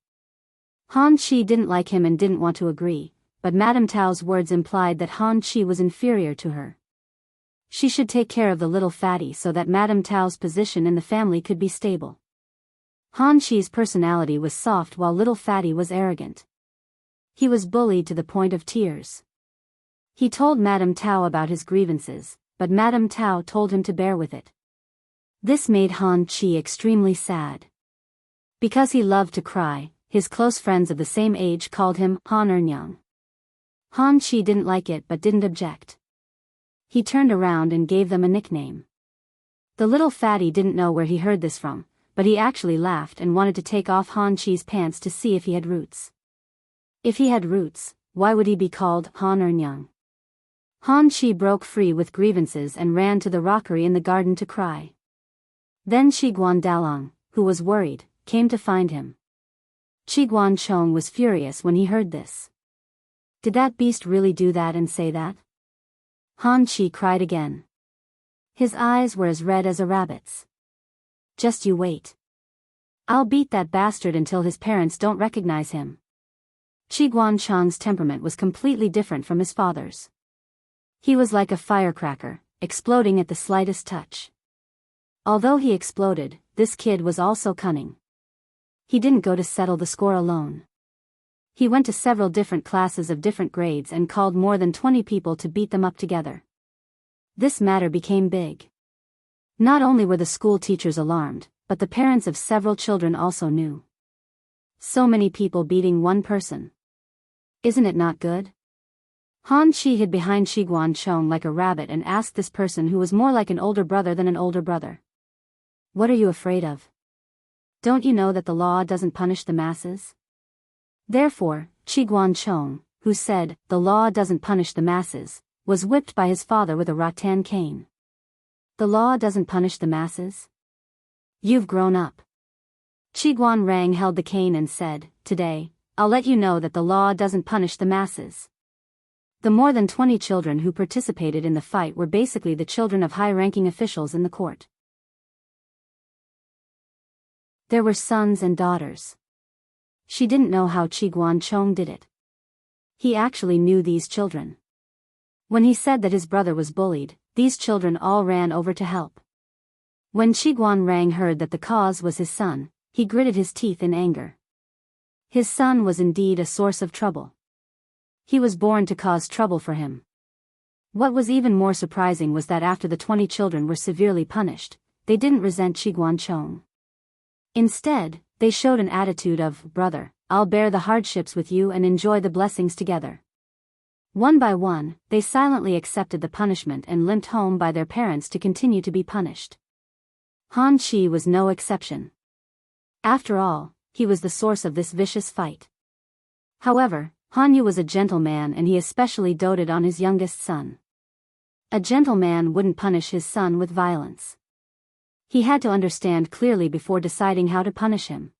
Han Qi didn't like him and didn't want to agree, but Madame Tao's words implied that Han Qi was inferior to her. She should take care of the little fatty so that Madame Tao's position in the family could be stable. Han Qi's personality was soft while little fatty was arrogant. He was bullied to the point of tears. He told Madame Tao about his grievances, but Madame Tao told him to bear with it. This made Han Qi extremely sad. Because he loved to cry, his close friends of the same age called him Han Ernyang. Han Qi didn't like it but didn't object. He turned around and gave them a nickname. The little fatty didn't know where he heard this from, but he actually laughed and wanted to take off Han Qi's pants to see if he had roots. If he had roots, why would he be called Han Ernyang? Han Qi broke free with grievances and ran to the rockery in the garden to cry. Then Qiguan Dalong, who was worried, came to find him. Qiguan Chong was furious when he heard this. Did that beast really do that and say that? Han Qi cried again. His eyes were as red as a rabbit's. Just you wait. I'll beat that bastard until his parents don't recognize him. Qi Guancheng's temperament was completely different from his father's. He was like a firecracker, exploding at the slightest touch. Although he exploded, this kid was also cunning. He didn't go to settle the score alone. He went to several different classes of different grades and called more than 20 people to beat them up together. This matter became big. Not only were the school teachers alarmed, but the parents of several children also knew. So many people beating one person. Isn't it not good? Han Qi hid behind Qi Guancheng like a rabbit and asked this person who was more like an older brother than an older brother. What are you afraid of? Don't you know that the law doesn't punish the masses? Therefore, Qi Guancheng, who said, the law doesn't punish the masses, was whipped by his father with a rattan cane. The law doesn't punish the masses? You've grown up. Qi Guanrang held the cane and said, today, I'll let you know that the law doesn't punish the masses. The more than 20 children who participated in the fight were basically the children of high-ranking officials in the court. There were sons and daughters. She didn't know how Qi Guancheng did it. He actually knew these children. When he said that his brother was bullied, these children all ran over to help. When Qi Guanrang heard that the cause was his son, he gritted his teeth in anger. His son was indeed a source of trouble. He was born to cause trouble for him. What was even more surprising was that after the 20 children were severely punished, they didn't resent Qi Guancheng. Instead, they showed an attitude of, brother, I'll bear the hardships with you and enjoy the blessings together. One by one, they silently accepted the punishment and limped home by their parents to continue to be punished. Han Qi was no exception. After all, he was the source of this vicious fight. However, Han Yu was a gentleman and he especially doted on his youngest son. A gentleman wouldn't punish his son with violence. He had to understand clearly before deciding how to punish him.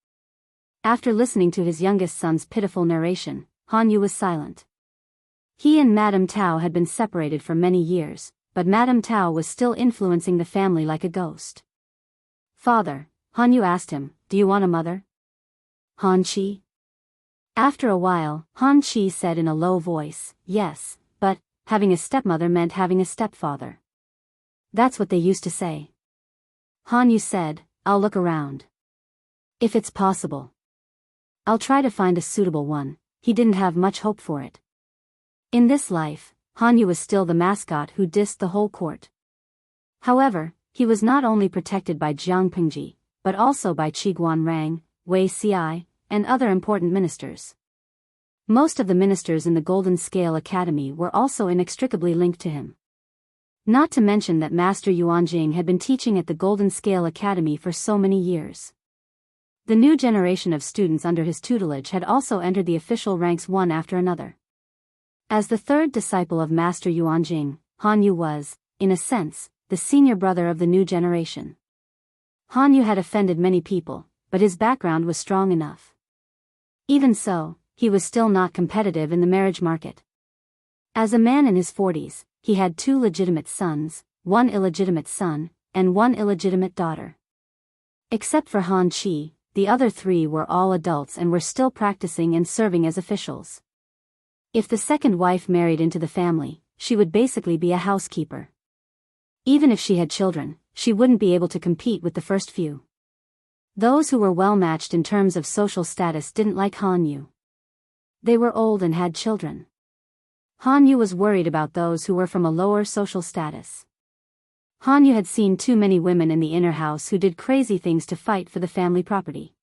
After listening to his youngest son's pitiful narration, Han Yu was silent. He and Madame Tao had been separated for many years, but Madame Tao was still influencing the family like a ghost. Father, Han Yu asked him, do you want a mother? Han Qi? After a while, Han Qi said in a low voice, yes, but having a stepmother meant having a stepfather. That's what they used to say. Han Yu said, I'll look around. If it's possible. I'll try to find a suitable one. He didn't have much hope for it. In this life, Han Yu was still the mascot who dissed the whole court. However, he was not only protected by Jiang Pingji, but also by Qi Guanrang, Wei Xiai, and other important ministers. Most of the ministers in the Golden Scale Academy were also inextricably linked to him. Not to mention that Master Yuanjing had been teaching at the Golden Scale Academy for so many years. The new generation of students under his tutelage had also entered the official ranks one after another. As the third disciple of Master Yuanjing, Han Yu was, in a sense, the senior brother of the new generation. Han Yu had offended many people, but his background was strong enough. Even so, he was still not competitive in the marriage market. As a man in his 40s, he had 2 legitimate sons, 1 illegitimate son, and 1 illegitimate daughter. Except for Han Qi, the other 3 were all adults and were still practicing and serving as officials. If the second wife married into the family, she would basically be a housekeeper. Even if she had children, she wouldn't be able to compete with the first few. Those who were well matched in terms of social status didn't like Han Yu. They were old and had children. Han Yu was worried about those who were from a lower social status. Han Yu had seen too many women in the inner house who did crazy things to fight for the family property.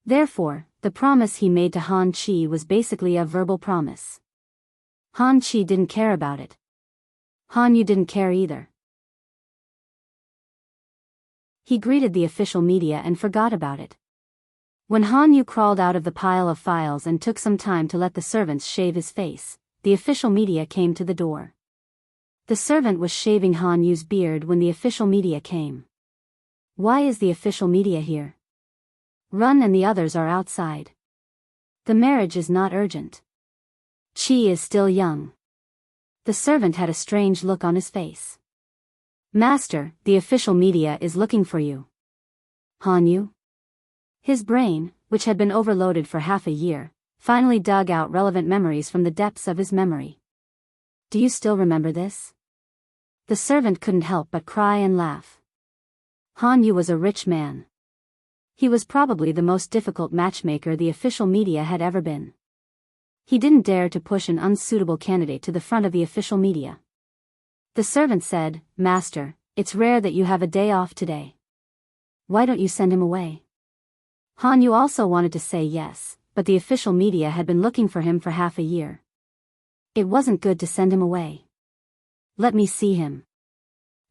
Therefore, the promise he made to Han Qi was basically a verbal promise. Han Qi didn't care about it. Han Yu didn't care either. He greeted the official media and forgot about it. When Han Yu crawled out of the pile of files and took some time to let the servants shave his face, the official media came to the door. The servant was shaving Han Yu's beard when the official media came. Why is the official media here? Run and the others are outside. The marriage is not urgent. Qi is still young. The servant had a strange look on his face. Master, the official media is looking for you. Han Yu? His brain, which had been overloaded for half a year, finally dug out relevant memories from the depths of his memory. Do you still remember this? The servant couldn't help but cry and laugh. Han Yu was a rich man. He was probably the most difficult matchmaker the official media had ever been. He didn't dare to push an unsuitable candidate to the front of the official media. The servant said, Master, it's rare that you have a day off today. Why don't you send him away? Han Yu also wanted to say yes, but the official media had been looking for him for half a year. It wasn't good to send him away. Let me see him.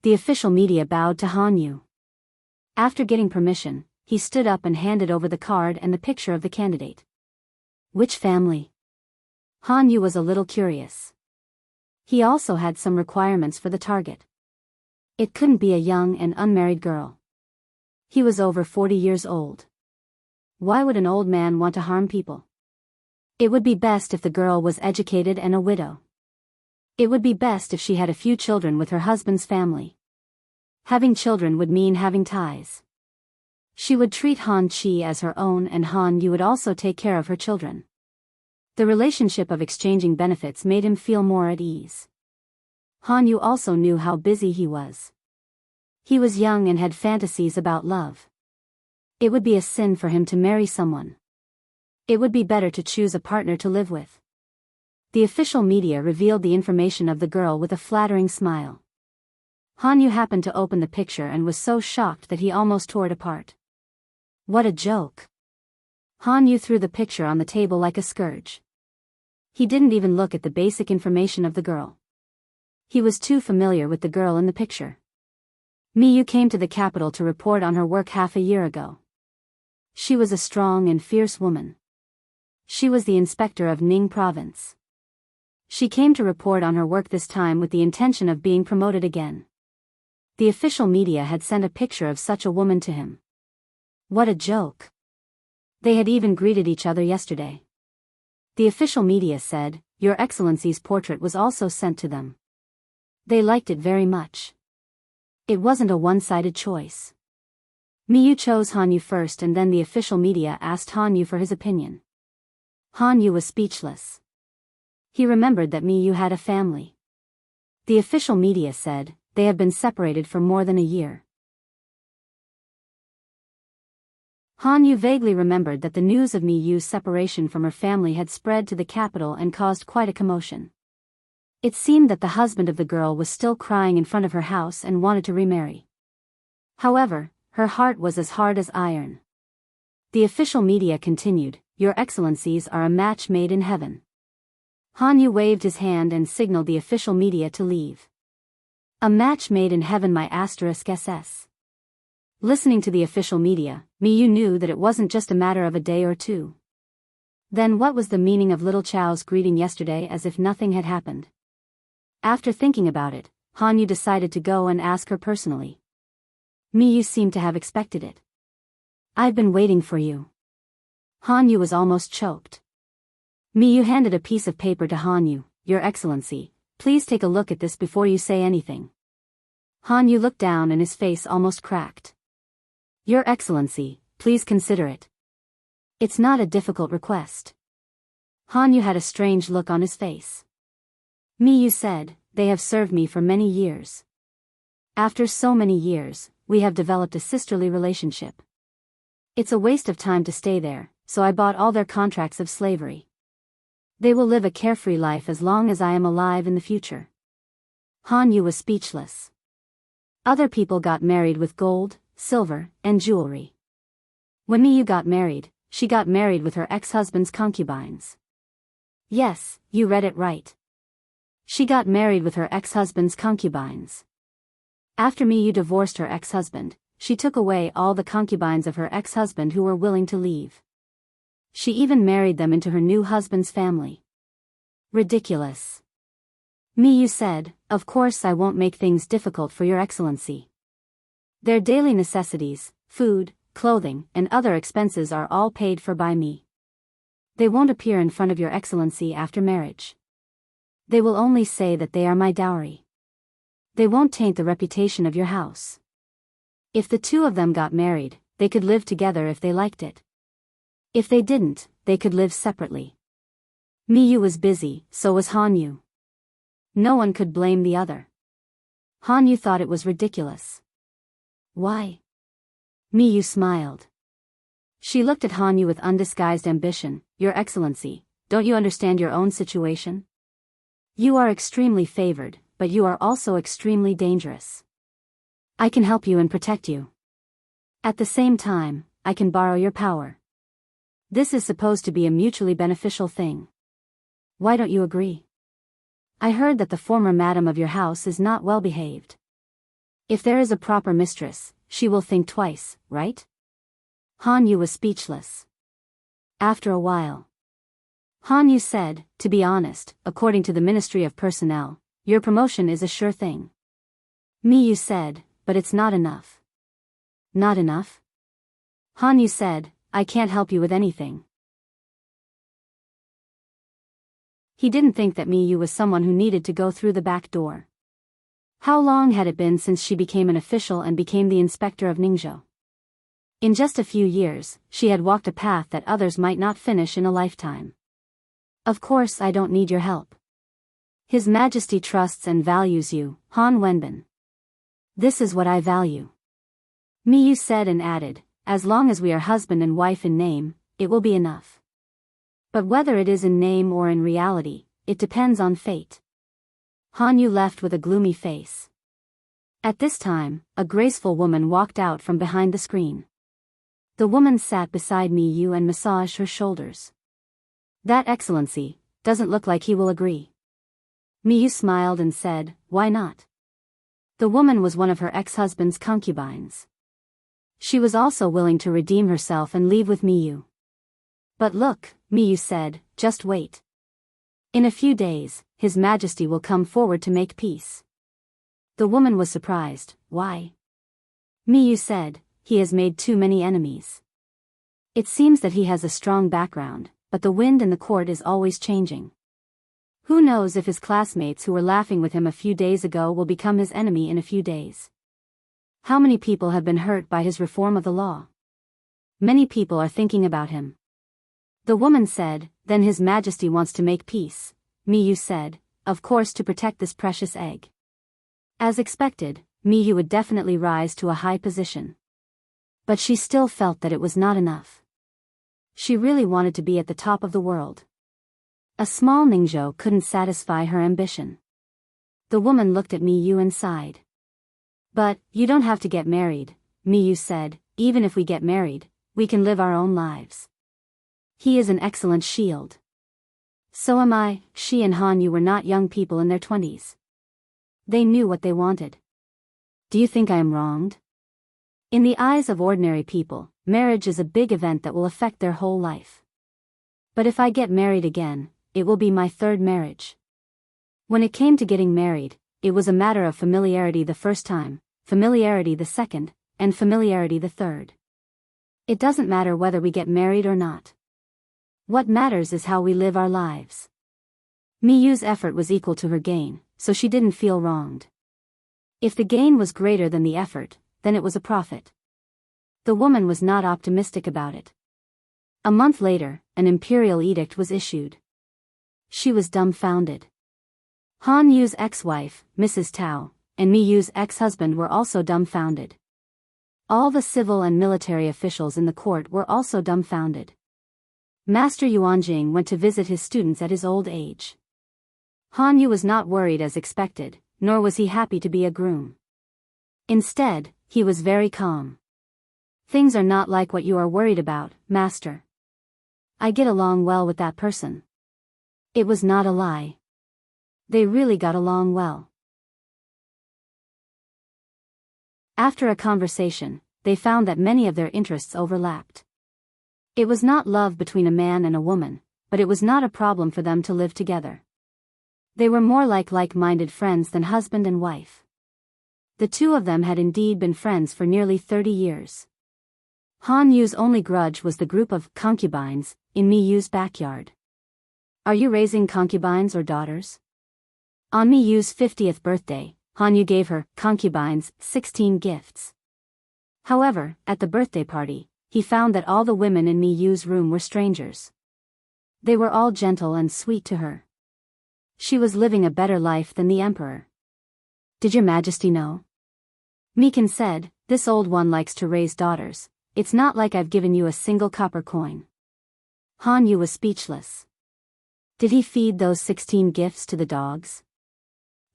The official media bowed to Han Yu. After getting permission, he stood up and handed over the card and the picture of the candidate. Which family? Han Yu was a little curious. He also had some requirements for the target. It couldn't be a young and unmarried girl. He was over 40 years old. Why would an old man want to harm people? It would be best if the girl was educated and a widow. It would be best if she had a few children with her husband's family. Having children would mean having ties. She would treat Han Chi as her own, and Han Yu would also take care of her children. The relationship of exchanging benefits made him feel more at ease. Han Yu also knew how busy he was. He was young and had fantasies about love. It would be a sin for him to marry someone. It would be better to choose a partner to live with. The official media revealed the information of the girl with a flattering smile. Han Yu happened to open the picture and was so shocked that he almost tore it apart. What a joke! Han Yu threw the picture on the table like a scourge. He didn't even look at the basic information of the girl. He was too familiar with the girl in the picture. Miyu came to the capital to report on her work half a year ago. She was a strong and fierce woman. She was the inspector of Ning province. She came to report on her work this time with the intention of being promoted again. The official media had sent a picture of such a woman to him. What a joke! They had even greeted each other yesterday. The official media said, Your Excellency's portrait was also sent to them. They liked it very much. It wasn't a one-sided choice. Miyu chose Han Yu first, and then the official media asked Han Yu for his opinion. Han Yu was speechless. He remembered that Miyu had a family. The official media said, they have been separated for more than a year. Han Yu vaguely remembered that the news of Miyu's separation from her family had spread to the capital and caused quite a commotion. It seemed that the husband of the girl was still crying in front of her house and wanted to remarry. However, her heart was as hard as iron. The official media continued, Your Excellencies are a match made in heaven. Han Yu waved his hand and signaled the official media to leave. A match made in heaven, my *SS. Listening to the official media, Miyu knew that it wasn't just a matter of a day or two. Then what was the meaning of little Chao's greeting yesterday as if nothing had happened? After thinking about it, Han Yu decided to go and ask her personally. Miyu seemed to have expected it. I've been waiting for you. Han Yu was almost choked. Miyu handed a piece of paper to Han Yu. Your Excellency, please take a look at this before you say anything. Han Yu looked down and his face almost cracked. Your Excellency, please consider it. It's not a difficult request. Han Yu had a strange look on his face. Miyu said, They have served me for many years. After so many years, we have developed a sisterly relationship. It's a waste of time to stay there, so I bought all their contracts of slavery. They will live a carefree life as long as I am alive in the future. Han Yu was speechless. Other people got married with gold, silver, and jewelry. When Miyu got married, she got married with her ex-husband's concubines. Yes, you read it right. She got married with her ex-husband's concubines. After Miyu divorced her ex-husband, she took away all the concubines of her ex-husband who were willing to leave. She even married them into her new husband's family. Ridiculous. Miyu said, Of course I won't make things difficult for your Excellency. Their daily necessities, food, clothing, and other expenses are all paid for by me. They won't appear in front of your Excellency after marriage. They will only say that they are my dowry. They won't taint the reputation of your house. If the two of them got married, they could live together if they liked it. If they didn't, they could live separately. Miyu was busy, so was Hanyu. No one could blame the other. Hanyu thought it was ridiculous. Why? Miyu smiled. She looked at Hanyu with undisguised ambition. Your Excellency, don't you understand your own situation? You are extremely favored, but you are also extremely dangerous. I can help you and protect you. At the same time, I can borrow your power. This is supposed to be a mutually beneficial thing. Why don't you agree? I heard that the former madam of your house is not well behaved. If there is a proper mistress, she will think twice, right? Hanyu was speechless. After a while, Hanyu said, to be honest, according to the Ministry of Personnel, your promotion is a sure thing. Miyu said, but it's not enough. Not enough? Hanyu said, I can't help you with anything. He didn't think that Miyu was someone who needed to go through the back door. How long had it been since she became an official and became the inspector of Ningzhou? In just a few years, she had walked a path that others might not finish in a lifetime. Of course I don't need your help. His Majesty trusts and values you, Han Wenbin. This is what I value. Miyu said and added, as long as we are husband and wife in name, it will be enough. But whether it is in name or in reality, it depends on fate. Hanyu left with a gloomy face. At this time, a graceful woman walked out from behind the screen. The woman sat beside Miyu and massaged her shoulders. That Excellency, doesn't look like he will agree. Miyu smiled and said, why not? The woman was one of her ex-husband's concubines. She was also willing to redeem herself and leave with Miyu. But look, Miyu said, just wait. In a few days, His Majesty will come forward to make peace. The woman was surprised. Why? Miyu said, he has made too many enemies. It seems that he has a strong background, but the wind in the court is always changing. Who knows if his classmates who were laughing with him a few days ago will become his enemy in a few days. How many people have been hurt by his reform of the law? Many people are thinking about him. The woman said, then His Majesty wants to make peace. Miyu said, of course to protect this precious egg. As expected, Miyu would definitely rise to a high position. But she still felt that it was not enough. She really wanted to be at the top of the world. A small Ningzhou couldn't satisfy her ambition. The woman looked at Miyu and sighed. But, you don't have to get married, Miyu said, even if we get married, we can live our own lives. He is an excellent shield. So am I. She and Hanyu were not young people in their 20s. They knew what they wanted. Do you think I am wronged? In the eyes of ordinary people, marriage is a big event that will affect their whole life. But if I get married again, it will be my third marriage. When it came to getting married, it was a matter of familiarity the first time, familiarity the second, and familiarity the third. It doesn't matter whether we get married or not. What matters is how we live our lives. Miyu's effort was equal to her gain, so she didn't feel wronged. If the gain was greater than the effort, then it was a profit. The woman was not optimistic about it. A month later, an imperial edict was issued. She was dumbfounded. Han Yu's ex-wife, Mrs. Tao, and Miyu's ex-husband were also dumbfounded. All the civil and military officials in the court were also dumbfounded. Master Yuanjing went to visit his students at his old age. Han Yu was not worried as expected, nor was he happy to be a groom. Instead, he was very calm. Things are not like what you are worried about, Master. I get along well with that person. It was not a lie. They really got along well. After a conversation, they found that many of their interests overlapped. It was not love between a man and a woman, but it was not a problem for them to live together. They were more like-minded friends than husband and wife. The two of them had indeed been friends for nearly 30 years. Han Yu's only grudge was the group of concubines in Miyu's backyard. Are you raising concubines or daughters? On Miyu's 50th birthday, Han Yu gave her concubines 16 gifts. However, at the birthday party, he found that all the women in Mi Yu's room were strangers. They were all gentle and sweet to her. She was living a better life than the emperor. Did your majesty know? Mikan said, this old one likes to raise daughters. It's not like I've given you a single copper coin. Han Yu was speechless. Did he feed those 16 gifts to the dogs?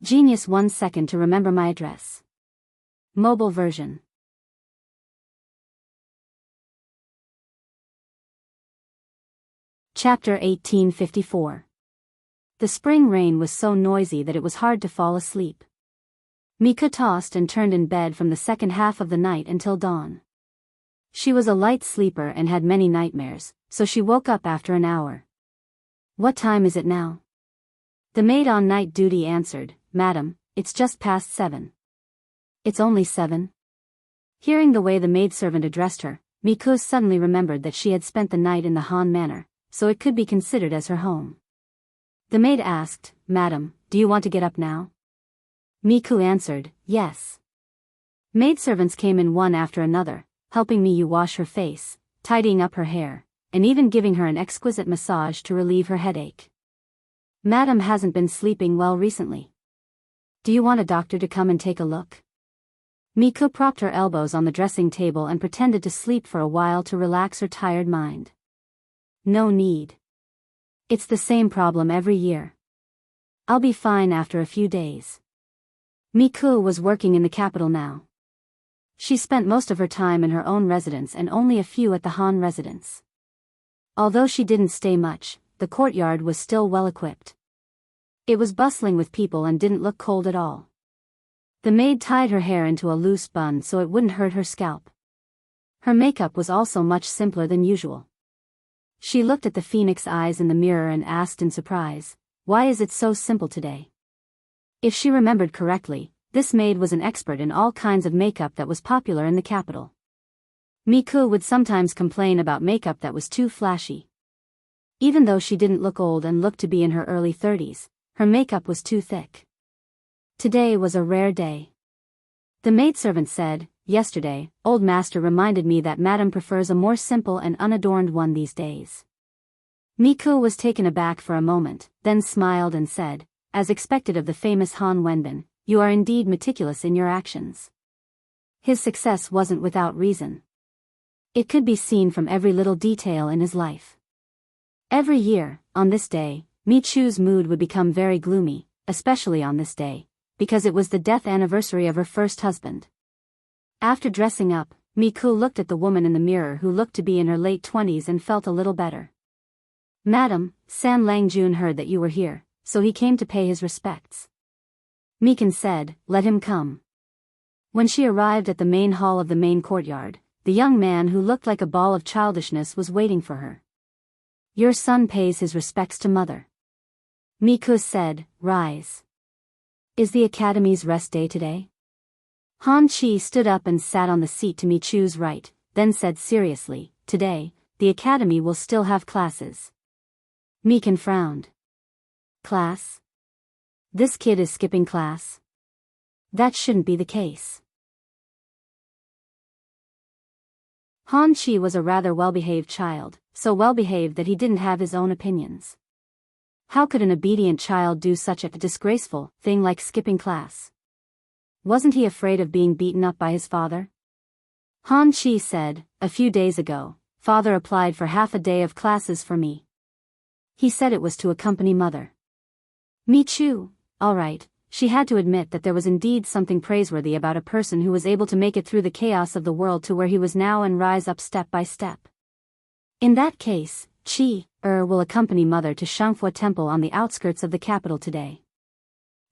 Genius 1 second to remember my address. Mobile version. Chapter 1854. The spring rain was so noisy that it was hard to fall asleep. Mika tossed and turned in bed from the second half of the night until dawn. She was a light sleeper and had many nightmares, so she woke up after an hour. What time is it now? The maid on night duty answered, Madam, it's just past 7. It's only 7? Hearing the way the maidservant addressed her, Miku suddenly remembered that she had spent the night in the Han Manor, so it could be considered as her home. The maid asked, Madam, do you want to get up now? Miku answered, yes. Maidservants came in one after another, helping Miyu wash her face, tidying up her hair, and even giving her an exquisite massage to relieve her headache. Madam hasn't been sleeping well recently. Do you want a doctor to come and take a look? Miku propped her elbows on the dressing table and pretended to sleep for a while to relax her tired mind. No need. It's the same problem every year. I'll be fine after a few days. Miku was working in the capital now. She spent most of her time in her own residence and only a few at the Han residence. Although she didn't stay much, the courtyard was still well equipped. It was bustling with people and didn't look cold at all. The maid tied her hair into a loose bun so it wouldn't hurt her scalp. Her makeup was also much simpler than usual. She looked at the phoenix eyes in the mirror and asked in surprise, why is it so simple today? If she remembered correctly, this maid was an expert in all kinds of makeup that was popular in the capital. Miku would sometimes complain about makeup that was too flashy. Even though she didn't look old and looked to be in her early 30s, her makeup was too thick. Today was a rare day. The maidservant said, yesterday, old master reminded me that madam prefers a more simple and unadorned one these days. Miku was taken aback for a moment, then smiled and said, as expected of the famous Han Wenbin, you are indeed meticulous in your actions. His success wasn't without reason. It could be seen from every little detail in his life. Every year, on this day, Michu's mood would become very gloomy, especially on this day, because it was the death anniversary of her first husband. After dressing up, Miku looked at the woman in the mirror who looked to be in her late 20s and felt a little better. Madam, San Langjun heard that you were here, so he came to pay his respects. Mikan said, let him come. When she arrived at the main hall of the main courtyard, the young man who looked like a ball of childishness was waiting for her. Your son pays his respects to mother. Miku said, rise. Is the academy's rest day today? Han Chi stood up and sat on the seat to Michu's right, then said seriously, today, the academy will still have classes. Mikan frowned. Class? This kid is skipping class? That shouldn't be the case. Han Chi was a rather well-behaved child, so well-behaved that he didn't have his own opinions. How could an obedient child do such a disgraceful thing like skipping class? Wasn't he afraid of being beaten up by his father? Han Chi said, a few days ago, father applied for half a day of classes for me. He said it was to accompany mother. Michu, all right, she had to admit that there was indeed something praiseworthy about a person who was able to make it through the chaos of the world to where he was now and rise up step by step. In that case, will accompany mother to Shangfu Temple on the outskirts of the capital today.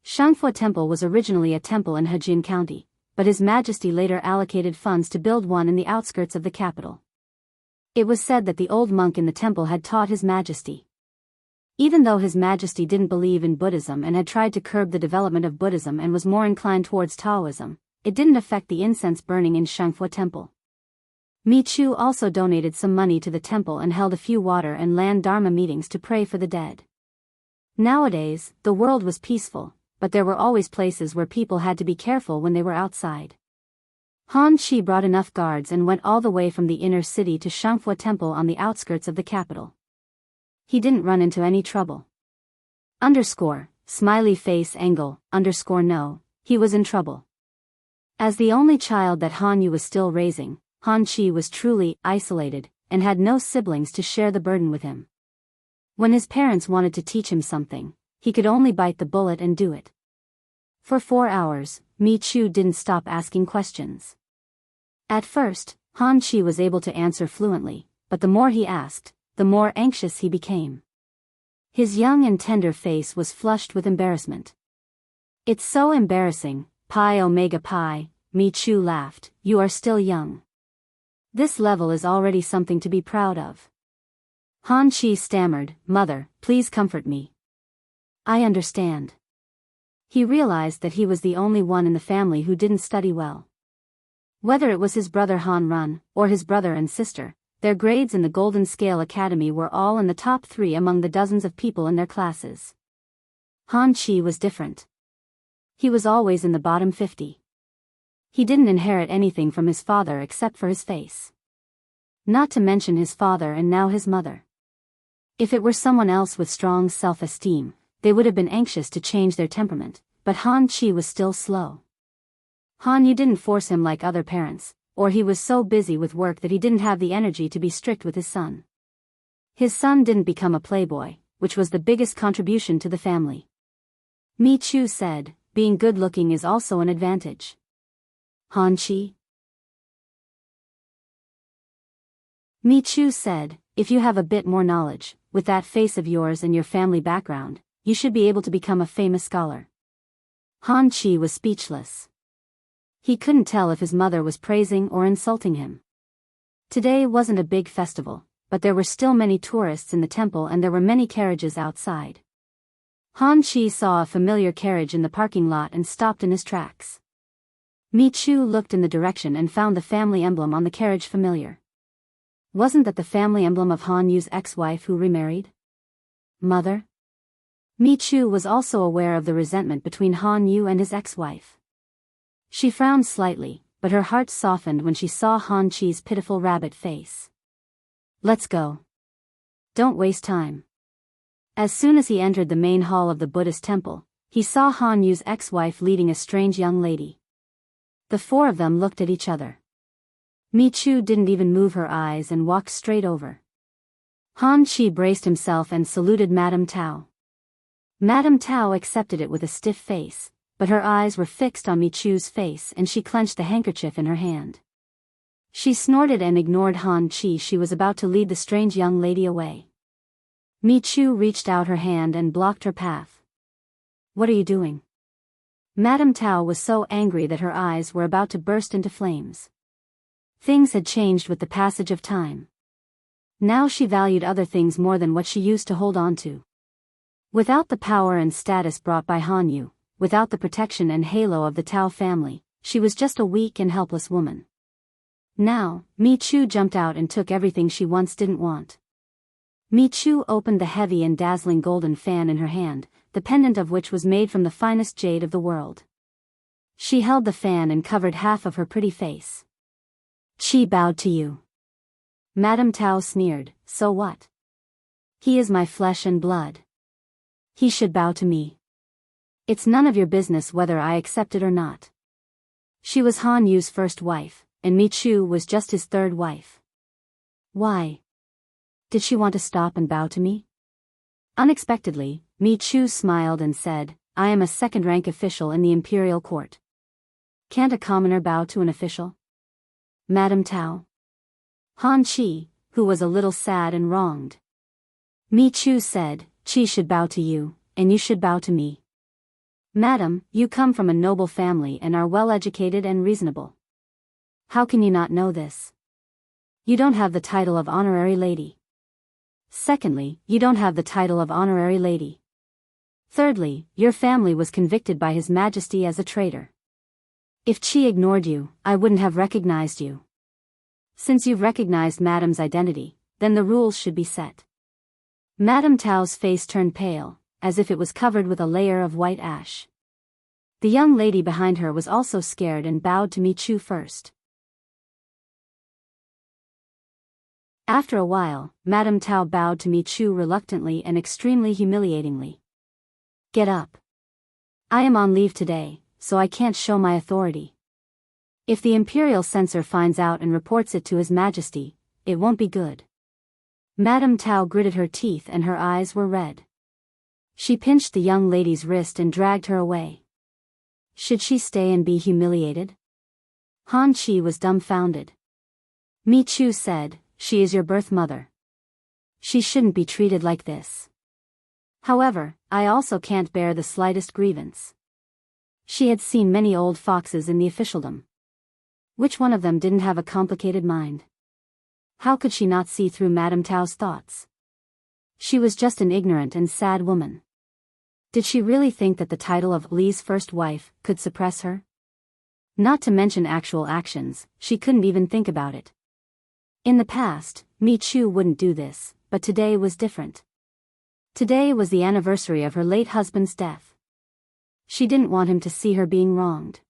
Shangfu Temple was originally a temple in Hejin County, but His Majesty later allocated funds to build one in the outskirts of the capital. It was said that the old monk in the temple had taught His Majesty. Even though His Majesty didn't believe in Buddhism and had tried to curb the development of Buddhism and was more inclined towards Taoism, it didn't affect the incense burning in Shangfu Temple. Michu also donated some money to the temple and held a few water and land dharma meetings to pray for the dead. Nowadays, the world was peaceful, but there were always places where people had to be careful when they were outside. Han Chi brought enough guards and went all the way from the inner city to Shangfu Temple on the outskirts of the capital. He didn't run into any trouble. Smiley face angle, no, he was in trouble. As the only child that Han Yu was still raising, Han Chi was truly isolated, and had no siblings to share the burden with him. When his parents wanted to teach him something, he could only bite the bullet and do it. For 4 hours, Mi Chu didn't stop asking questions. At first, Han Chi was able to answer fluently, but the more he asked, the more anxious he became. His young and tender face was flushed with embarrassment. It's so embarrassing, pi omega pi, Mi Chu laughed, you are still young. This level is already something to be proud of. Han Chi stammered, Mother, please comfort me. I understand. He realized that he was the only one in the family who didn't study well. Whether it was his brother Han Run, or his brother and sister, their grades in the Golden Scale Academy were all in the top 3 among the dozens of people in their classes. Han Chi was different. He was always in the bottom 50. He didn't inherit anything from his father except for his face. Not to mention his father and now his mother. If it were someone else with strong self-esteem, they would have been anxious to change their temperament, but Han Chi was still slow. Han Yu didn't force him like other parents, or he was so busy with work that he didn't have the energy to be strict with his son. His son didn't become a playboy, which was the biggest contribution to the family. Mi Chu said, being good-looking is also an advantage. Han Chi? Mi Chu said, if you have a bit more knowledge, with that face of yours and your family background, you should be able to become a famous scholar. Han Chi was speechless. He couldn't tell if his mother was praising or insulting him. Today wasn't a big festival, but there were still many tourists in the temple and there were many carriages outside. Han Chi saw a familiar carriage in the parking lot and stopped in his tracks. Mi Chu looked in the direction and found the family emblem on the carriage familiar. Wasn't that the family emblem of Han Yu's ex-wife who remarried? Mother? Mi Chu was also aware of the resentment between Han Yu and his ex-wife. She frowned slightly, but her heart softened when she saw Han Chi's pitiful rabbit face. Let's go. Don't waste time. As soon as he entered the main hall of the Buddhist temple, he saw Han Yu's ex-wife leading a strange young lady. The 4 of them looked at each other. Mi Chu didn't even move her eyes and walked straight over. Han Chi braced himself and saluted Madame Tao. Madame Tao accepted it with a stiff face, but her eyes were fixed on Mi Chu's face and she clenched the handkerchief in her hand. She snorted and ignored Han Chi. She was about to lead the strange young lady away. Mi Chu reached out her hand and blocked her path. What are you doing? Madame Tao was so angry that her eyes were about to burst into flames. Things had changed with the passage of time. Now she valued other things more than what she used to hold on to. Without the power and status brought by Han Yu, without the protection and halo of the Tao family, she was just a weak and helpless woman. Now, Mi Chu jumped out and took everything she once didn't want. Mi Chu opened the heavy and dazzling golden fan in her hand, the pendant of which was made from the finest jade of the world. She held the fan and covered half of her pretty face. She bowed to you. Madame Tao sneered, so what? He is my flesh and blood. He should bow to me. It's none of your business whether I accept it or not. She was Han Yu's first wife, and Mi Chu was just his 3rd wife. Why? Did she want to stop and bow to me? Unexpectedly, Mi Chu smiled and said, I am a 2nd-rank official in the imperial court. Can't a commoner bow to an official? Madame Tao? Han Chi, who was a little sad and wronged. Mi Chu said, Chi should bow to you, and you should bow to me. Madam, you come from a noble family and are well-educated and reasonable. How can you not know this? You don't have the title of honorary lady. Secondly, you don't have the title of honorary lady. Thirdly, your family was convicted by His Majesty as a traitor. If Chi ignored you, I wouldn't have recognized you. Since you've recognized Madam's identity, then the rules should be set. Madame Tao's face turned pale, as if it was covered with a layer of white ash. The young lady behind her was also scared and bowed to Mi Chu first. After a while, Madame Tao bowed to Mi Chu reluctantly and extremely humiliatingly. Get up. I am on leave today, so I can't show my authority. If the imperial censor finds out and reports it to His Majesty, it won't be good. Madame Tao gritted her teeth and her eyes were red. She pinched the young lady's wrist and dragged her away. Should she stay and be humiliated? Han Chi was dumbfounded. Mi Chu said, she is your birth mother. She shouldn't be treated like this. However, I also can't bear the slightest grievance. She had seen many old foxes in the officialdom. Which one of them didn't have a complicated mind? How could she not see through Madame Tao's thoughts? She was just an ignorant and sad woman. Did she really think that the title of Li's first wife could suppress her? Not to mention actual actions, she couldn't even think about it. In the past, Mi Chu wouldn't do this, but today was different. Today was the anniversary of her late husband's death. She didn't want him to see her being wronged.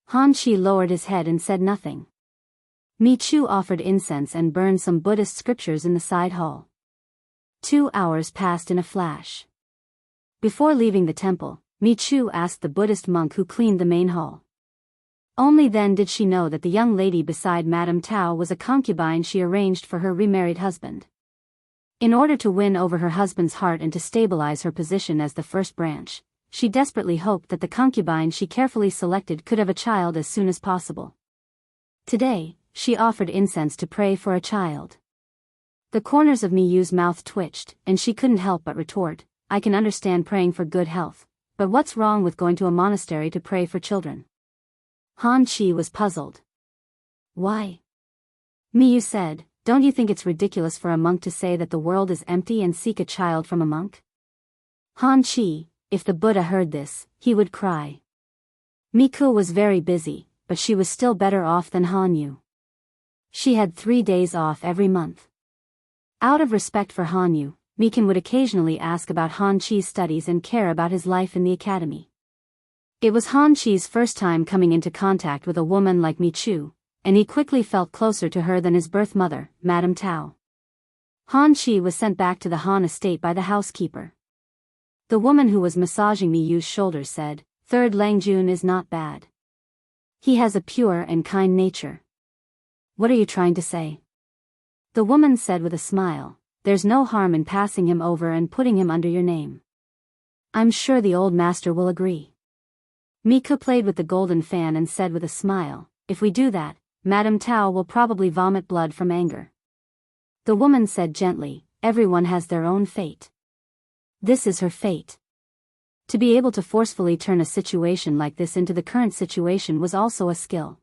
Han Chi lowered his head and said nothing. Mi Chu offered incense and burned some Buddhist scriptures in the side hall. 2 hours passed in a flash. Before leaving the temple, Mi Chu asked the Buddhist monk who cleaned the main hall. Only then did she know that the young lady beside Madame Tao was a concubine she arranged for her remarried husband. In order to win over her husband's heart and to stabilize her position as the first branch, she desperately hoped that the concubine she carefully selected could have a child as soon as possible. Today, she offered incense to pray for a child. The corners of Mi Yu's mouth twitched, and she couldn't help but retort, I can understand praying for good health, but what's wrong with going to a monastery to pray for children? Han Chi was puzzled. Why? Mi Yu said, don't you think it's ridiculous for a monk to say that the world is empty and seek a child from a monk? Han Chi, if the Buddha heard this, he would cry. Miku was very busy, but she was still better off than Han Yu. She had 3 days off every month. Out of respect for Han Yu, Mikan would occasionally ask about Han Chi's studies and care about his life in the academy. It was Han Chi's first time coming into contact with a woman like Mi Chu, and he quickly felt closer to her than his birth mother, Madame Tao. Han Chi was sent back to the Han estate by the housekeeper. The woman who was massaging Mi Yu's shoulders said, Third Langjun is not bad. He has a pure and kind nature. What are you trying to say? The woman said with a smile, there's no harm in passing him over and putting him under your name. I'm sure the old master will agree. Mika played with the golden fan and said with a smile, if we do that, Madame Tao will probably vomit blood from anger. The woman said gently, everyone has their own fate. This is her fate. To be able to forcefully turn a situation like this into the current situation was also a skill.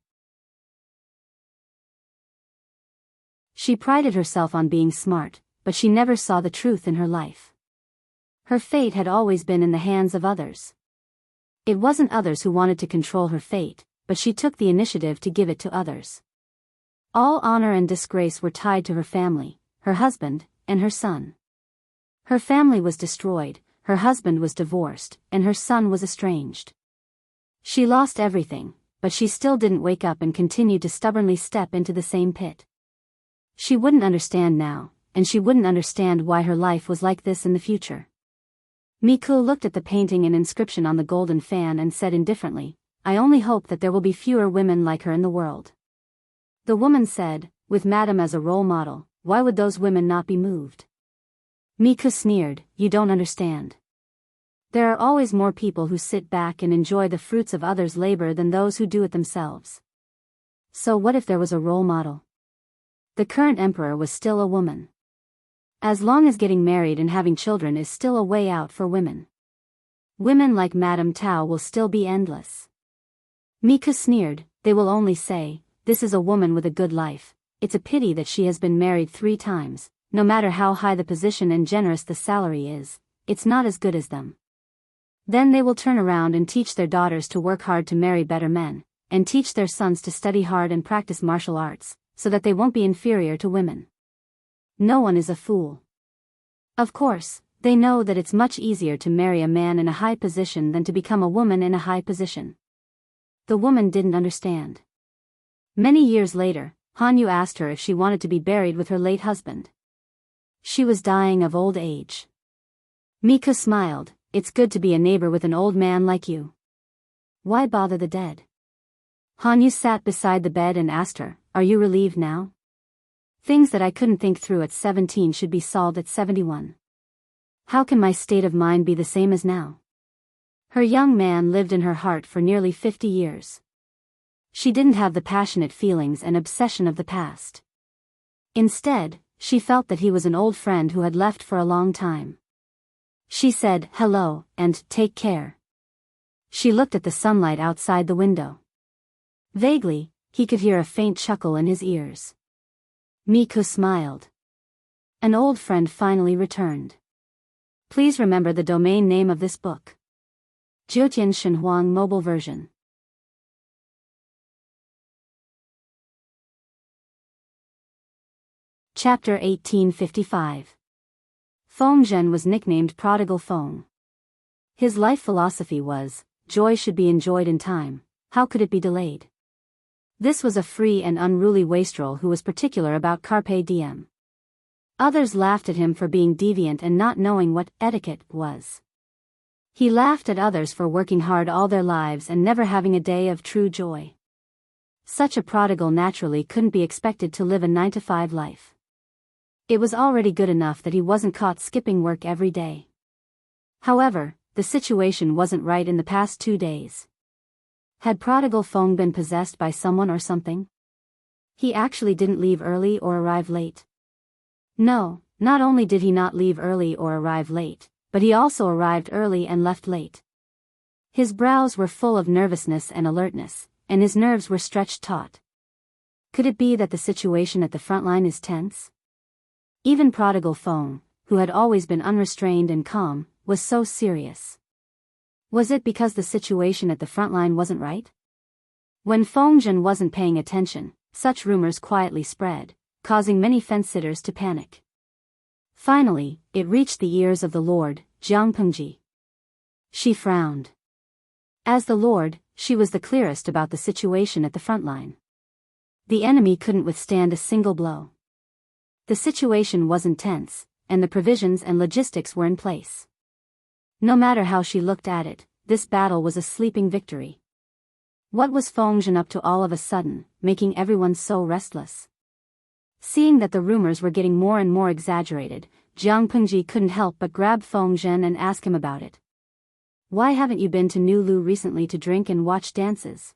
She prided herself on being smart, but she never saw the truth in her life. Her fate had always been in the hands of others. It wasn't others who wanted to control her fate, but she took the initiative to give it to others. All honor and disgrace were tied to her family, her husband, and her son. Her family was destroyed, her husband was divorced, and her son was estranged. She lost everything, but she still didn't wake up and continued to stubbornly step into the same pit. She wouldn't understand now, and she wouldn't understand why her life was like this in the future. Miku looked at the painting and inscription on the golden fan and said indifferently, I only hope that there will be fewer women like her in the world. The woman said, with Madame as a role model, why would those women not be moved? Miku sneered, you don't understand. There are always more people who sit back and enjoy the fruits of others' labor than those who do it themselves. So what if there was a role model? The current emperor was still a woman. As long as getting married and having children is still a way out for women. Women like Madame Tao will still be endless. Miku sneered, they will only say, this is a woman with a good life, it's a pity that she has been married 3 times, no matter how high the position and generous the salary is, it's not as good as them. Then they will turn around and teach their daughters to work hard to marry better men, and teach their sons to study hard and practice martial arts, so that they won't be inferior to women. No one is a fool. Of course, They know that it's much easier to marry a man in a high position than to become a woman in a high position. The woman didn't understand. Many years later, Hanyu asked her if she wanted to be buried with her late husband. She was dying of old age. Mika smiled. It's good to be a neighbor with an old man like you. Why bother the dead? Hanyu sat beside the bed and asked her, are you relieved now? Things that I couldn't think through at 17 should be solved at 71. How can my state of mind be the same as now? Her young man lived in her heart for nearly 50 years. She didn't have the passionate feelings and obsession of the past. Instead, she felt that he was an old friend who had left for a long time. She said, hello, and take care. She looked at the sunlight outside the window. Vaguely, he could hear a faint chuckle in his ears. Miku smiled. An old friend finally returned. Please remember the domain name of this book. Jiutian Shenhuang Mobile Version. Chapter 1855. Feng Zhen was nicknamed Prodigal Feng. His life philosophy was, joy should be enjoyed in time, how could it be delayed? This was a free and unruly wastrel who was particular about carpe diem. Others laughed at him for being deviant and not knowing what etiquette was. He laughed at others for working hard all their lives and never having a day of true joy. Such a prodigal naturally couldn't be expected to live a 9-to-5 life. It was already good enough that he wasn't caught skipping work every day. However, the situation wasn't right in the past 2 days. Had Prodigal Feng been possessed by someone or something? He actually didn't leave early or arrive late. No, not only did he not leave early or arrive late, but he also arrived early and left late. His brows were full of nervousness and alertness, and his nerves were stretched taut. Could it be that the situation at the front line is tense? Even Prodigal Feng, who had always been unrestrained and calm, was so serious. Was it because the situation at the front line wasn't right? When Feng Zhen wasn't paying attention, such rumors quietly spread, causing many fence-sitters to panic. Finally, it reached the ears of the Lord, Jianghu. She frowned. As the Lord, she was the clearest about the situation at the front line. The enemy couldn't withstand a single blow. The situation wasn't tense, and the provisions and logistics were in place. No matter how she looked at it, this battle was a sleeping victory. What was Feng Zhen up to all of a sudden, making everyone so restless? Seeing that the rumors were getting more and more exaggerated, Jianghu couldn't help but grab Feng Zhen and ask him about it. Why haven't you been to Nulu recently to drink and watch dances?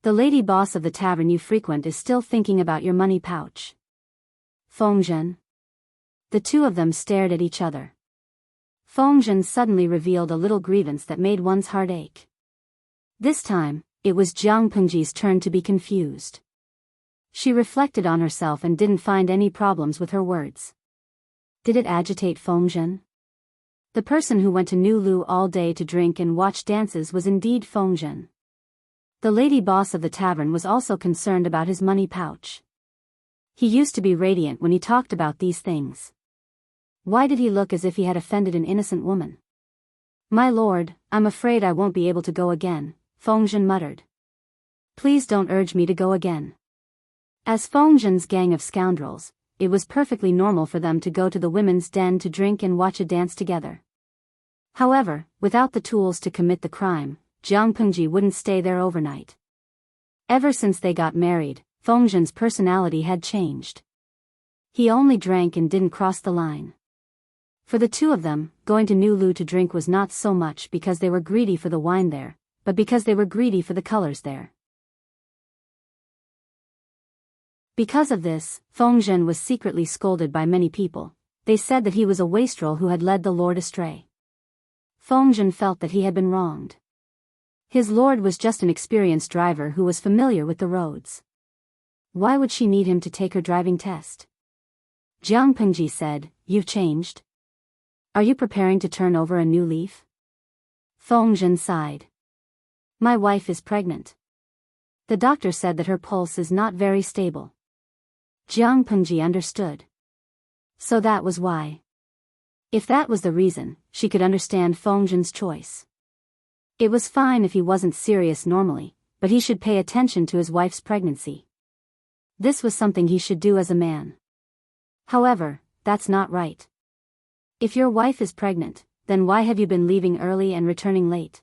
The lady boss of the tavern you frequent is still thinking about your money pouch. Feng Zhen. The two of them stared at each other. Feng Zhen suddenly revealed a little grievance that made one's heart ache. This time, it was Jianghu's turn to be confused. She reflected on herself and didn't find any problems with her words. Did it agitate Feng Zhen? The person who went to Nulu all day to drink and watch dances was indeed Feng Zhen. The lady boss of the tavern was also concerned about his money pouch. He used to be radiant when he talked about these things. Why did he look as if he had offended an innocent woman? My lord, I'm afraid I won't be able to go again, Feng Zhen muttered. Please don't urge me to go again. As Feng Zhen's gang of scoundrels, it was perfectly normal for them to go to the women's den to drink and watch a dance together. However, without the tools to commit the crime, Jianghu wouldn't stay there overnight. Ever since they got married, Feng Zhen's personality had changed. He only drank and didn't cross the line. For the two of them, going to Nulu to drink was not so much because they were greedy for the wine there, but because they were greedy for the colors there. Because of this, Feng Zhen was secretly scolded by many people. They said that he was a wastrel who had led the lord astray. Feng Zhen felt that he had been wronged. His lord was just an experienced driver who was familiar with the roads. Why would she need him to take her driving test? Jianghu said, You've changed? Are you preparing to turn over a new leaf? Feng Zhen sighed. My wife is pregnant. The doctor said that her pulse is not very stable. Jianghu understood. So that was why. If that was the reason, she could understand Feng Zhen's choice. It was fine if he wasn't serious normally, but he should pay attention to his wife's pregnancy. This was something he should do as a man. However, that's not right. If your wife is pregnant, then why have you been leaving early and returning late?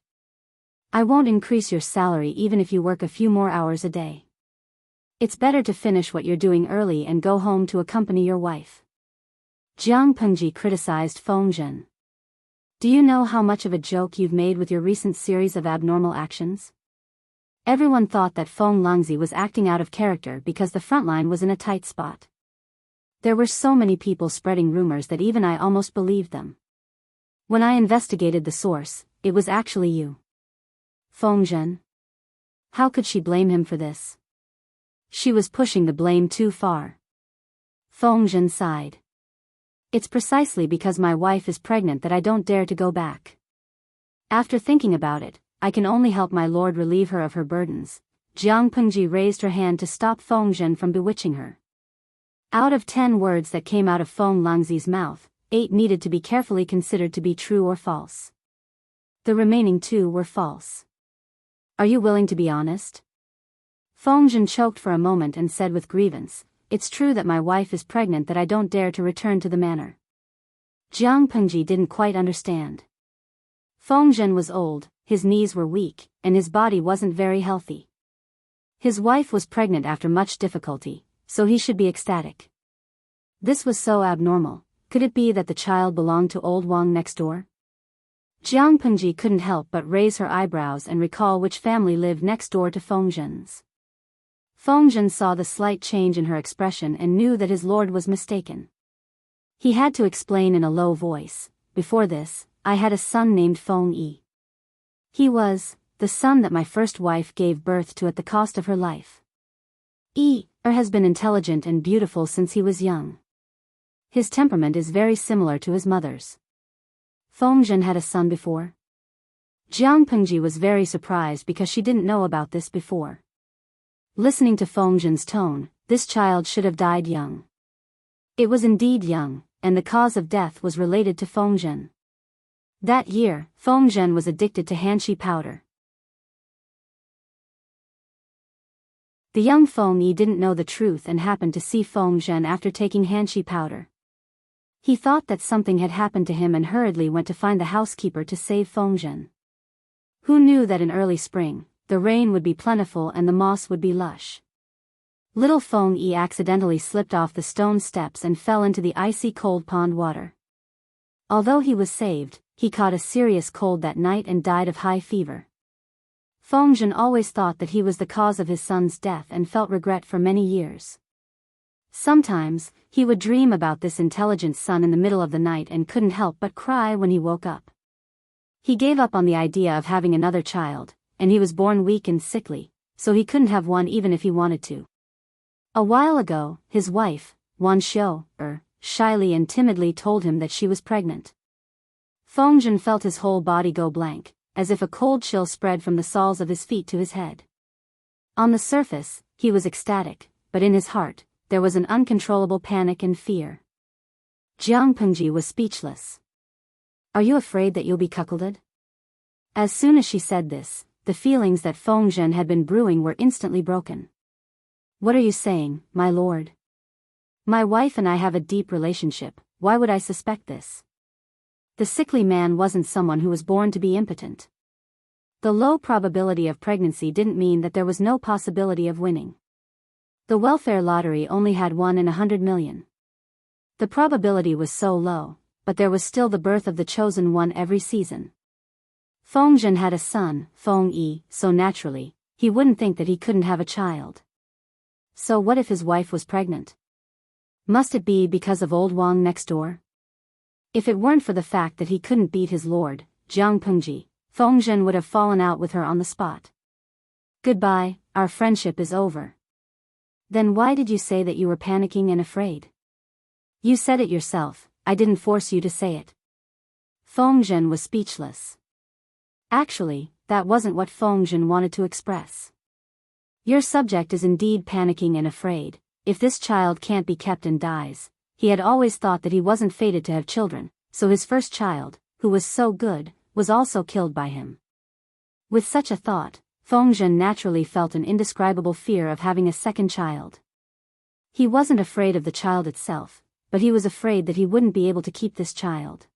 I won't increase your salary even if you work a few more hours a day. It's better to finish what you're doing early and go home to accompany your wife. Jiang Pengji criticized Feng Zhen. Do you know how much of a joke you've made with your recent series of abnormal actions? Everyone thought that Feng Longzi was acting out of character because the front line was in a tight spot. There were so many people spreading rumors that even I almost believed them. When I investigated the source, it was actually you. Feng Zhen. How could she blame him for this? She was pushing the blame too far. Feng Zhen sighed. It's precisely because my wife is pregnant that I don't dare to go back. After thinking about it, I can only help my lord relieve her of her burdens. Jiang Pengji raised her hand to stop Feng Zhen from bewitching her. Out of 10 words that came out of Feng Longzi's mouth, 8 needed to be carefully considered to be true or false. The remaining 2 were false. Are you willing to be honest? Feng Zhen choked for a moment and said with grievance, It's true that my wife is pregnant that I don't dare to return to the manor. Jiang Pengji didn't quite understand. Feng Zhen was old, his knees were weak, and his body wasn't very healthy. His wife was pregnant after much difficulty, so he should be ecstatic. This was so abnormal. Could it be that the child belonged to old Wang next door? Jiang Pengji couldn't help but raise her eyebrows and recall which family lived next door to Feng Zhen's. Feng Zhen saw the slight change in her expression and knew that his lord was mistaken. He had to explain in a low voice, Before this, I had a son named Feng Yi. He was the son that my first wife gave birth to at the cost of her life. Yi has been intelligent and beautiful since he was young. His temperament is very similar to his mother's. Feng Zhen had a son before? Jiang Pengji was very surprised because she didn't know about this before. Listening to Feng Zhen's tone, this child should have died young. It was indeed young, and the cause of death was related to Feng Zhen. That year, Feng Zhen was addicted to hanshi powder. The young Feng Yi didn't know the truth and happened to see Feng Zhen after taking hanshi powder. He thought that something had happened to him and hurriedly went to find the housekeeper to save Feng Zhen. Who knew that in early spring, the rain would be plentiful and the moss would be lush. Little Feng Yi accidentally slipped off the stone steps and fell into the icy cold pond water. Although he was saved, he caught a serious cold that night and died of high fever. Feng Zhen always thought that he was the cause of his son's death and felt regret for many years. Sometimes, he would dream about this intelligent son in the middle of the night and couldn't help but cry when he woke up. He gave up on the idea of having another child, and he was born weak and sickly, so he couldn't have one even if he wanted to. A while ago, his wife, Wan Xiu, shyly and timidly told him that she was pregnant. Feng Zhen felt his whole body go blank, as if a cold chill spread from the soles of his feet to his head. On the surface, he was ecstatic, but in his heart, there was an uncontrollable panic and fear. Jiang Pengji was speechless. Are you afraid that you'll be cuckolded? As soon as she said this, the feelings that Feng Zhen had been brewing were instantly broken. What are you saying, my lord? My wife and I have a deep relationship, why would I suspect this? The sickly man wasn't someone who was born to be impotent. The low probability of pregnancy didn't mean that there was no possibility of winning. The welfare lottery only had 1 in 100 million. The probability was so low, but there was still the birth of the chosen one every season. Feng Zhen had a son, Feng Yi, so naturally, he wouldn't think that he couldn't have a child. So what if his wife was pregnant? Must it be because of old Wang next door? If it weren't for the fact that he couldn't beat his lord, Jiang Pengji, Feng Zhen would have fallen out with her on the spot. Goodbye, our friendship is over. Then why did you say that you were panicking and afraid? You said it yourself, I didn't force you to say it. Feng Zhen was speechless. Actually, that wasn't what Feng Zhen wanted to express. Your subject is indeed panicking and afraid. If this child can't be kept and dies, he had always thought that he wasn't fated to have children, so his first child, who was so good, was also killed by him. With such a thought, Feng Zhen naturally felt an indescribable fear of having a second child. He wasn't afraid of the child itself, but he was afraid that he wouldn't be able to keep this child.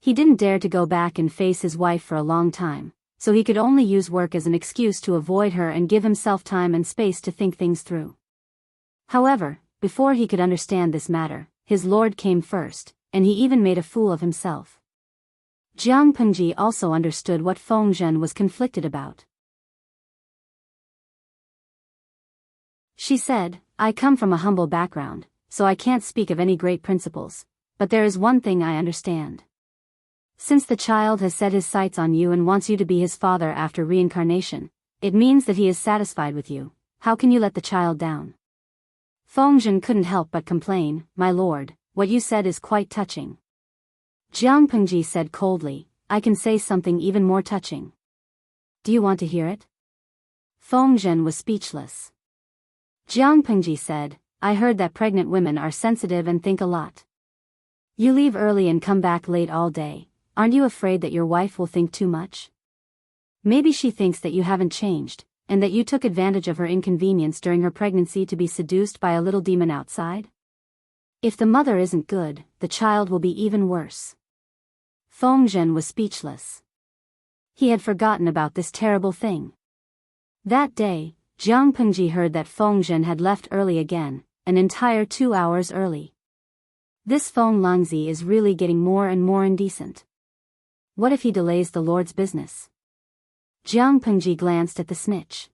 He didn't dare to go back and face his wife for a long time, so he could only use work as an excuse to avoid her and give himself time and space to think things through. However, before he could understand this matter, his lord came first, and he even made a fool of himself. Jiang Pengji also understood what Feng Zhen was conflicted about. She said, I come from a humble background, so I can't speak of any great principles, but there is one thing I understand. Since the child has set his sights on you and wants you to be his father after reincarnation, it means that he is satisfied with you. How can you let the child down? Feng Zhen couldn't help but complain, My lord, what you said is quite touching. Jiang Pengji said coldly, I can say something even more touching. Do you want to hear it? Feng Zhen was speechless. Jiang Pengji said, I heard that pregnant women are sensitive and think a lot. You leave early and come back late all day. Aren't you afraid that your wife will think too much? Maybe she thinks that you haven't changed, and that you took advantage of her inconvenience during her pregnancy to be seduced by a little demon outside? If the mother isn't good, the child will be even worse. Feng Zhen was speechless. He had forgotten about this terrible thing. That day, Jiang Pengji heard that Feng Zhen had left early again, an entire 2 hours early. This Feng Langzi is really getting more and more indecent. What if he delays the Lord's business? Jiang Pengji glanced at the snitch.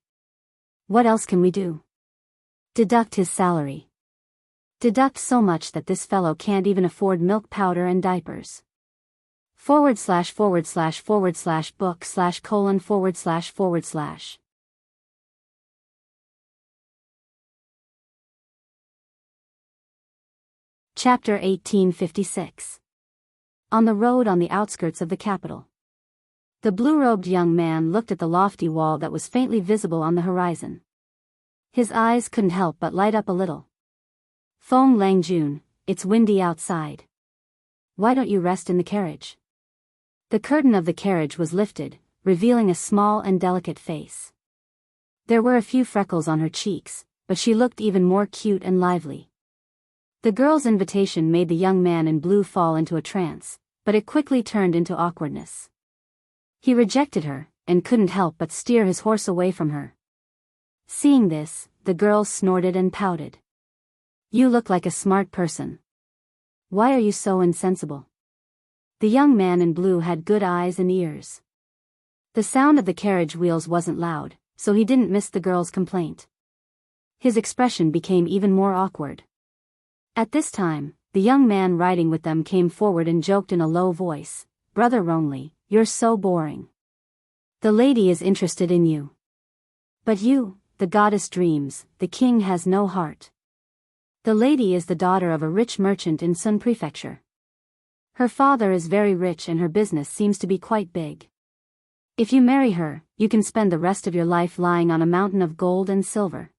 What else can we do? Deduct his salary. Deduct so much that this fellow can't even afford milk powder and diapers. / / book / / Chapter 1856. On the road on the outskirts of the capital. The blue-robed young man looked at the lofty wall that was faintly visible on the horizon. His eyes couldn't help but light up a little. Feng Langjun, it's windy outside. Why don't you rest in the carriage? The curtain of the carriage was lifted, revealing a small and delicate face. There were a few freckles on her cheeks, but she looked even more cute and lively. The girl's invitation made the young man in blue fall into a trance, but it quickly turned into awkwardness. He rejected her, and couldn't help but steer his horse away from her. Seeing this, the girl snorted and pouted. You look like a smart person. Why are you so insensible? The young man in blue had good eyes and ears. The sound of the carriage wheels wasn't loud, so he didn't miss the girl's complaint. His expression became even more awkward. At this time, the young man riding with them came forward and joked in a low voice, Brother Rongli, you're so boring. The lady is interested in you. But you, the goddess dreams, the king has no heart. The lady is the daughter of a rich merchant in Sun Prefecture. Her father is very rich and her business seems to be quite big. If you marry her, you can spend the rest of your life lying on a mountain of gold and silver.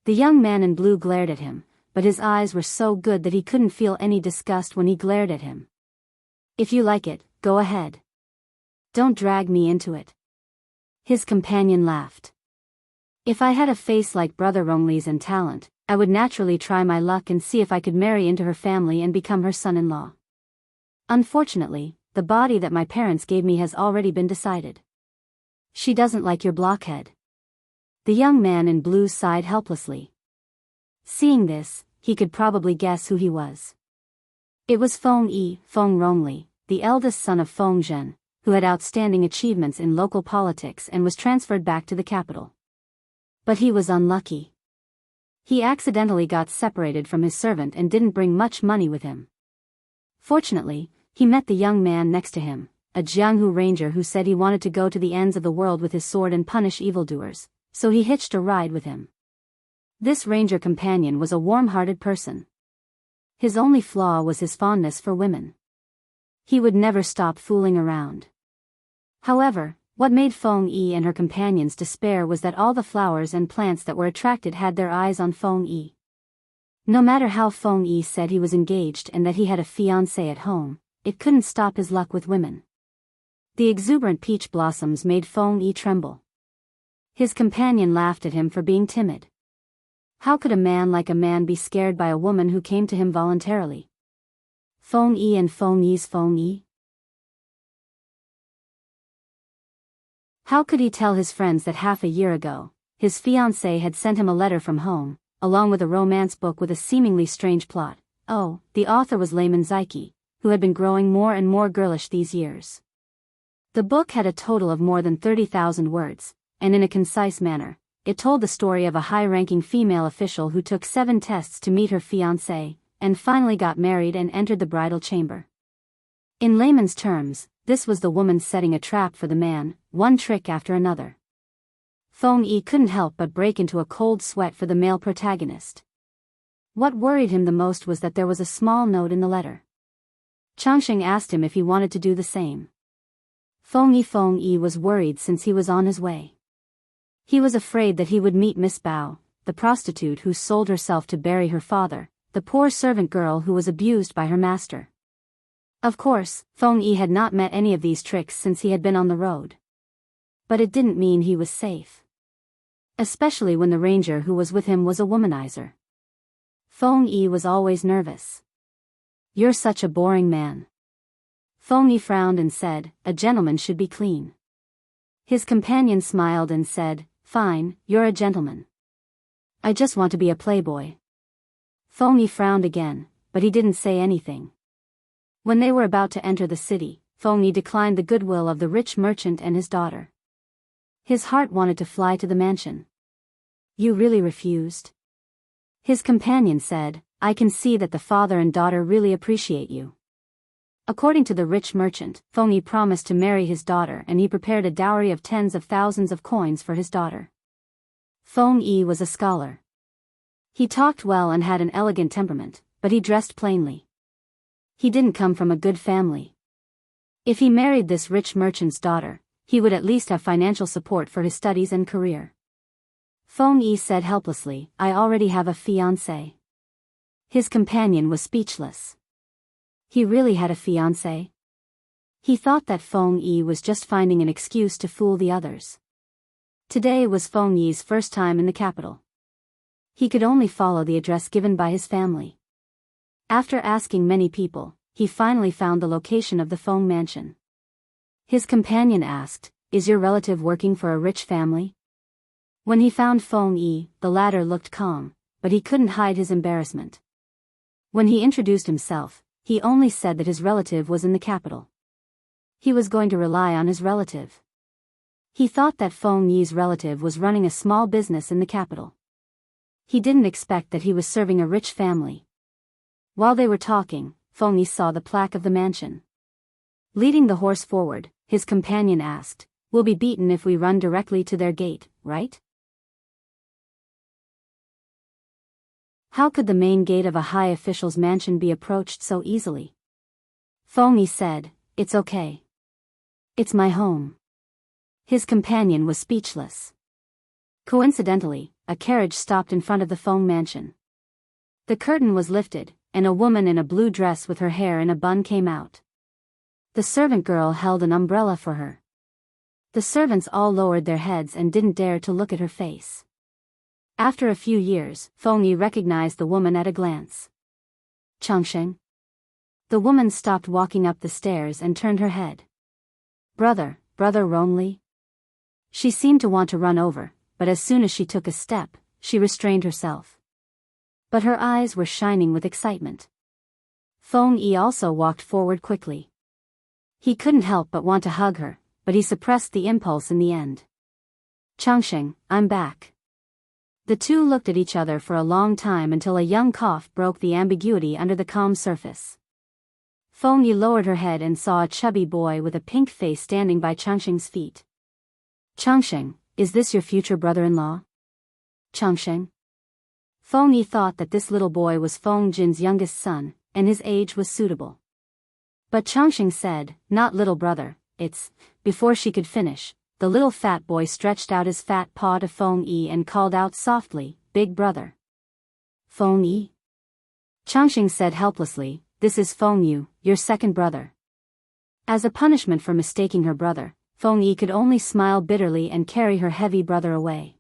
The young man in blue glared at him, but his eyes were so good that he couldn't feel any disgust when he glared at him. If you like it, go ahead. Don't drag me into it. His companion laughed. If I had a face like Brother Rongli's and talent, I would naturally try my luck and see if I could marry into her family and become her son-in-law. Unfortunately, the body that my parents gave me has already been decided. She doesn't like your blockhead. The young man in blue sighed helplessly. Seeing this, he could probably guess who he was. It was Feng Rongli, the eldest son of Feng Zhen, who had outstanding achievements in local politics and was transferred back to the capital. But he was unlucky. He accidentally got separated from his servant and didn't bring much money with him. Fortunately, he met the young man next to him, a Jianghu ranger who said he wanted to go to the ends of the world with his sword and punish evildoers, so he hitched a ride with him. This ranger companion was a warm-hearted person. His only flaw was his fondness for women. He would never stop fooling around. However, what made Feng Yi and her companions despair was that all the flowers and plants that were attracted had their eyes on Feng Yi. No matter how Feng Yi said he was engaged and that he had a fiancée at home, it couldn't stop his luck with women. The exuberant peach blossoms made Feng Yi tremble. His companion laughed at him for being timid. How could a man like a man be scared by a woman who came to him voluntarily? Feng Yi and Feng Yi's Feng Yi? How could he tell his friends that half a year ago, his fiancée had sent him a letter from home, along with a romance book with a seemingly strange plot? Oh, the author was Layman Zaiki, who had been growing more and more girlish these years. The book had a total of more than 30,000 words, and in a concise manner, it told the story of a high-ranking female official who took 7 tests to meet her fiancé, and finally got married and entered the bridal chamber. In layman's terms, this was the woman setting a trap for the man, one trick after another. Feng Yi couldn't help but break into a cold sweat for the male protagonist. What worried him the most was that there was a small note in the letter. Changsheng asked him if he wanted to do the same. Feng Yi was worried since he was on his way. He was afraid that he would meet Miss Bao, the prostitute who sold herself to bury her father, the poor servant girl who was abused by her master. Of course, Feng Yi had not met any of these tricks since he had been on the road. But it didn't mean he was safe. Especially when the ranger who was with him was a womanizer. Feng Yi was always nervous. "You're such a boring man." Feng Yi frowned and said, "A gentleman should be clean." His companion smiled and said, "Fine, you're a gentleman. I just want to be a playboy." Feng Yi frowned again, but he didn't say anything. When they were about to enter the city, Feng Yi declined the goodwill of the rich merchant and his daughter. His heart wanted to fly to the mansion. "You really refused?" His companion said, "I can see that the father and daughter really appreciate you." According to the rich merchant, Feng Yi promised to marry his daughter and he prepared a dowry of tens of thousands of coins for his daughter. Feng Yi was a scholar. He talked well and had an elegant temperament, but he dressed plainly. He didn't come from a good family. If he married this rich merchant's daughter, he would at least have financial support for his studies and career. Feng Yi said helplessly, "I already have a fiancé." His companion was speechless. He really had a fiancé? He thought that Feng Yi was just finding an excuse to fool the others. Today was Feng Yi's first time in the capital. He could only follow the address given by his family. After asking many people, he finally found the location of the Feng mansion. His companion asked, "Is your relative working for a rich family?" When he found Feng Yi, the latter looked calm, but he couldn't hide his embarrassment. When he introduced himself, he only said that his relative was in the capital. He was going to rely on his relative. He thought that Feng Yi's relative was running a small business in the capital. He didn't expect that he was serving a rich family. While they were talking, Feng Yi saw the plaque of the mansion. Leading the horse forward, his companion asked, "We'll be beaten if we run directly to their gate, right?" How could the main gate of a high official's mansion be approached so easily? Feng Yi said, "It's okay. It's my home." His companion was speechless. Coincidentally, a carriage stopped in front of the Feng mansion. The curtain was lifted, and a woman in a blue dress with her hair in a bun came out. The servant girl held an umbrella for her. The servants all lowered their heads and didn't dare to look at her face. After a few years, Feng Yi recognized the woman at a glance. "Changsheng?" The woman stopped walking up the stairs and turned her head. Brother Ronli?" She seemed to want to run over, but as soon as she took a step, she restrained herself. But her eyes were shining with excitement. Feng Yi also walked forward quickly. He couldn't help but want to hug her, but he suppressed the impulse in the end. "Changsheng, I'm back." The two looked at each other for a long time until a young cough broke the ambiguity under the calm surface. Feng Yi lowered her head and saw a chubby boy with a pink face standing by Changsheng's feet. "Changsheng, is this your future brother-in-law?" "Changsheng?" Feng Yi thought that this little boy was Feng Jin's youngest son, and his age was suitable. But Changsheng said, "Not little brother, it's..." Before she could finish, the little fat boy stretched out his fat paw to Feng Yi and called out softly, "Big brother." "Feng Yi?" Changsheng said helplessly, "This is Feng Yu, your second brother." As a punishment for mistaking her brother, Feng Yi could only smile bitterly and carry her heavy brother away.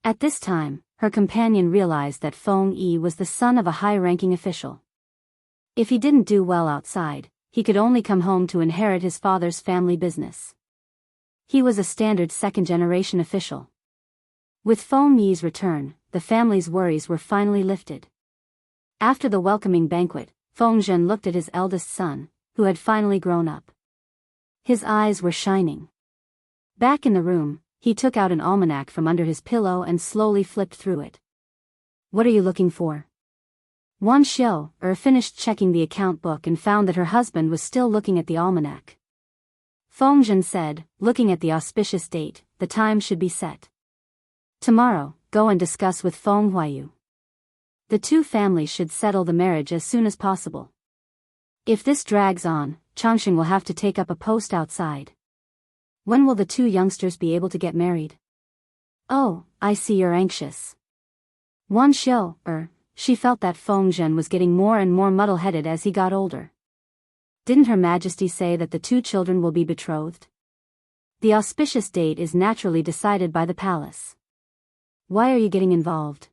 At this time, her companion realized that Feng Yi was the son of a high-ranking official. If he didn't do well outside, he could only come home to inherit his father's family business. He was a standard second-generation official. With Feng Yi's return, the family's worries were finally lifted. After the welcoming banquet, Feng Zhen looked at his eldest son, who had finally grown up. His eyes were shining. Back in the room, he took out an almanac from under his pillow and slowly flipped through it. "What are you looking for?" Wan Xiu finished checking the account book and found that her husband was still looking at the almanac. Feng Zhen said, looking at the auspicious date, "The time should be set. Tomorrow, go and discuss with Feng Huayu. The two families should settle the marriage as soon as possible. If this drags on, Changxing will have to take up a post outside. When will the two youngsters be able to get married?" "Oh, I see you're anxious." Wan Xiu, she felt that Feng Zhen was getting more and more muddle-headed as he got older. Didn't Her Majesty say that the two children will be betrothed? The auspicious date is naturally decided by the palace. Why are you getting involved?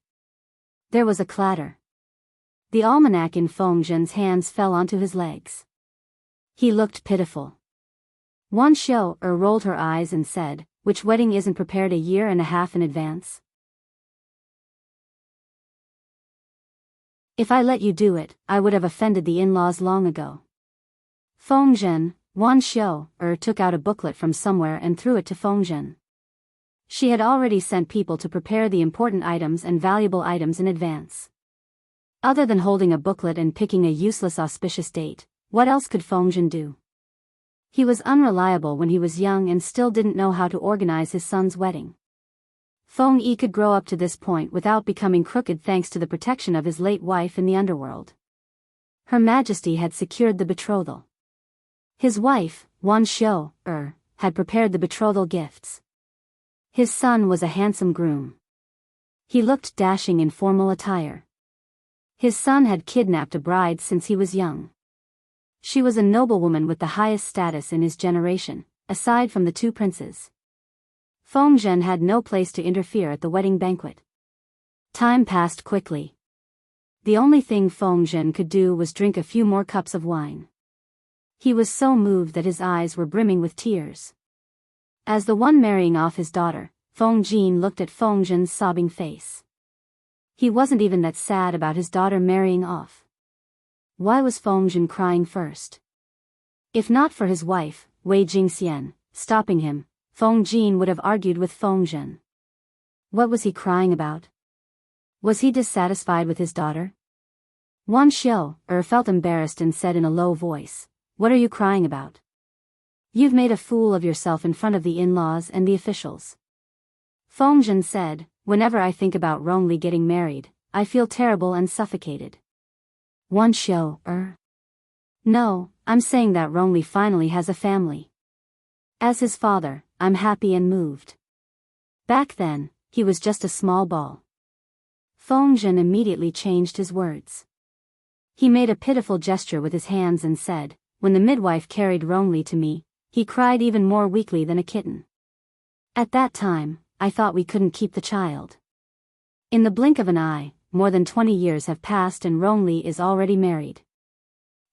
There was a clatter. The almanac in Feng Zhen's hands fell onto his legs. He looked pitiful. Wan Xiu rolled her eyes and said, "Which wedding isn't prepared a year and a half in advance? If I let you do it, I would have offended the in-laws long ago." Feng Zhen, Wan Xiu took out a booklet from somewhere and threw it to Feng Zhen. She had already sent people to prepare the important items and valuable items in advance. Other than holding a booklet and picking a useless auspicious date, what else could Feng Zhen do? He was unreliable when he was young and still didn't know how to organize his son's wedding. Feng Yi could grow up to this point without becoming crooked thanks to the protection of his late wife in the underworld. Her Majesty had secured the betrothal. His wife, Wan Xiu, had prepared the betrothal gifts. His son was a handsome groom. He looked dashing in formal attire. His son had kidnapped a bride since he was young. She was a noblewoman with the highest status in his generation, aside from the two princes. Feng Zhen had no place to interfere at the wedding banquet. Time passed quickly. The only thing Feng Zhen could do was drink a few more cups of wine. He was so moved that his eyes were brimming with tears. As the one marrying off his daughter, Feng Jin looked at Feng Zhen's sobbing face. He wasn't even that sad about his daughter marrying off. Why was Feng Zhen crying first? If not for his wife, Wei Jingxian, stopping him, Feng Jin would have argued with Feng Zhen. What was he crying about? Was he dissatisfied with his daughter? Wan Xiu felt embarrassed and said in a low voice, "What are you crying about? You've made a fool of yourself in front of the in-laws and the officials." Feng Zhen said, "Whenever I think about Rongli getting married, I feel terrible and suffocated." Wan Xiu, No, I'm saying that Rongli finally has a family. As his father, I'm happy and moved. Back then, he was just a small ball. Feng Zhen immediately changed his words. He made a pitiful gesture with his hands and said, "When the midwife carried Rongli to me, he cried even more weakly than a kitten. At that time, I thought we couldn't keep the child. In the blink of an eye, more than 20 years have passed and Rongli is already married.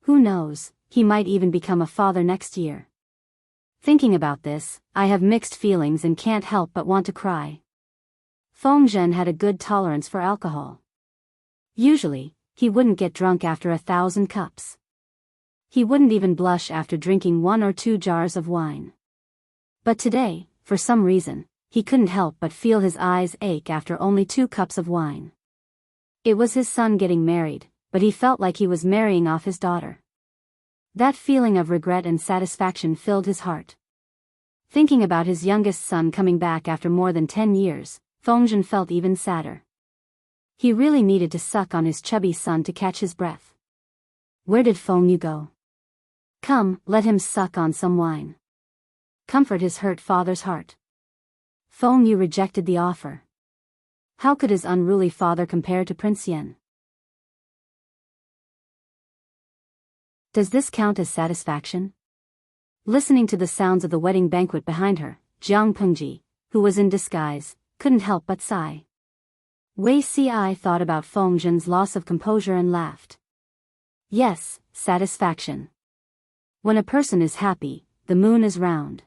Who knows, he might even become a father next year. Thinking about this, I have mixed feelings and can't help but want to cry." Feng Zhen had a good tolerance for alcohol. Usually, he wouldn't get drunk after 1,000 cups. He wouldn't even blush after drinking 1 or 2 jars of wine. But today, for some reason, he couldn't help but feel his eyes ache after only 2 cups of wine. It was his son getting married, but he felt like he was marrying off his daughter. That feeling of regret and satisfaction filled his heart. Thinking about his youngest son coming back after more than 10 years, Feng Zhen felt even sadder. He really needed to suck on his chubby son to catch his breath. Where did Feng Yu go? Come, let him suck on some wine. Comfort his hurt father's heart. Feng Yu rejected the offer. How could his unruly father compare to Prince Yan? Does this count as satisfaction? Listening to the sounds of the wedding banquet behind her, Jiang Pengji, who was in disguise, couldn't help but sigh. Wei Ci thought about Feng Zhen's loss of composure and laughed. Yes, satisfaction. When a person is happy, the moon is round.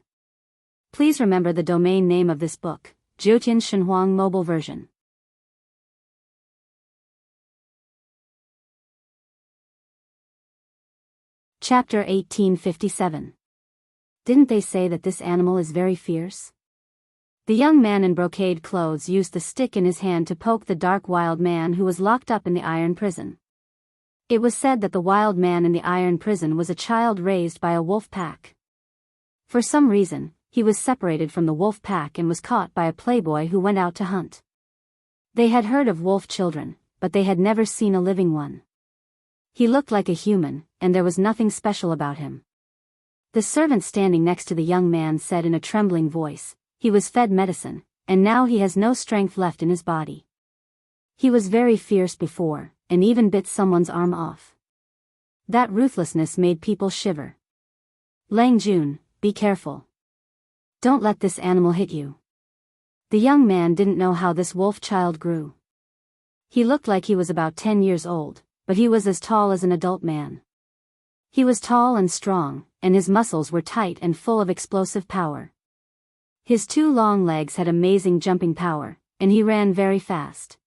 Please remember the domain name of this book, Jiutian Shenhuang Mobile Version. Chapter 1857. Didn't they say that this animal is very fierce? The young man in brocade clothes used the stick in his hand to poke the dark wild man who was locked up in the iron prison. It was said that the wild man in the iron prison was a child raised by a wolf pack. For some reason, he was separated from the wolf pack and was caught by a playboy who went out to hunt. They had heard of wolf children, but they had never seen a living one. He looked like a human, and there was nothing special about him. The servant standing next to the young man said in a trembling voice, "He was fed medicine, and now he has no strength left in his body. He was very fierce before, and even bit someone's arm off." That ruthlessness made people shiver. "Lang Jun, be careful. Don't let this animal hit you." The young man didn't know how this wolf child grew. He looked like he was about 10 years old, but he was as tall as an adult man. He was tall and strong, and his muscles were tight and full of explosive power. His 2 long legs had amazing jumping power, and he ran very fast.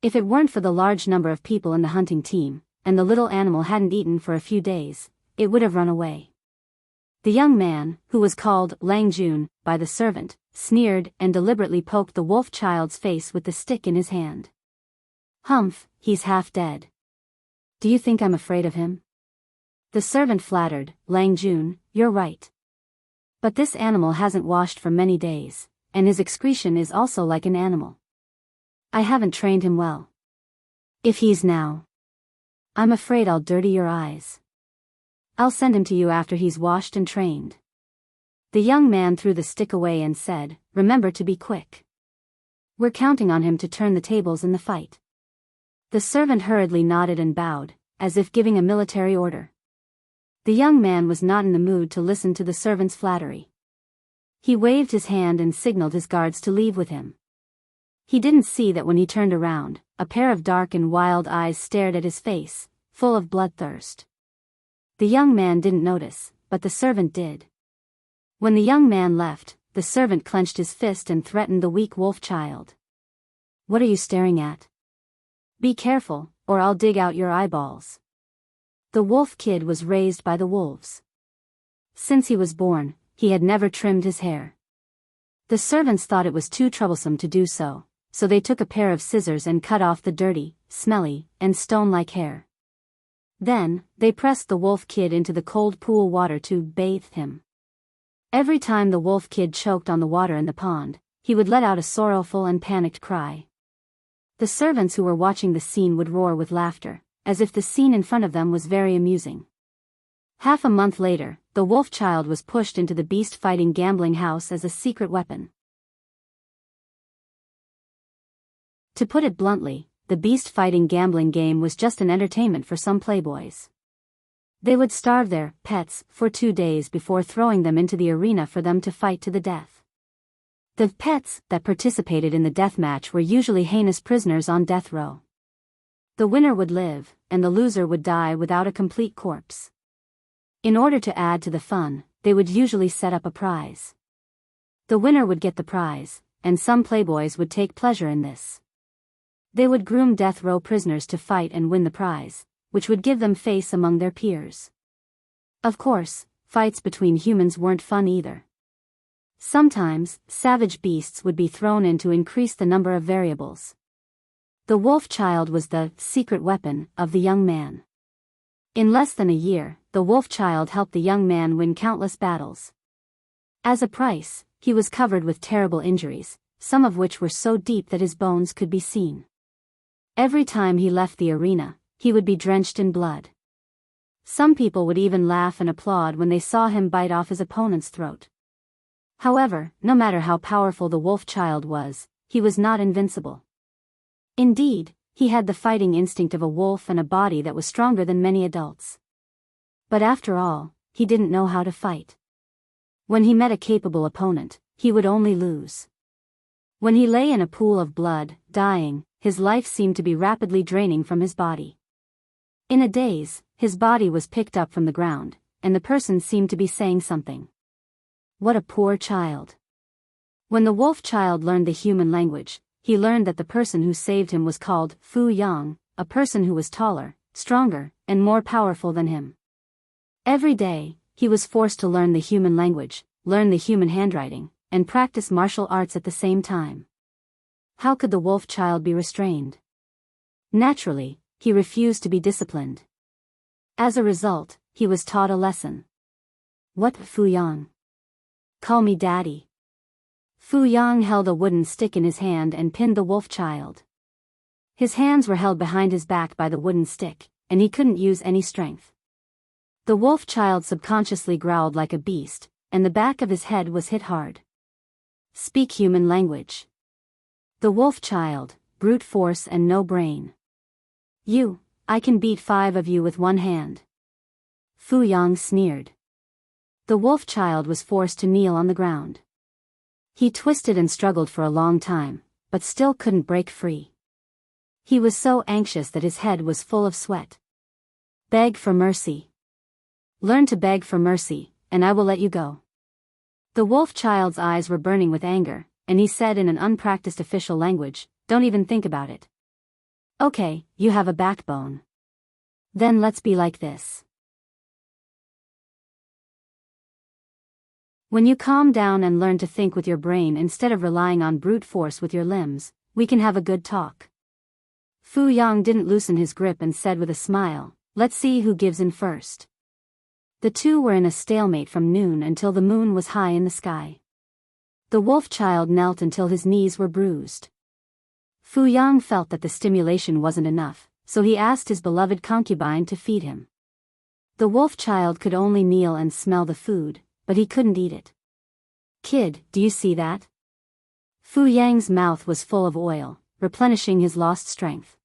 If it weren't for the large number of people in the hunting team, and the little animal hadn't eaten for a few days, it would have run away. The young man, who was called Lang Jun by the servant, sneered and deliberately poked the wolf child's face with the stick in his hand. "Humph, he's half dead. Do you think I'm afraid of him?" The servant flattered, "Lang Jun, you're right. But this animal hasn't washed for many days, and his excretion is also like an animal. I haven't trained him well. If he's now, I'm afraid I'll dirty your eyes. I'll send him to you after he's washed and trained." The young man threw the stick away and said, "Remember to be quick. We're counting on him to turn the tables in the fight." The servant hurriedly nodded and bowed, as if giving a military order. The young man was not in the mood to listen to the servant's flattery. He waved his hand and signaled his guards to leave with him. He didn't see that when he turned around, a pair of dark and wild eyes stared at his face, full of bloodthirst. The young man didn't notice, but the servant did. When the young man left, the servant clenched his fist and threatened the weak wolf child. "What are you staring at? Be careful, or I'll dig out your eyeballs." The wolf kid was raised by the wolves. Since he was born, he had never trimmed his hair. The servants thought it was too troublesome to do so, so they took a pair of scissors and cut off the dirty, smelly, and stone-like hair. Then, they pressed the wolf kid into the cold pool water to bathe him. Every time the wolf kid choked on the water in the pond, he would let out a sorrowful and panicked cry. The servants who were watching the scene would roar with laughter, as if the scene in front of them was very amusing. Half a month later, the wolf child was pushed into the beast-fighting gambling house as a secret weapon. To put it bluntly, the beast-fighting gambling game was just an entertainment for some playboys. They would starve their pets for 2 days before throwing them into the arena for them to fight to the death. The pets that participated in the death match were usually heinous prisoners on death row. The winner would live, and the loser would die without a complete corpse. In order to add to the fun, they would usually set up a prize. The winner would get the prize, and some playboys would take pleasure in this. They would groom death row prisoners to fight and win the prize, which would give them face among their peers. Of course, fights between humans weren't fun either. Sometimes, savage beasts would be thrown in to increase the number of variables. The wolf child was the secret weapon of the young man. In less than a year, the wolf child helped the young man win countless battles. As a price, he was covered with terrible injuries, some of which were so deep that his bones could be seen. Every time he left the arena, he would be drenched in blood. Some people would even laugh and applaud when they saw him bite off his opponent's throat. However, no matter how powerful the wolf child was, he was not invincible. Indeed, he had the fighting instinct of a wolf and a body that was stronger than many adults. But after all, he didn't know how to fight. When he met a capable opponent, he would only lose. When he lay in a pool of blood, dying, his life seemed to be rapidly draining from his body. In a daze, his body was picked up from the ground, and the person seemed to be saying something. What a poor child. When the wolf child learned the human language, he learned that the person who saved him was called Fu Yang, a person who was taller, stronger, and more powerful than him. Every day, he was forced to learn the human language, learn the human handwriting, and practice martial arts at the same time. How could the wolf child be restrained? Naturally, he refused to be disciplined. As a result, he was taught a lesson. What, Fu Yang? Call me daddy. Fu Yang held a wooden stick in his hand and pinned the wolf child. His hands were held behind his back by the wooden stick, and he couldn't use any strength. The wolf child subconsciously growled like a beast, and the back of his head was hit hard. Speak human language. The wolf child, brute force and no brain. I can beat 5 of you with one hand. Fu Yang sneered. The wolf child was forced to kneel on the ground. He twisted and struggled for a long time, but still couldn't break free. He was so anxious that his head was full of sweat. Beg for mercy. Learn to beg for mercy, and I will let you go. The wolf child's eyes were burning with anger, and he said in an unpracticed official language, don't even think about it. Okay, you have a backbone. Then let's be like this. When you calm down and learn to think with your brain instead of relying on brute force with your limbs, we can have a good talk. Fu Yang didn't loosen his grip and said with a smile, let's see who gives in first. The two were in a stalemate from noon until the moon was high in the sky. The wolf child knelt until his knees were bruised. Fu Yang felt that the stimulation wasn't enough, so he asked his beloved concubine to feed him. The wolf child could only kneel and smell the food, but he couldn't eat it. Kid, do you see that? Fu Yang's mouth was full of oil, replenishing his lost strength.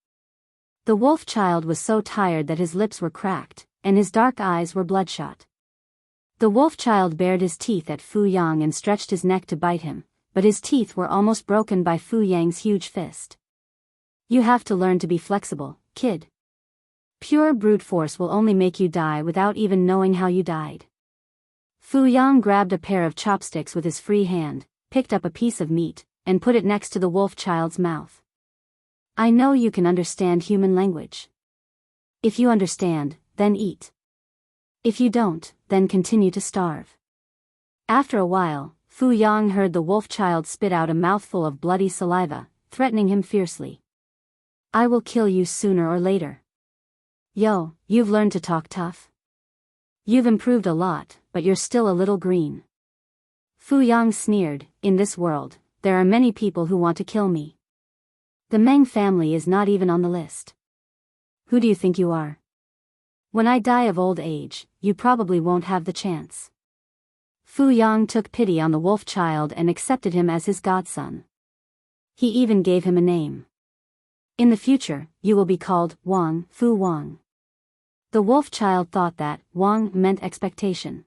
The wolf child was so tired that his lips were cracked, and his dark eyes were bloodshot. The wolf child bared his teeth at Fu Yang and stretched his neck to bite him, but his teeth were almost broken by Fu Yang's huge fist. You have to learn to be flexible, kid. Pure brute force will only make you die without even knowing how you died. Fu Yang grabbed a pair of chopsticks with his free hand, picked up a piece of meat, and put it next to the wolf child's mouth. I know you can understand human language. If you understand, then eat. If you don't, then continue to starve. After a while, Fu Yang heard the wolf child spit out a mouthful of bloody saliva, threatening him fiercely. I will kill you sooner or later. Yo, you've learned to talk tough. You've improved a lot, but you're still a little green. Fu Yang sneered, in this world, there are many people who want to kill me. The Meng family is not even on the list. Who do you think you are? When I die of old age, you probably won't have the chance. Fu Yang took pity on the wolf child and accepted him as his godson. He even gave him a name. In the future, you will be called Wang, Fu Wang. The wolf child thought that Wang meant expectation.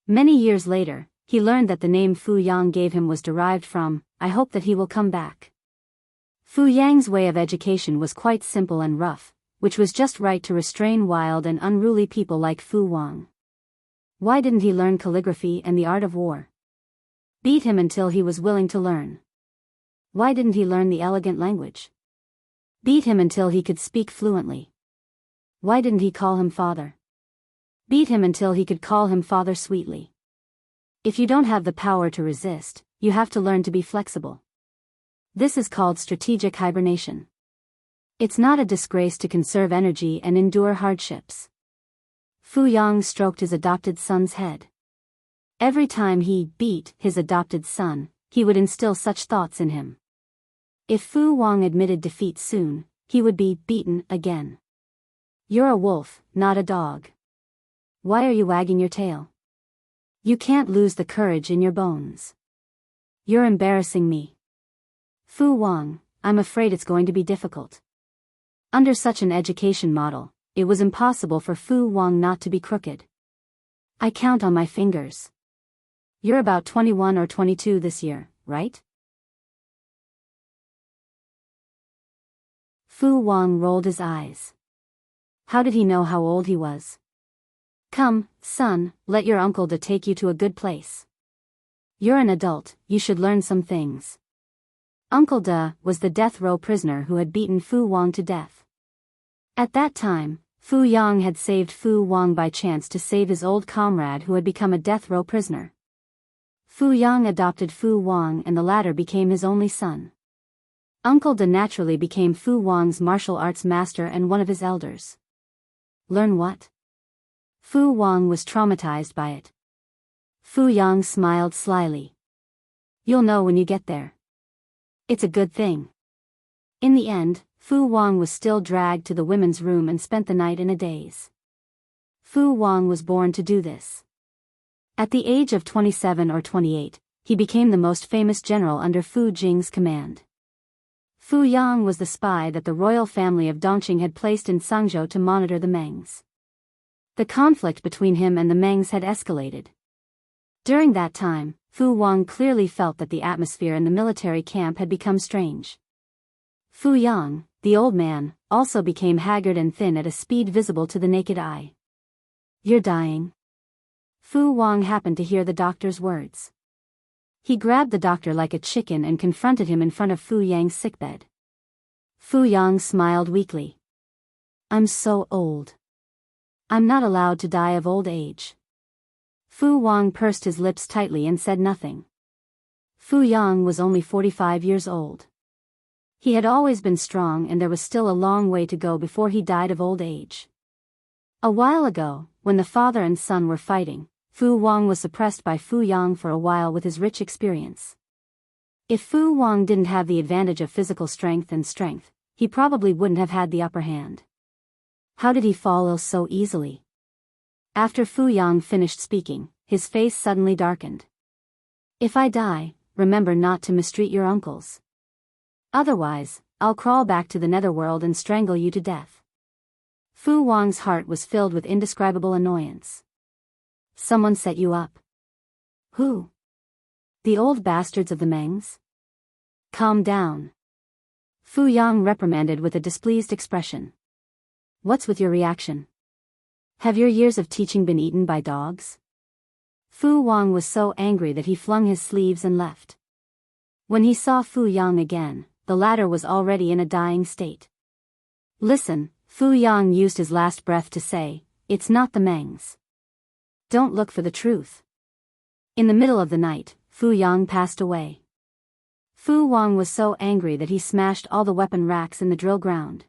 Many years later, he learned that the name Fu Yang gave him was derived from, I hope that he will come back. Fu Yang's way of education was quite simple and rough, which was just right to restrain wild and unruly people like Fu Wang. Why didn't he learn calligraphy and the art of war? Beat him until he was willing to learn. Why didn't he learn the elegant language? Beat him until he could speak fluently. Why didn't he call him father? Beat him until he could call him father sweetly. If you don't have the power to resist, you have to learn to be flexible. This is called strategic hibernation. It's not a disgrace to conserve energy and endure hardships. Fu Yang stroked his adopted son's head. Every time he beat his adopted son, he would instill such thoughts in him. If Fu Wang admitted defeat soon, he would be beaten again. You're a wolf, not a dog. Why are you wagging your tail? You can't lose the courage in your bones. You're embarrassing me. Fu Wang, I'm afraid it's going to be difficult. Under such an education model, it was impossible for Fu Wang not to be crooked. I count on my fingers. You're about 21 or 22 this year, right? Fu Wang rolled his eyes. How did he know how old he was? Come, son, let your uncle Da take you to a good place. You're an adult, you should learn some things. Uncle Da was the death row prisoner who had beaten Fu Wang to death. At that time, Fu Yang had saved Fu Wang by chance to save his old comrade who had become a death row prisoner. Fu Yang adopted Fu Wang and the latter became his only son. Uncle Da naturally became Fu Wang's martial arts master and one of his elders. Learn what? Fu Wang was traumatized by it. Fu Yang smiled slyly. You'll know when you get there. It's a good thing. In the end, Fu Wang was still dragged to the women's room and spent the night in a daze. Fu Wang was born to do this. At the age of 27 or 28, he became the most famous general under Fu Jing's command. Fu Yang was the spy that the royal family of Dongqing had placed in Sangzhou to monitor the Mengs. The conflict between him and the Mengs had escalated. During that time, Fu Wang clearly felt that the atmosphere in the military camp had become strange. Fu Yang, the old man, also became haggard and thin at a speed visible to the naked eye. You're dying. Fu Wang happened to hear the doctor's words. He grabbed the doctor like a chicken and confronted him in front of Fu Yang's sickbed. Fu Yang smiled weakly. I'm so old. I'm not allowed to die of old age. Fu Wang pursed his lips tightly and said nothing. Fu Yang was only 45 years old. He had always been strong and there was still a long way to go before he died of old age. A while ago, when the father and son were fighting, Fu Wang was suppressed by Fu Yang for a while with his rich experience. If Fu Wang didn't have the advantage of physical strength, he probably wouldn't have had the upper hand. How did he fall ill so easily? After Fu Yang finished speaking, his face suddenly darkened. If I die, remember not to mistreat your uncles. Otherwise, I'll crawl back to the netherworld and strangle you to death. Fu Wang's heart was filled with indescribable annoyance. Someone set you up. Who? The old bastards of the Mengs? Calm down. Fu Yang reprimanded with a displeased expression. What's with your reaction? Have your years of teaching been eaten by dogs? Fu Wang was so angry that he flung his sleeves and left. When he saw Fu Yang again, the latter was already in a dying state. Listen, Fu Yang used his last breath to say, it's not the Mengs. Don't look for the truth. In the middle of the night, Fu Yang passed away. Fu Wang was so angry that he smashed all the weapon racks in the drill ground.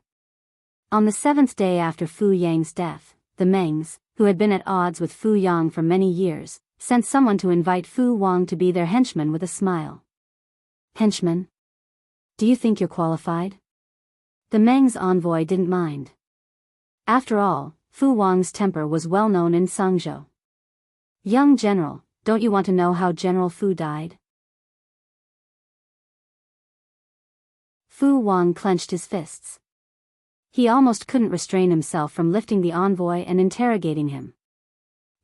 On the 7th day after Fu Yang's death, the Mengs, who had been at odds with Fu Yang for many years, sent someone to invite Fu Wang to be their henchman with a smile. Henchman? Do you think you're qualified? The Mengs envoy didn't mind. After all, Fu Wang's temper was well known in Sangzhou. Young general, don't you want to know how General Fu died? Fu Wang clenched his fists. He almost couldn't restrain himself from lifting the envoy and interrogating him.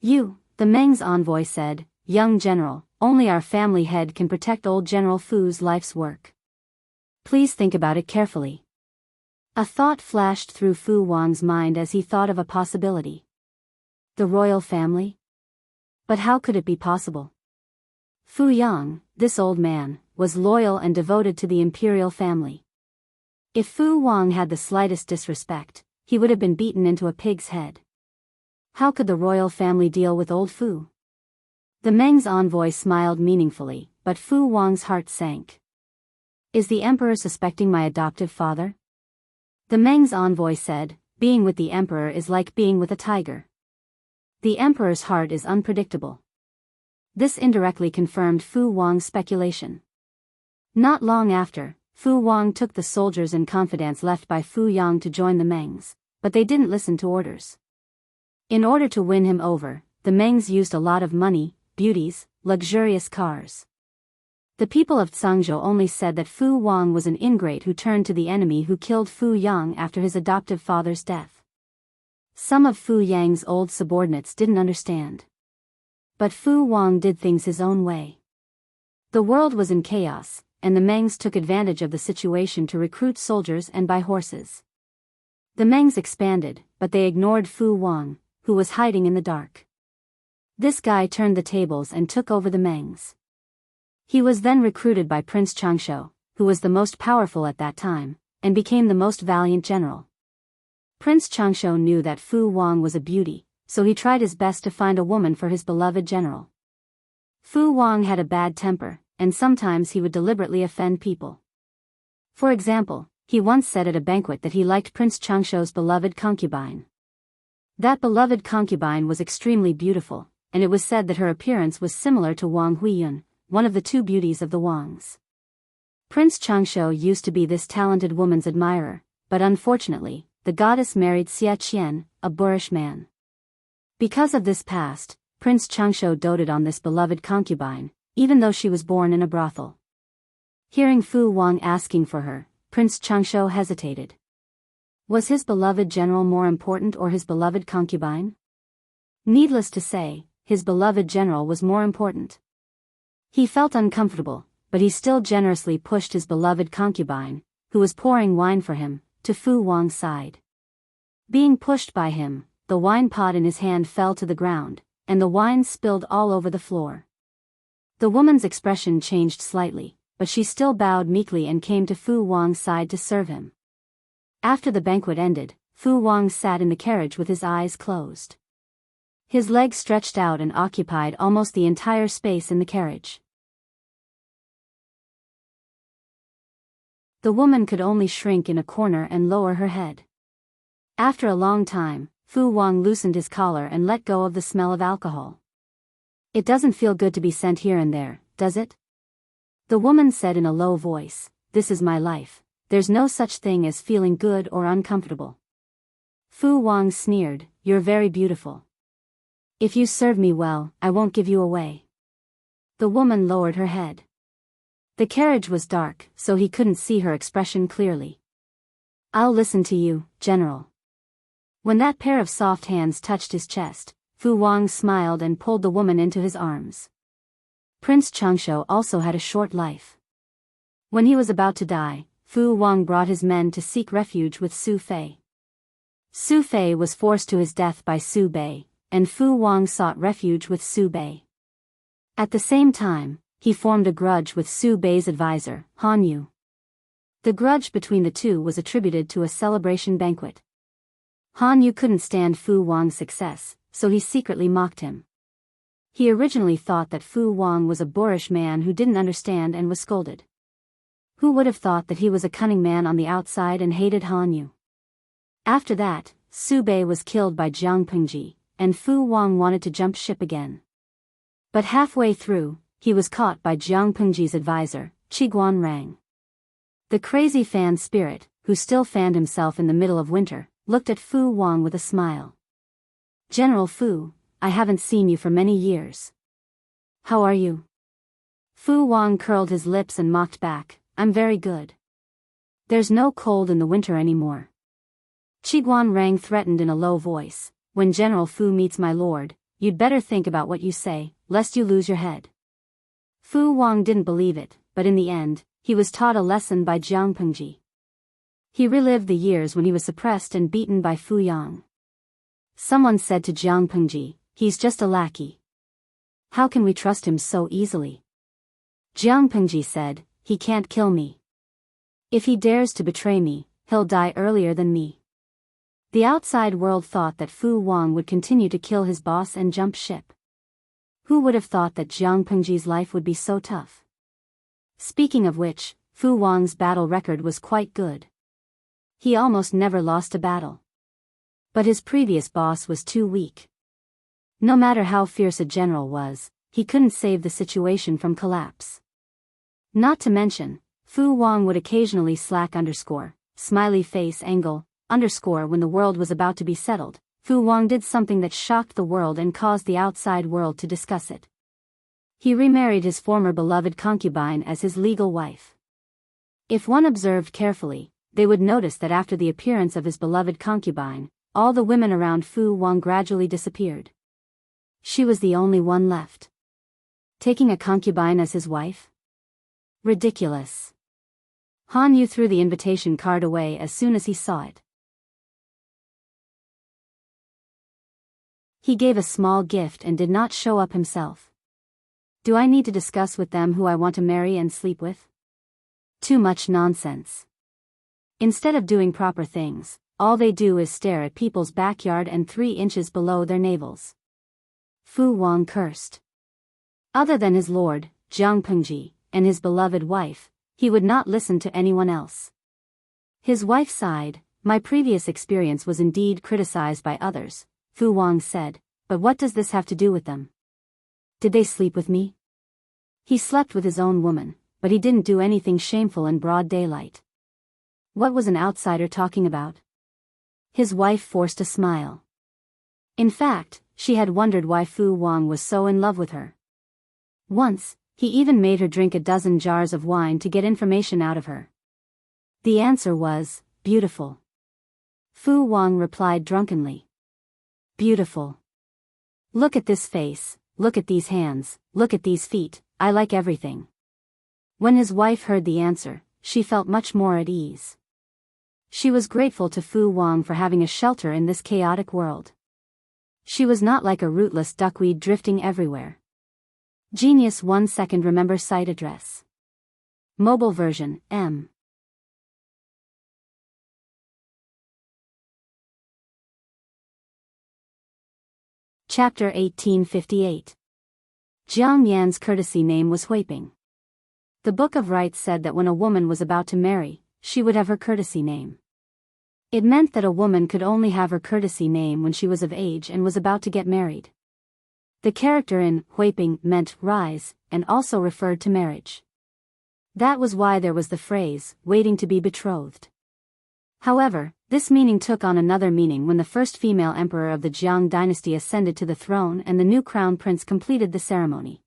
You, the Mengs envoy said, young general, only our family head can protect old General Fu's life's work. Please think about it carefully. A thought flashed through Fu Wang's mind as he thought of a possibility. The royal family? But how could it be possible? Fu Yang, this old man, was loyal and devoted to the imperial family. If Fu Wang had the slightest disrespect, he would have been beaten into a pig's head. How could the royal family deal with old Fu? The Mengs envoy smiled meaningfully, but Fu Wang's heart sank. Is the emperor suspecting my adoptive father? The Mengs envoy said, being with the emperor is like being with a tiger. The emperor's heart is unpredictable. This indirectly confirmed Fu Wang's speculation. Not long after, Fu Wang took the soldiers and confidants left by Fu Yang to join the Mengs, but they didn't listen to orders. In order to win him over, the Mengs used a lot of money, beauties, luxurious cars. The people of Zhangzhou only said that Fu Wang was an ingrate who turned to the enemy who killed Fu Yang after his adoptive father's death. Some of Fu Yang's old subordinates didn't understand. But Fu Wang did things his own way. The world was in chaos, and the Mengs took advantage of the situation to recruit soldiers and buy horses. The Mengs expanded, but they ignored Fu Wang, who was hiding in the dark. This guy turned the tables and took over the Mengs. He was then recruited by Prince Changshu, who was the most powerful at that time, and became the most valiant general. Prince Changshu knew that Fu Wang was a beauty, so he tried his best to find a woman for his beloved general. Fu Wang had a bad temper, and sometimes he would deliberately offend people. For example, he once said at a banquet that he liked Prince Changshu's beloved concubine. That beloved concubine was extremely beautiful, and it was said that her appearance was similar to Wang Huiyun, one of the two beauties of the Wangs. Prince Changshu used to be this talented woman's admirer, but unfortunately, the goddess married Xia Qian, a boorish man. Because of this past, Prince Changshu doted on this beloved concubine, even though she was born in a brothel. Hearing Fu Wang asking for her, Prince Changshu hesitated. Was his beloved general more important or his beloved concubine? Needless to say, his beloved general was more important. He felt uncomfortable, but he still generously pushed his beloved concubine, who was pouring wine for him, to Fu Wang's side. Being pushed by him, the wine pot in his hand fell to the ground, and the wine spilled all over the floor. The woman's expression changed slightly, but she still bowed meekly and came to Fu Wang's side to serve him. After the banquet ended, Fu Wang sat in the carriage with his eyes closed. His legs stretched out and occupied almost the entire space in the carriage. The woman could only shrink in a corner and lower her head. After a long time, Fu Wang loosened his collar and let go of the smell of alcohol. It doesn't feel good to be sent here and there, does it? The woman said in a low voice, "This is my life. There's no such thing as feeling good or uncomfortable." Fu Wang sneered, "You're very beautiful. If you serve me well, I won't give you away." The woman lowered her head. The carriage was dark, so he couldn't see her expression clearly. "I'll listen to you, General." When that pair of soft hands touched his chest, Fu Wang smiled and pulled the woman into his arms. Prince Changshu also had a short life. When he was about to die, Fu Wang brought his men to seek refuge with Su Fei. Su Fei was forced to his death by Su Bei, and Fu Wang sought refuge with Su Bei. At the same time, he formed a grudge with Su Bei's advisor, Han Yu. The grudge between the two was attributed to a celebration banquet. Han Yu couldn't stand Fu Wang's success, so he secretly mocked him. He originally thought that Fu Wang was a boorish man who didn't understand and was scolded. Who would have thought that he was a cunning man on the outside and hated Han Yu? After that, Su Bei was killed by Jianghu, and Fu Wang wanted to jump ship again. But halfway through, he was caught by Jianghu's advisor, Qiguan Rang. The crazy fan spirit, who still fanned himself in the middle of winter, looked at Fu Wang with a smile. "General Fu, I haven't seen you for many years. How are you?" Fu Wang curled his lips and mocked back, "I'm very good. There's no cold in the winter anymore." Qiguan Rang threatened in a low voice, "When General Fu meets my lord, you'd better think about what you say, lest you lose your head." Fu Wang didn't believe it, but in the end, he was taught a lesson by Jianghu. He relived the years when he was suppressed and beaten by Fu Yang. Someone said to Jianghu, "He's just a lackey. How can we trust him so easily?" Jianghu said, "He can't kill me. If he dares to betray me, he'll die earlier than me." The outside world thought that Fu Wang would continue to kill his boss and jump ship. Who would have thought that Jianghu's life would be so tough? Speaking of which, Fu Wang's battle record was quite good. He almost never lost a battle. But his previous boss was too weak. No matter how fierce a general was, he couldn't save the situation from collapse. Not to mention, Fu Wang would occasionally slack smiley face angle, when the world was about to be settled. Fu Wang did something that shocked the world and caused the outside world to discuss it. He remarried his former beloved concubine as his legal wife. If one observed carefully, they would notice that after the appearance of his beloved concubine, all the women around Fu Wang gradually disappeared. She was the only one left. Taking a concubine as his wife? Ridiculous. Han Yu threw the invitation card away as soon as he saw it. He gave a small gift and did not show up himself. Do I need to discuss with them who I want to marry and sleep with? Too much nonsense. Instead of doing proper things, all they do is stare at people's backyard and 3 inches below their navels. Fu Wang cursed. Other than his lord, Jiang Pengji, and his beloved wife, he would not listen to anyone else. His wife sighed. My previous experience was indeed criticized by others, Fu Wang said, but what does this have to do with them? Did they sleep with me? He slept with his own woman, but he didn't do anything shameful in broad daylight. What was an outsider talking about? His wife forced a smile. In fact, she had wondered why Fu Wang was so in love with her. Once, he even made her drink a dozen jars of wine to get information out of her. The answer was, beautiful. Fu Wang replied drunkenly. Beautiful. Look at this face, look at these hands, look at these feet, I like everything. When his wife heard the answer, she felt much more at ease. She was grateful to Fu Wang for having a shelter in this chaotic world. She was not like a rootless duckweed drifting everywhere. Genius 1 second remember site address. Mobile version, M. Chapter 1858. Jiang Yan's courtesy name was Huiping. The Book of Rites said that when a woman was about to marry, she would have her courtesy name. It meant that a woman could only have her courtesy name when she was of age and was about to get married. The character in Huiping meant rise, and also referred to marriage. That was why there was the phrase, waiting to be betrothed. However, this meaning took on another meaning when the first female emperor of the Jiang dynasty ascended to the throne and the new crown prince completed the ceremony.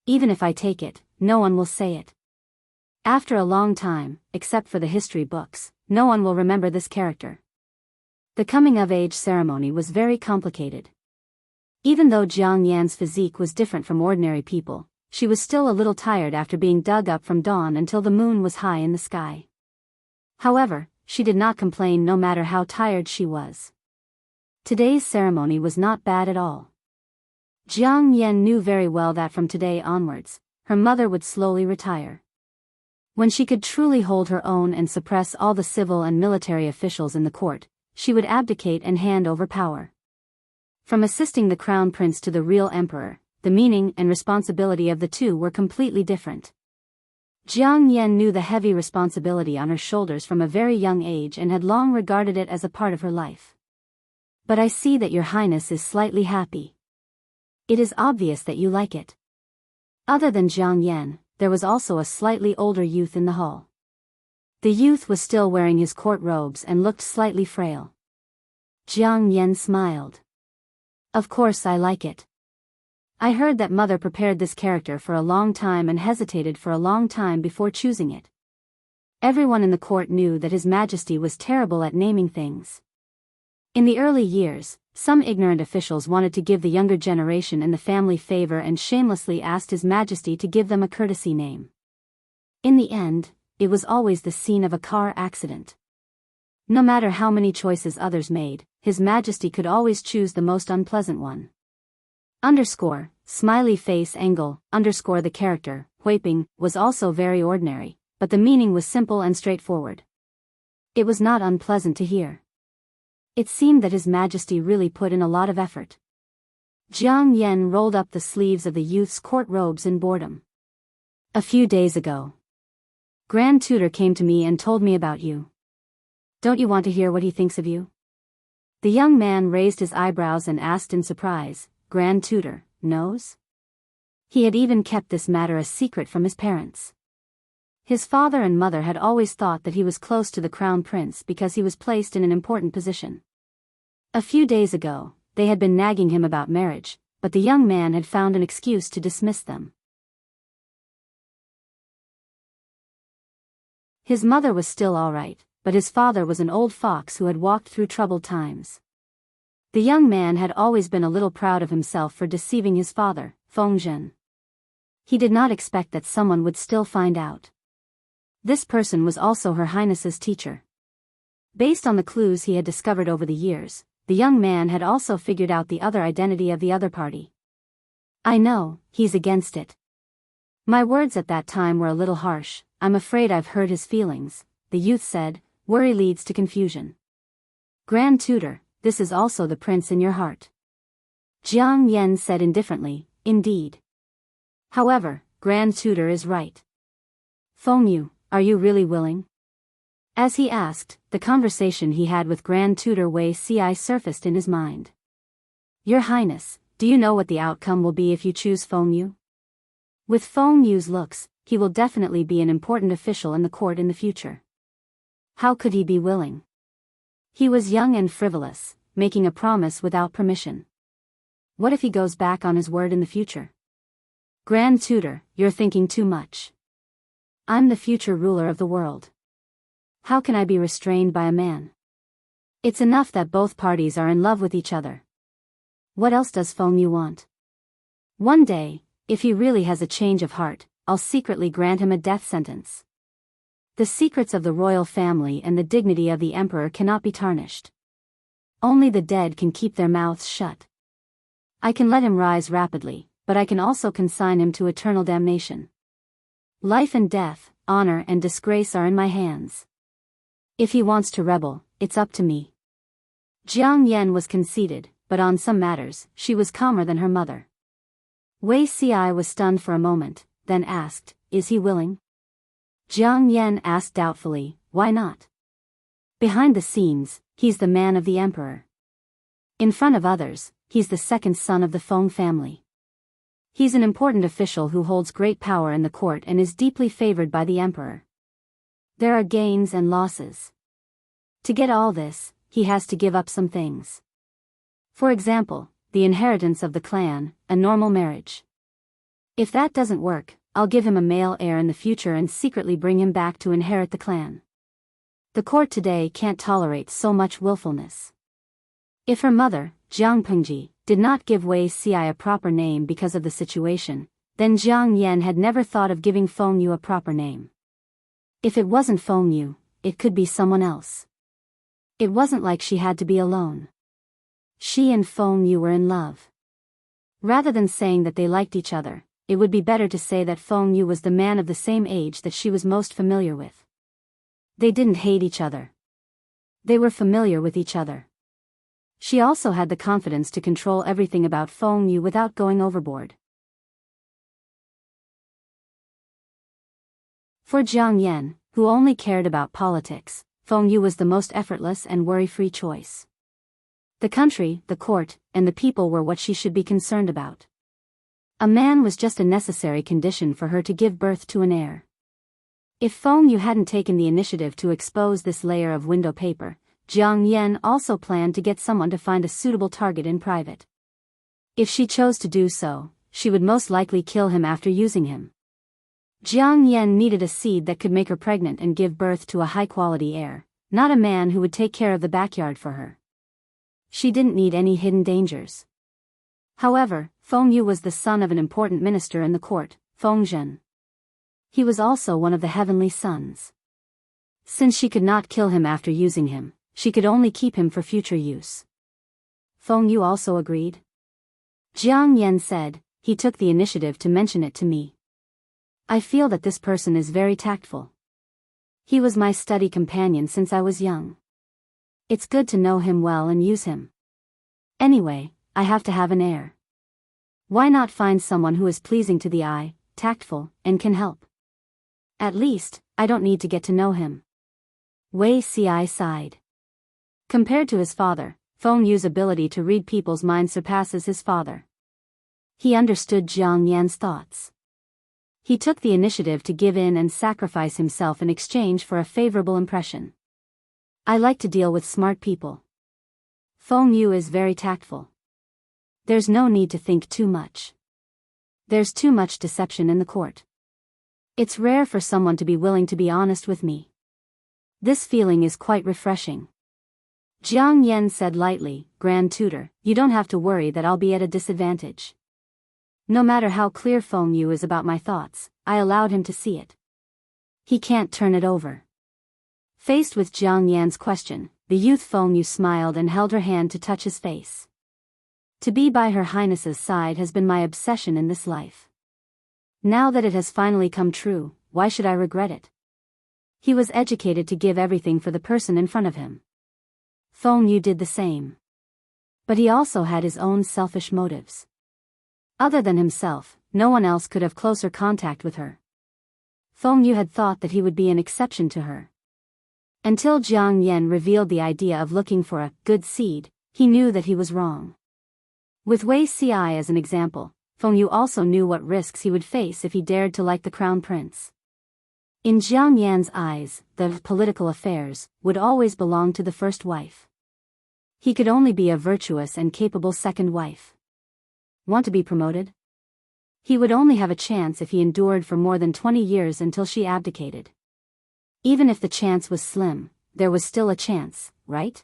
Even if I take it, no one will say it. After a long time, except for the history books, no one will remember this character. The coming-of-age ceremony was very complicated. Even though Jiang Yan's physique was different from ordinary people, she was still a little tired after being dug up from dawn until the moon was high in the sky. However, she did not complain no matter how tired she was. Today's ceremony was not bad at all. Jiang Yan knew very well that from today onwards, her mother would slowly retire. When she could truly hold her own and suppress all the civil and military officials in the court, she would abdicate and hand over power. From assisting the crown prince to the real emperor, the meaning and responsibility of the two were completely different. Jiang Yan knew the heavy responsibility on her shoulders from a very young age and had long regarded it as a part of her life. But I see that your highness is slightly happy. It is obvious that you like it. Other than Jiang Yan, there was also a slightly older youth in the hall. The youth was still wearing his court robes and looked slightly frail. Jiang Yan smiled. Of course I like it. I heard that mother prepared this character for a long time and hesitated for a long time before choosing it. Everyone in the court knew that His Majesty was terrible at naming things. In the early years, some ignorant officials wanted to give the younger generation in the family favor and shamelessly asked His Majesty to give them a courtesy name. In the end, it was always the scene of a car accident. No matter how many choices others made, His Majesty could always choose the most unpleasant one. Smiley face angle, the character, Huiping, was also very ordinary, but the meaning was simple and straightforward. It was not unpleasant to hear. It seemed that His Majesty really put in a lot of effort. Jiang Yan rolled up the sleeves of the youth's court robes in boredom. A few days ago, Grand Tutor came to me and told me about you. Don't you want to hear what he thinks of you? The young man raised his eyebrows and asked in surprise, Grand Tutor knows? He had even kept this matter a secret from his parents. His father and mother had always thought that he was close to the crown prince because he was placed in an important position. A few days ago, they had been nagging him about marriage, but the young man had found an excuse to dismiss them. His mother was still all right, but his father was an old fox who had walked through troubled times. The young man had always been a little proud of himself for deceiving his father, Feng Zhen. He did not expect that someone would still find out. This person was also Her Highness's teacher. Based on the clues he had discovered over the years, the young man had also figured out the other identity of the other party. I know, he's against it. My words at that time were a little harsh. I'm afraid I've hurt his feelings, the youth said. Worry leads to confusion. Grand Tutor, this is also the prince in your heart. Jiang Yan said indifferently, indeed. However, Grand Tutor is right. Feng Yu, are you really willing? As he asked, the conversation he had with Grand Tutor Wei Ci surfaced in his mind. Your Highness, do you know what the outcome will be if you choose Feng Yu? With Feng Yu's looks, he will definitely be an important official in the court in the future. How could he be willing? He was young and frivolous, making a promise without permission. What if he goes back on his word in the future? Grand Tutor, you're thinking too much. I'm the future ruler of the world. How can I be restrained by a man? It's enough that both parties are in love with each other. What else does Feng Yu want? One day, if he really has a change of heart, I'll secretly grant him a death sentence. The secrets of the royal family and the dignity of the emperor cannot be tarnished. Only the dead can keep their mouths shut. I can let him rise rapidly, but I can also consign him to eternal damnation. Life and death, honor and disgrace are in my hands. If he wants to rebel, it's up to me. Jiang Yan was conceited, but on some matters, she was calmer than her mother. Wei Ci was stunned for a moment, then asked, is he willing? Jiang Yan asked doubtfully, why not? Behind the scenes, he's the man of the emperor. In front of others, he's the second son of the Feng family. He's an important official who holds great power in the court and is deeply favored by the emperor. There are gains and losses. To get all this, he has to give up some things. For example, the inheritance of the clan, a normal marriage. If that doesn't work, I'll give him a male heir in the future and secretly bring him back to inherit the clan. The court today can't tolerate so much willfulness. If her mother, Jiang Pengji, did not give Wei Ci a proper name because of the situation, then Jiang Yan had never thought of giving Feng Yu a proper name. If it wasn't Feng Yu, it could be someone else. It wasn't like she had to be alone. She and Feng Yu were in love. Rather than saying that they liked each other, it would be better to say that Feng Yu was the man of the same age that she was most familiar with. They didn't hate each other. They were familiar with each other. She also had the confidence to control everything about Feng Yu without going overboard. For Jiang Yan, who only cared about politics, Feng Yu was the most effortless and worry-free choice. The country, the court, and the people were what she should be concerned about. A man was just a necessary condition for her to give birth to an heir. If Feng Yu hadn't taken the initiative to expose this layer of window paper, Jiang Yan also planned to get someone to find a suitable target in private. If she chose to do so, she would most likely kill him after using him. Jiang Yan needed a seed that could make her pregnant and give birth to a high-quality heir, not a man who would take care of the backyard for her. She didn't need any hidden dangers. However, Feng Yu was the son of an important minister in the court, Feng Zhen. He was also one of the heavenly sons. Since she could not kill him after using him, she could only keep him for future use. Feng Yu also agreed. Jiang Yan said, he took the initiative to mention it to me. I feel that this person is very tactful. He was my study companion since I was young. It's good to know him well and use him. Anyway, I have to have an heir. Why not find someone who is pleasing to the eye, tactful, and can help? At least, I don't need to get to know him. Wei Ci sighed. Compared to his father, Feng Yu's ability to read people's minds surpasses his father. He understood Jiang Yan's thoughts. He took the initiative to give in and sacrifice himself in exchange for a favorable impression. I like to deal with smart people. Feng Yu is very tactful. There's no need to think too much. There's too much deception in the court. It's rare for someone to be willing to be honest with me. This feeling is quite refreshing. Jiang Yan said lightly, Grand Tutor, you don't have to worry that I'll be at a disadvantage. No matter how clear Feng Yu is about my thoughts, I allowed him to see it. He can't turn it over. Faced with Jiang Yan's question, the youth Feng Yu smiled and held her hand to touch his face. To be by Her Highness's side has been my obsession in this life. Now that it has finally come true, why should I regret it? He was educated to give everything for the person in front of him. Feng Yu did the same. But he also had his own selfish motives. Other than himself, no one else could have closer contact with her. Feng Yu had thought that he would be an exception to her. Until Jiang Yan revealed the idea of looking for a good seed, he knew that he was wrong. With Wei Ci as an example, Feng Yu also knew what risks he would face if he dared to like the crown prince. In Jiang Yan's eyes, the political affairs would always belong to the first wife. He could only be a virtuous and capable second wife. Want to be promoted? He would only have a chance if he endured for more than 20 years until she abdicated. Even if the chance was slim, there was still a chance, right?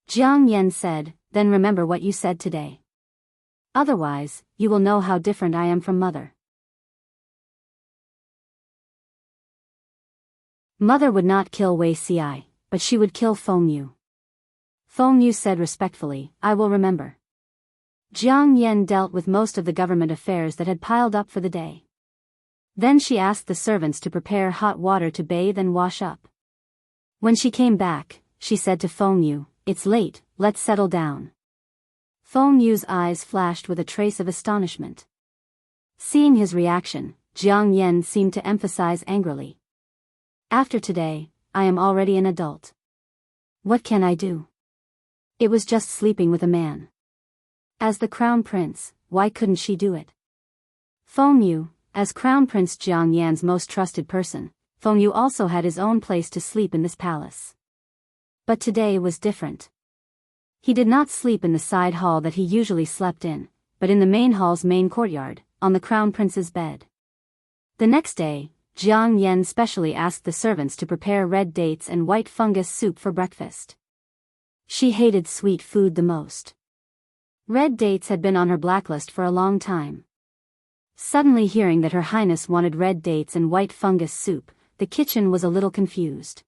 Jiang Yan said, then remember what you said today. Otherwise, you will know how different I am from mother. Mother would not kill Wei Ci, but she would kill Feng Yu. Feng Yu said respectfully, I will remember. Jiang Yan dealt with most of the government affairs that had piled up for the day. Then she asked the servants to prepare hot water to bathe and wash up. When she came back, she said to Feng Yu, it's late, let's settle down. Feng Yu's eyes flashed with a trace of astonishment. Seeing his reaction, Jiang Yan seemed to emphasize angrily. After today, I am already an adult. What can I do? It was just sleeping with a man. As the crown prince, why couldn't she do it? Feng Yu, as Crown Prince Jiang Yan's most trusted person, Feng Yu also had his own place to sleep in this palace. But today was different. He did not sleep in the side hall that he usually slept in, but in the main hall's main courtyard, on the Crown Prince's bed. The next day, Jiang Yan specially asked the servants to prepare red dates and white fungus soup for breakfast. She hated sweet food the most. Red dates had been on her blacklist for a long time. Suddenly hearing that Her Highness wanted red dates and white fungus soup, the kitchen was a little confused.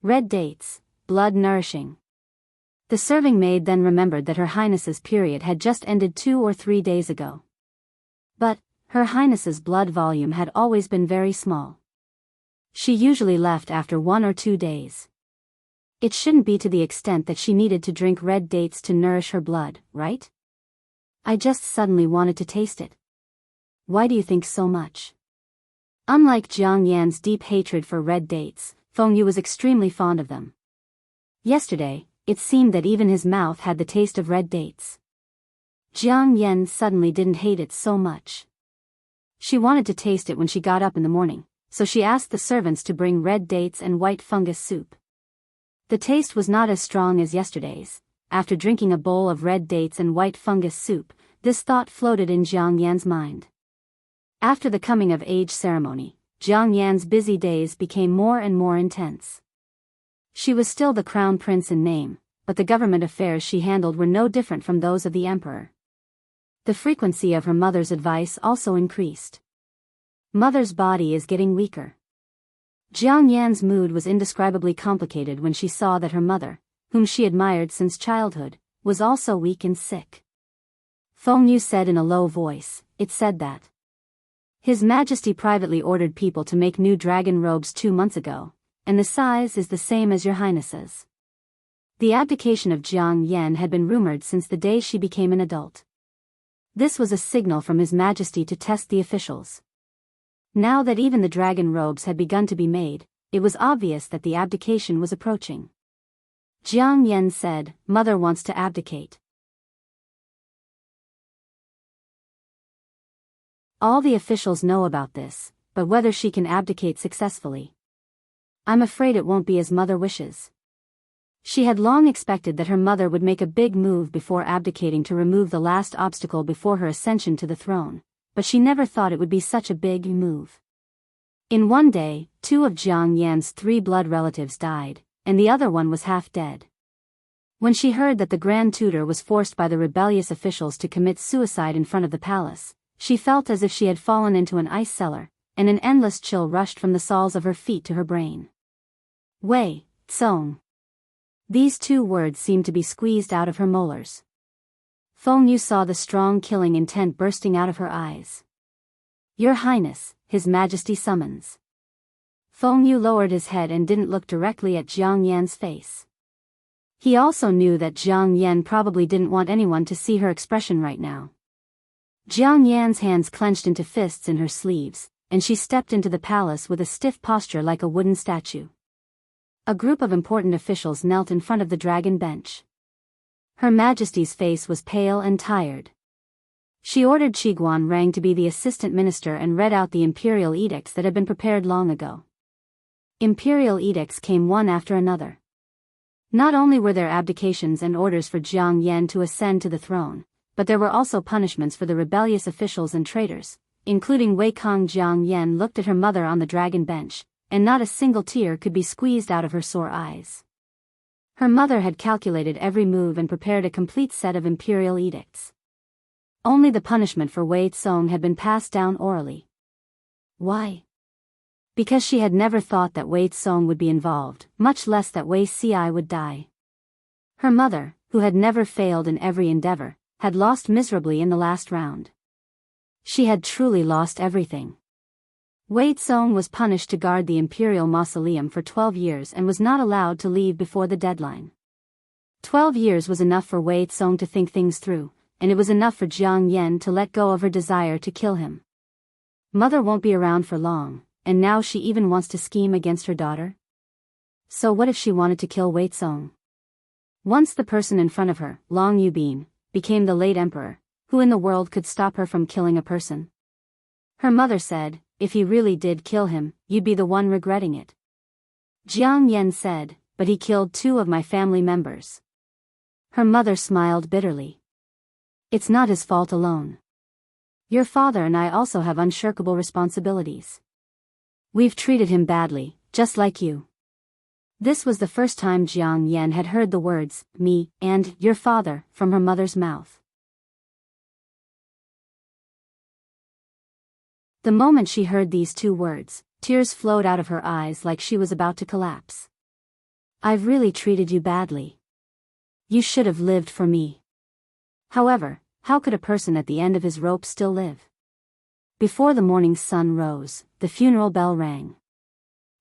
Red dates, blood nourishing. The serving maid then remembered that Her Highness's period had just ended 2 or 3 days ago. But Her Highness's blood volume had always been very small. She usually left after 1 or 2 days. It shouldn't be to the extent that she needed to drink red dates to nourish her blood, right? I just suddenly wanted to taste it. Why do you think so much? Unlike Jiang Yan's deep hatred for red dates, Feng Yu was extremely fond of them. Yesterday, it seemed that even his mouth had the taste of red dates. Jiang Yan suddenly didn't hate it so much. She wanted to taste it when she got up in the morning, so she asked the servants to bring red dates and white fungus soup. The taste was not as strong as yesterday's. After drinking a bowl of red dates and white fungus soup, this thought floated in Jiang Yan's mind. After the coming-of-age ceremony, Jiang Yan's busy days became more and more intense. She was still the crown prince in name, but the government affairs she handled were no different from those of the emperor. The frequency of her mother's advice also increased. Mother's body is getting weaker. Jiang Yan's mood was indescribably complicated when she saw that her mother, whom she admired since childhood, was also weak and sick. Feng Yu said in a low voice, it said that His Majesty privately ordered people to make new dragon robes 2 months ago, and the size is the same as your highness's. The abdication of Jiang Yan had been rumored since the day she became an adult. This was a signal from His Majesty to test the officials. Now that even the dragon robes had begun to be made, it was obvious that the abdication was approaching. Jiang Yan said, Mother wants to abdicate. All the officials know about this, but whether she can abdicate successfully, I'm afraid it won't be as Mother wishes. She had long expected that her mother would make a big move before abdicating to remove the last obstacle before her ascension to the throne, but she never thought it would be such a big move. In one day, 2 of Jiang Yan's 3 blood relatives died, and the other one was half dead. When she heard that the Grand Tutor was forced by the rebellious officials to commit suicide in front of the palace, she felt as if she had fallen into an ice cellar, and an endless chill rushed from the soles of her feet to her brain. Wei Tsong. These 2 words seemed to be squeezed out of her molars. Feng Yu saw the strong killing intent bursting out of her eyes. Your Highness, His Majesty summons. Feng Yu lowered his head and didn't look directly at Jiang Yan's face. He also knew that Jiang Yan probably didn't want anyone to see her expression right now. Jiang Yan's hands clenched into fists in her sleeves, and she stepped into the palace with a stiff posture like a wooden statue. A group of important officials knelt in front of the dragon bench. Her Majesty's face was pale and tired. She ordered Qiguan Rang to be the assistant minister and read out the imperial edicts that had been prepared long ago. Imperial edicts came one after another. Not only were there abdications and orders for Jiang Yan to ascend to the throne, but there were also punishments for the rebellious officials and traitors, including Wei Kong. Jiang Yan looked at her mother on the dragon bench, and not a single tear could be squeezed out of her sore eyes. Her mother had calculated every move and prepared a complete set of imperial edicts. Only the punishment for Wei Tsong had been passed down orally. Why? Because she had never thought that Wei Tsong would be involved, much less that Wei Ci would die. Her mother, who had never failed in every endeavor, had lost miserably in the last round. She had truly lost everything. Wei Tsong was punished to guard the imperial mausoleum for 12 years and was not allowed to leave before the deadline. 12 years was enough for Wei Tsong to think things through, and it was enough for Jiang Yan to let go of her desire to kill him. Mother won't be around for long, and now she even wants to scheme against her daughter? So what if she wanted to kill Wei Tsong? Once the person in front of her, Long Yubin, became the late emperor, who in the world could stop her from killing a person? Her mother said, if he really did kill him, you'd be the one regretting it. Jiang Yan said, but he killed 2 of my family members. Her mother smiled bitterly. It's not his fault alone. Your father and I also have unshirkable responsibilities. We've treated him badly, just like you. This was the first time Jiang Yan had heard the words, me, and your father, from her mother's mouth. The moment she heard these 2 words, tears flowed out of her eyes like she was about to collapse. I've really treated you badly. You should have lived for me. However, how could a person at the end of his rope still live? Before the morning sun rose, the funeral bell rang.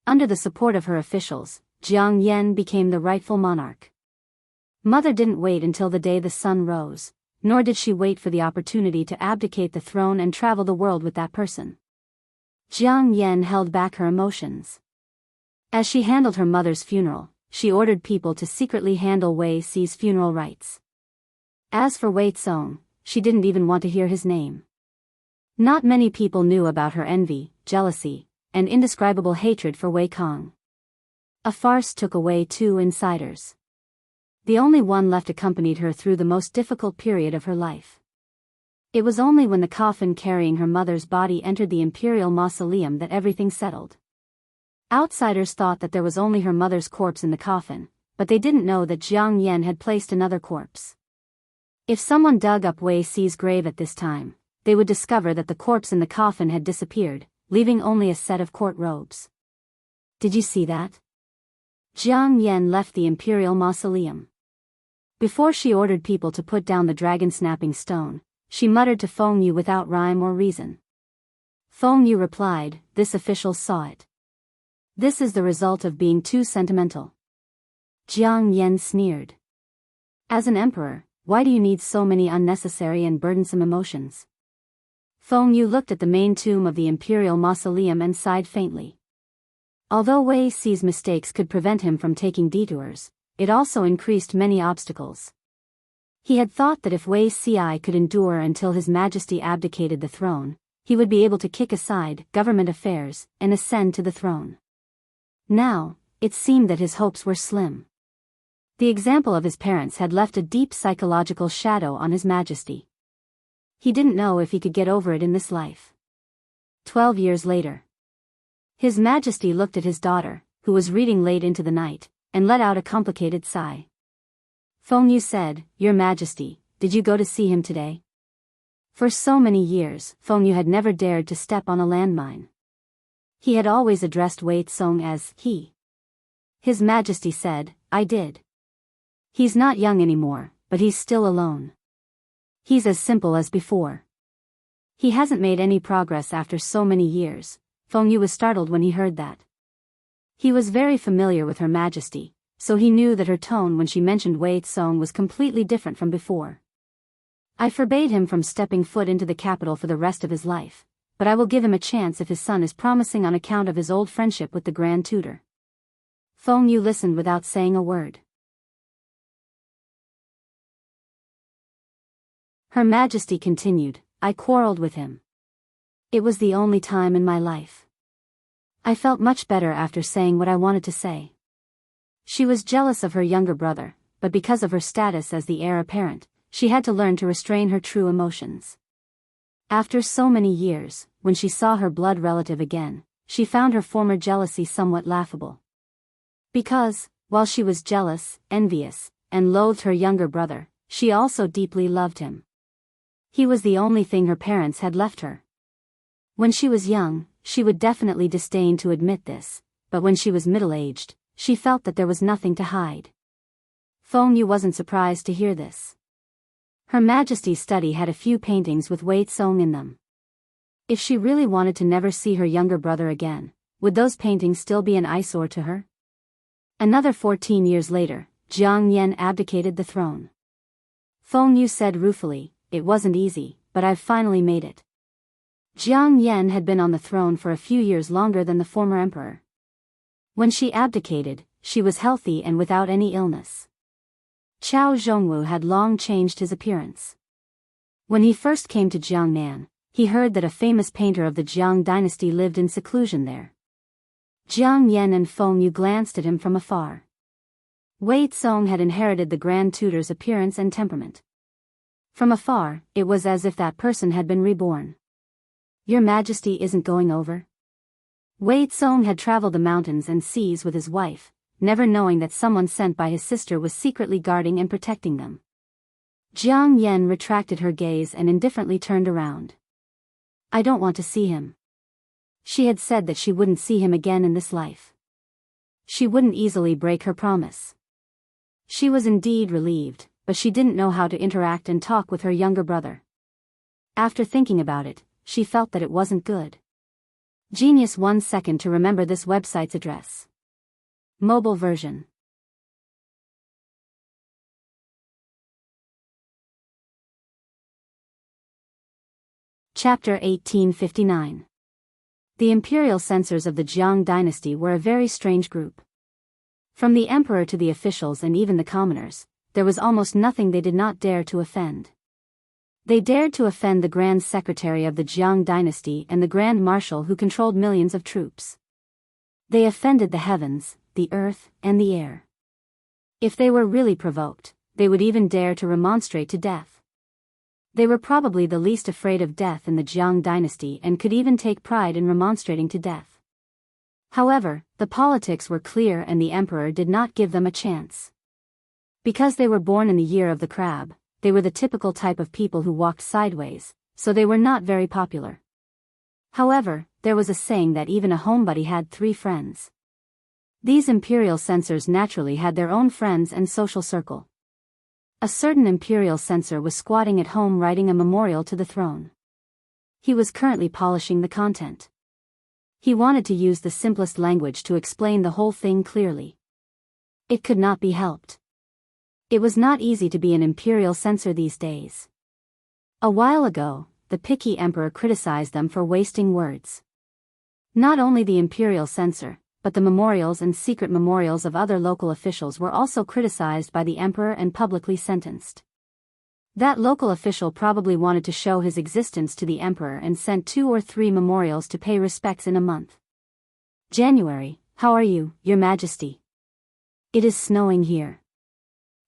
Under the support of her officials, Jiang Yan became the rightful monarch. Mother didn't wait until the day the sun rose, nor did she wait for the opportunity to abdicate the throne and travel the world with that person. Jiang Yan held back her emotions. As she handled her mother's funeral, she ordered people to secretly handle Wei Ci's funeral rites. As for Wei Tsong, she didn't even want to hear his name. Not many people knew about her envy, jealousy, and indescribable hatred for Wei Kong. A farce took away 2 insiders. The only one left accompanied her through the most difficult period of her life. It was only when the coffin carrying her mother's body entered the imperial mausoleum that everything settled. Outsiders thought that there was only her mother's corpse in the coffin, but they didn't know that Jiang Yan had placed another corpse. If someone dug up Wei Ci's grave at this time, they would discover that the corpse in the coffin had disappeared, leaving only a set of court robes. Did you see that? Jiang Yan left the imperial mausoleum. Before she ordered people to put down the dragon-snapping stone, she muttered to Feng Yu without rhyme or reason. Feng Yu replied, this official saw it. This is the result of being too sentimental. Jiang Yan sneered. As an emperor, why do you need so many unnecessary and burdensome emotions? Feng Yu looked at the main tomb of the imperial mausoleum and sighed faintly. Although Wei Ci's mistakes could prevent him from taking detours, it also increased many obstacles. He had thought that if Wei Ci could endure until His Majesty abdicated the throne, he would be able to kick aside government affairs and ascend to the throne. Now, it seemed that his hopes were slim. The example of his parents had left a deep psychological shadow on His Majesty. He didn't know if he could get over it in this life. 12 years later. His Majesty looked at his daughter, who was reading late into the night, and let out a complicated sigh. Feng Yu said, "Your Majesty, did you go to see him today?" For so many years, Feng Yu had never dared to step on a landmine. He had always addressed Wei Tsong as he. His Majesty said, "I did. He's not young anymore, but he's still alone. He's as simple as before. He hasn't made any progress after so many years." Feng Yu was startled when he heard that. He was very familiar with Her Majesty, so he knew that her tone when she mentioned Wei Tsong was completely different from before. "I forbade him from stepping foot into the capital for the rest of his life, but I will give him a chance if his son is promising on account of his old friendship with the Grand Tutor." Feng Yu listened without saying a word. Her Majesty continued, "I quarreled with him. It was the only time in my life. I felt much better after saying what I wanted to say." She was jealous of her younger brother, but because of her status as the heir apparent, she had to learn to restrain her true emotions. After so many years, when she saw her blood relative again, she found her former jealousy somewhat laughable. Because, while she was jealous, envious, and loathed her younger brother, she also deeply loved him. He was the only thing her parents had left her. When she was young, she would definitely disdain to admit this, but when she was middle-aged, she felt that there was nothing to hide. Feng Yu wasn't surprised to hear this. Her Majesty's study had a few paintings with Wei Tsong in them. If she really wanted to never see her younger brother again, would those paintings still be an eyesore to her? Another 14 years later, Jiang Yan abdicated the throne. Feng Yu said ruefully, "It wasn't easy, but I've finally made it." Jiang Yan had been on the throne for a few years longer than the former emperor. When she abdicated, she was healthy and without any illness. Qiao Zhongwu had long changed his appearance. When he first came to Jiangnan, he heard that a famous painter of the Jiang dynasty lived in seclusion there. Jiang Yan and Feng Yu glanced at him from afar. Wei Tsong had inherited the Grand Tutor's appearance and temperament. From afar, it was as if that person had been reborn. "Your Majesty isn't going over?" Wei Tsong had traveled the mountains and seas with his wife, never knowing that someone sent by his sister was secretly guarding and protecting them. Jiang Yan retracted her gaze and indifferently turned around. "I don't want to see him." She had said that she wouldn't see him again in this life. She wouldn't easily break her promise. She was indeed relieved, but she didn't know how to interact and talk with her younger brother. After thinking about it, she felt that it wasn't good. Genius 1 second to remember this website's address. Mobile version. Chapter 1859. The imperial censors of the Jiang dynasty were a very strange group. From the emperor to the officials and even the commoners, there was almost nothing they did not dare to offend. They dared to offend the Grand Secretary of the Jiang dynasty and the Grand Marshal who controlled millions of troops. They offended the heavens, the earth, and the air. If they were really provoked, they would even dare to remonstrate to death. They were probably the least afraid of death in the Jiang dynasty and could even take pride in remonstrating to death. However, the politics were clear and the emperor did not give them a chance. Because they were born in the year of the crab, they were the typical type of people who walked sideways, so they were not very popular. However, there was a saying that even a homebody had 3 friends. These imperial censors naturally had their own friends and social circle. A certain imperial censor was squatting at home writing a memorial to the throne. He was currently polishing the content. He wanted to use the simplest language to explain the whole thing clearly. It could not be helped. It was not easy to be an imperial censor these days. A while ago, the picky emperor criticized them for wasting words. Not only the imperial censor, but the memorials and secret memorials of other local officials were also criticized by the emperor and publicly sentenced. That local official probably wanted to show his existence to the emperor and sent 2 or 3 memorials to pay respects in a month. January, how are you, Your Majesty? It is snowing here.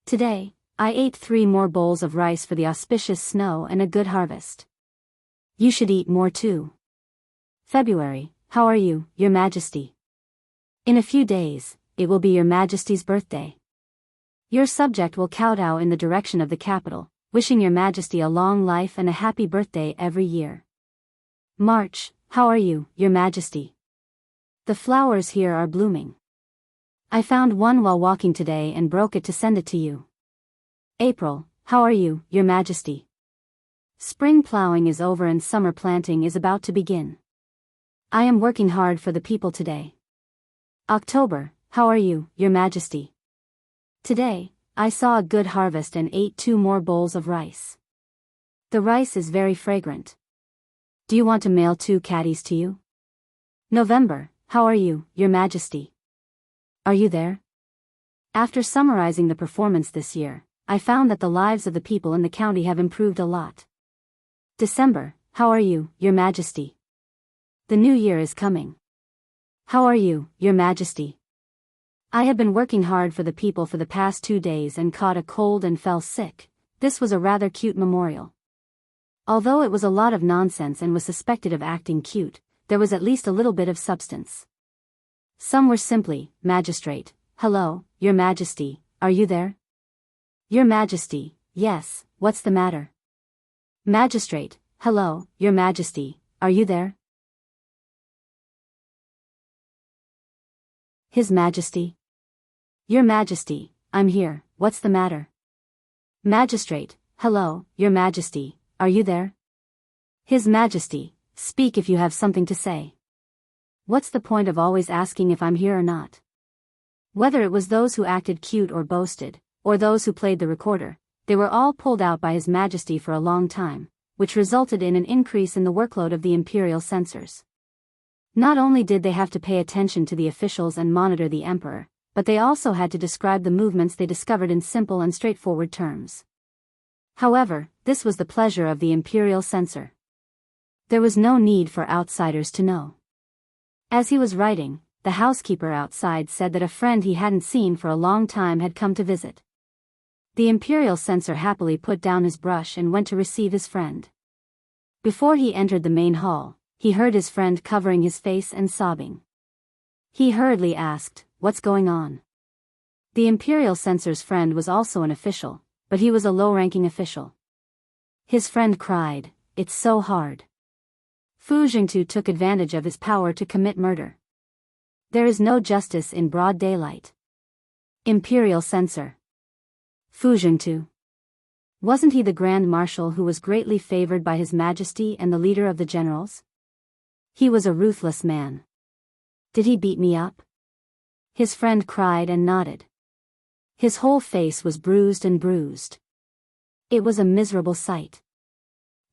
Today, I ate 3 more bowls of rice for the auspicious snow and a good harvest. You should eat more too. February, how are you, Your Majesty? In a few days, it will be Your Majesty's birthday. Your subject will kowtow in the direction of the capital, wishing Your Majesty a long life and a happy birthday every year. March, how are you, Your Majesty? The flowers here are blooming. I found one while walking today and broke it to send it to you. April, how are you, Your Majesty? Spring plowing is over and summer planting is about to begin. I am working hard for the people today. October, how are you, Your Majesty? Today, I saw a good harvest and ate 2 more bowls of rice. The rice is very fragrant. Do you want to mail 2 caddies to you? November, how are you, Your Majesty? Are you there? After summarizing the performance this year, I found that the lives of the people in the county have improved a lot. December, how are you, Your Majesty? The new year is coming. How are you, Your Majesty? I have been working hard for the people for the past 2 days and caught a cold and fell sick. This was a rather cute memorial. Although it was a lot of nonsense and was suspected of acting cute, there was at least a little bit of substance. Some were simply, Magistrate, hello, Your Majesty, are you there? Your Majesty, yes, what's the matter? Magistrate, hello, Your Majesty, are you there? His Majesty. Your Majesty, I'm here, what's the matter? Magistrate, hello, Your Majesty, are you there? His Majesty, speak if you have something to say. What's the point of always asking if I'm here or not? Whether it was those who acted cute or boasted, or those who played the recorder, they were all pulled out by His Majesty for a long time, which resulted in an increase in the workload of the imperial censors. Not only did they have to pay attention to the officials and monitor the emperor, but they also had to describe the movements they discovered in simple and straightforward terms. However, this was the pleasure of the imperial censor. There was no need for outsiders to know. As he was writing, the housekeeper outside said that a friend he hadn't seen for a long time had come to visit. The imperial censor happily put down his brush and went to receive his friend. Before he entered the main hall, he heard his friend covering his face and sobbing. He hurriedly asked, "What's going on?" The imperial censor's friend was also an official, but he was a low-ranking official. His friend cried, "It's so hard." Fu Jingtu took advantage of his power to commit murder. There is no justice in broad daylight. Imperial censor. Fu Jingtu. Wasn't he the Grand Marshal who was greatly favored by His Majesty and the leader of the generals? He was a ruthless man. Did he beat me up? His friend cried and nodded. His whole face was bruised and bruised. It was a miserable sight.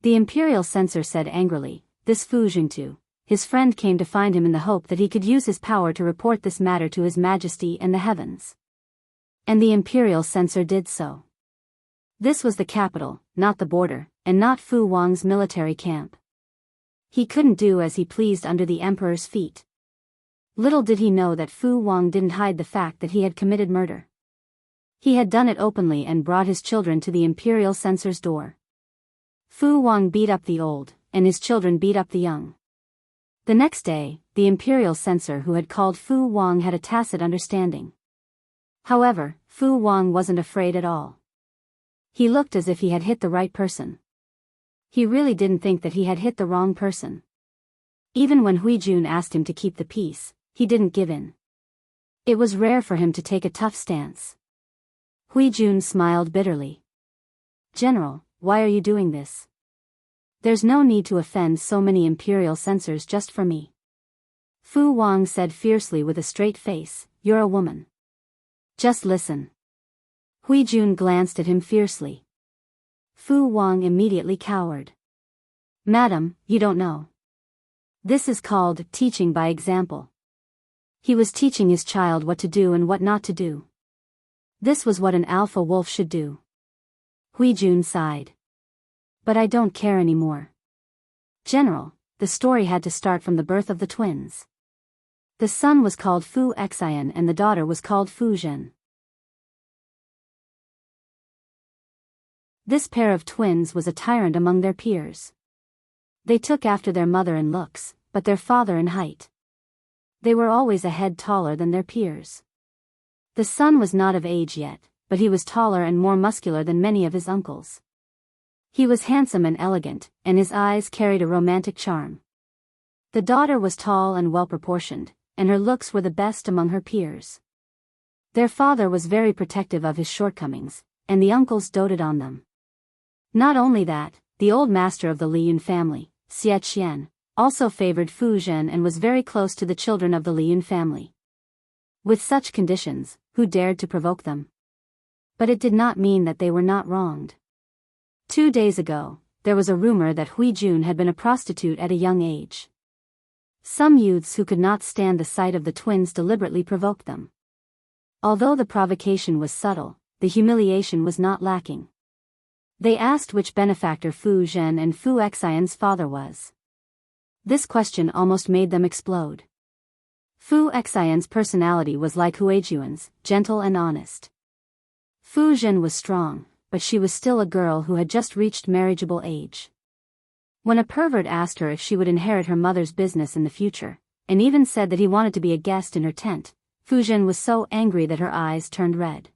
The imperial censor said angrily, "This Fu Jingtu." His friend came to find him in the hope that he could use his power to report this matter to His Majesty and the heavens. And the imperial censor did so. This was the capital, not the border, and not Fu Wang's military camp. He couldn't do as he pleased under the emperor's feet. Little did he know that Fu Wang didn't hide the fact that he had committed murder. He had done it openly and brought his children to the imperial censor's door. Fu Wang beat up the old, and his children beat up the young. The next day, the imperial censor who had called Fu Wang had a tacit understanding. However, Fu Wang wasn't afraid at all. He looked as if he had hit the right person. He really didn't think that he had hit the wrong person. Even when Huijun asked him to keep the peace, he didn't give in. It was rare for him to take a tough stance. Huijun smiled bitterly. "General, why are you doing this? There's no need to offend so many imperial censors just for me." Fu Wang said fiercely with a straight face, "You're a woman. Just listen." Huijun glanced at him fiercely. Fu Wang immediately cowered. "Madam, you don't know. This is called teaching by example." He was teaching his child what to do and what not to do. This was what an alpha wolf should do. Huijun sighed. "But I don't care anymore. General, the story had to start from the birth of the twins. The son was called Fu Xian and the daughter was called Fu Zhen. This pair of twins was a tyrant among their peers. They took after their mother in looks, but their father in height. They were always a head taller than their peers. The son was not of age yet, but he was taller and more muscular than many of his uncles. He was handsome and elegant, and his eyes carried a romantic charm. The daughter was tall and well-proportioned, and her looks were the best among her peers. Their father was very protective of his shortcomings, and the uncles doted on them. Not only that, the old master of the Liyun family, Xie Qian, also favored Fu Zhen and was very close to the children of the Liyun family. With such conditions, who dared to provoke them? But it did not mean that they were not wronged. 2 days ago, there was a rumor that Hui Jun had been a prostitute at a young age. Some youths who could not stand the sight of the twins deliberately provoked them. Although the provocation was subtle, the humiliation was not lacking. They asked which benefactor Fu Zhen and Fu Xian's father was. This question almost made them explode. Fu Xian's personality was like Huijuan's, gentle and honest. Fu Zhen was strong, but she was still a girl who had just reached marriageable age. When a pervert asked her if she would inherit her mother's business in the future, and even said that he wanted to be a guest in her tent, Fu Zhen was so angry that her eyes turned red.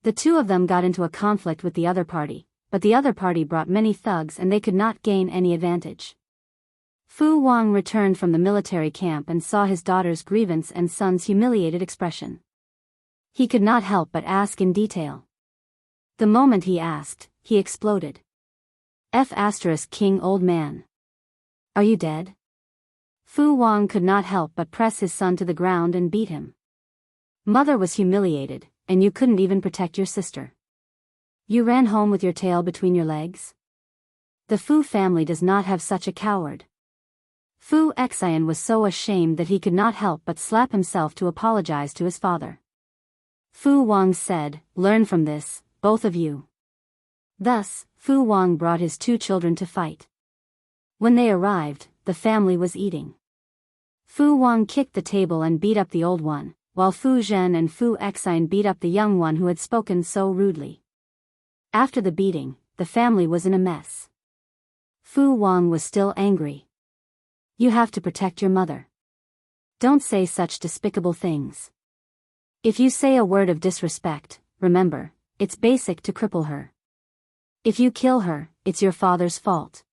The two of them got into a conflict with the other party, but the other party brought many thugs and they could not gain any advantage. Fu Wang returned from the military camp and saw his daughter's grievance and son's humiliated expression. He could not help but ask in detail. The moment he asked, he exploded. King old man. Are you dead? Fu Wang could not help but press his son to the ground and beat him. Mother was humiliated, and you couldn't even protect your sister. You ran home with your tail between your legs? The Fu family does not have such a coward. Fu Xian was so ashamed that he could not help but slap himself to apologize to his father. Fu Wang said, "Learn from this, both of you." Thus, Fu Wang brought his 2 children to fight. When they arrived, the family was eating. Fu Wang kicked the table and beat up the old one, while Fu Zhen and Fu Xian beat up the young one who had spoken so rudely. After the beating, the family was in a mess. Fu Wang was still angry. You have to protect your mother. Don't say such despicable things. If you say a word of disrespect, remember, it's basic to cripple her. If you kill her, it's your father's fault.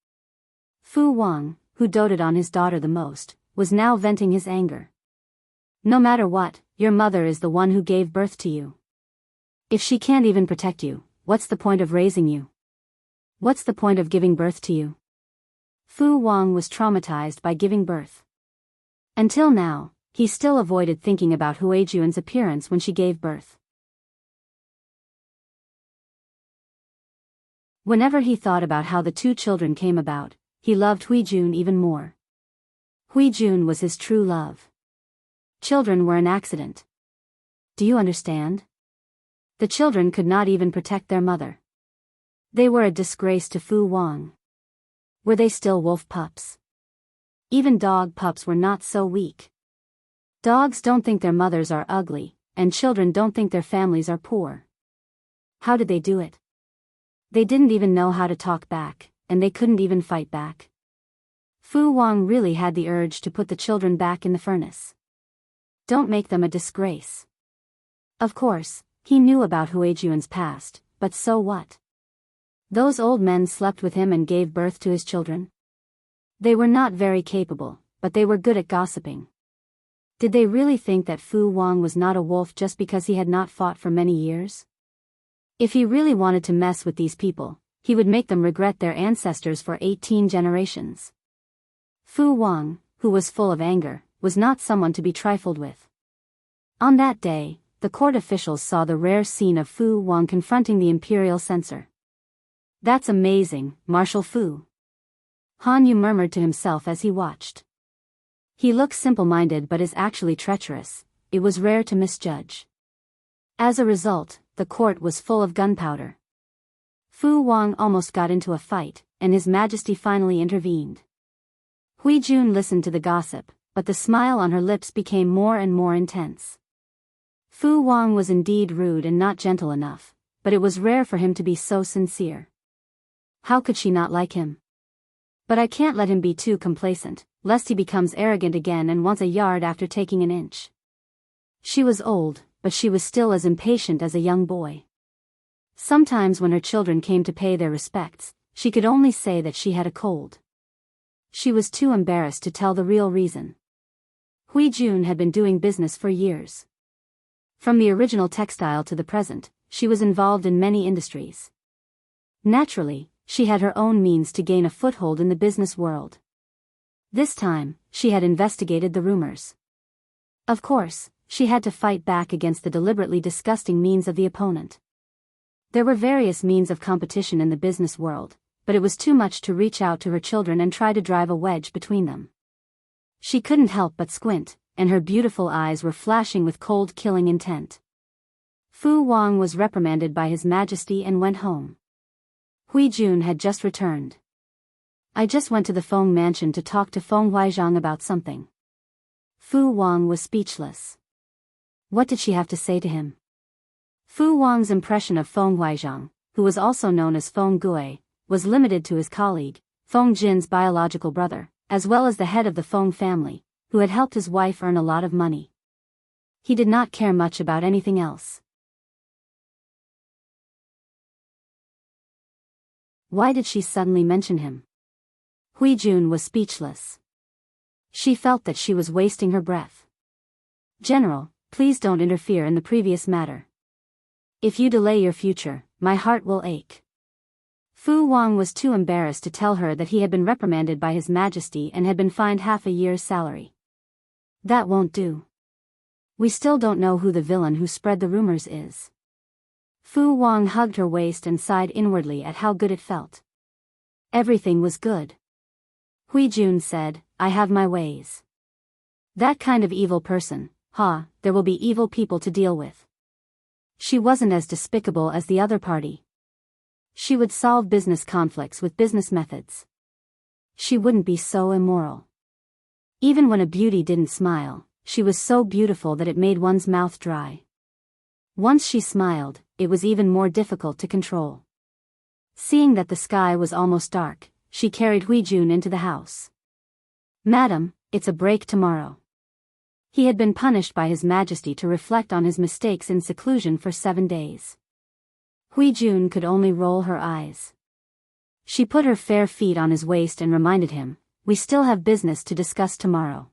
Fu Wang, who doted on his daughter the most, was now venting his anger. No matter what, your mother is the one who gave birth to you. If she can't even protect you, what's the point of raising you? What's the point of giving birth to you? Fu Wang was traumatized by giving birth. Until now, he still avoided thinking about Huijuan's appearance when she gave birth. Whenever he thought about how the 2 children came about, he loved Huijun even more. Huijun was his true love. Children were an accident. Do you understand? The children could not even protect their mother. They were a disgrace to Fu Wang. Were they still wolf pups? Even dog pups were not so weak. Dogs don't think their mothers are ugly, and children don't think their families are poor. How did they do it? They didn't even know how to talk back, and they couldn't even fight back. Fu Wang really had the urge to put the children back in the furnace. Don't make them a disgrace. Of course, he knew about Huijuan's past, but so what? Those old men slept with him and gave birth to his children. They were not very capable, but they were good at gossiping. Did they really think that Fu Wang was not a wolf just because he had not fought for many years? If he really wanted to mess with these people, he would make them regret their ancestors for 18 generations. Fu Wang, who was full of anger, was not someone to be trifled with. On that day, the court officials saw the rare scene of Fu Wang confronting the imperial censor. That's amazing, Marshal Fu. Han Yu murmured to himself as he watched. He looks simple-minded but is actually treacherous. It was rare to misjudge. As a result, the court was full of gunpowder. Fu Wang almost got into a fight, and His Majesty finally intervened. Huijun listened to the gossip, but the smile on her lips became more and more intense. Fu Wang was indeed rude and not gentle enough, but it was rare for him to be so sincere. How could she not like him? But I can't let him be too complacent, lest he becomes arrogant again and wants a yard after taking an inch. She was old, but she was still as impatient as a young boy. Sometimes when her children came to pay their respects, she could only say that she had a cold. She was too embarrassed to tell the real reason. Hui Jun had been doing business for years. From the original textile to the present, she was involved in many industries. Naturally, she had her own means to gain a foothold in the business world. This time, she had investigated the rumors. Of course, she had to fight back against the deliberately disgusting means of the opponent. There were various means of competition in the business world, but it was too much to reach out to her children and try to drive a wedge between them. She couldn't help but squint, and her beautiful eyes were flashing with cold killing intent. Fu Wang was reprimanded by His Majesty and went home. Hui Jun had just returned. I just went to the Feng mansion to talk to Feng Huizhang about something. Fu Wang was speechless. What did she have to say to him? Fu Wang's impression of Feng Huizhang, who was also known as Feng Gui, was limited to his colleague, Feng Jin's biological brother, as well as the head of the Feng family, who had helped his wife earn a lot of money. He did not care much about anything else. Why did she suddenly mention him? Hui Jun was speechless. She felt that she was wasting her breath. General, please don't interfere in the previous matter. If you delay your future, my heart will ache. Fu Wang was too embarrassed to tell her that he had been reprimanded by His Majesty and had been fined half a year's salary. That won't do. We still don't know who the villain who spread the rumors is. Fu Wang hugged her waist and sighed inwardly at how good it felt. Everything was good. Hui Jun said, I have my ways. That kind of evil person, there will be evil people to deal with. She wasn't as despicable as the other party. She would solve business conflicts with business methods. She wouldn't be so immoral. Even when a beauty didn't smile, she was so beautiful that it made one's mouth dry. Once she smiled, it was even more difficult to control. Seeing that the sky was almost dark, she carried Hui Jun into the house. Madam, it's a break tomorrow. He had been punished by His Majesty to reflect on his mistakes in seclusion for 7 days. Hui Jun could only roll her eyes. She put her fair feet on his waist and reminded him, we still have business to discuss tomorrow.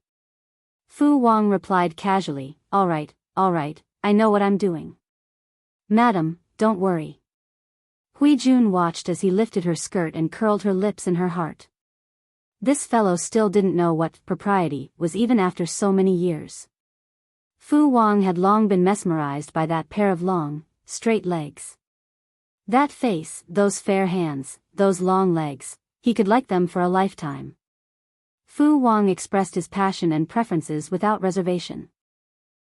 Fu Wang replied casually, all right, I know what I'm doing. Madam, don't worry. Hui Jun watched as he lifted her skirt and curled her lips in her heart. This fellow still didn't know what propriety was even after so many years. Fu Wang had long been mesmerized by that pair of long, straight legs. That face, those fair hands, those long legs, he could like them for a lifetime. Fu Wang expressed his passion and preferences without reservation.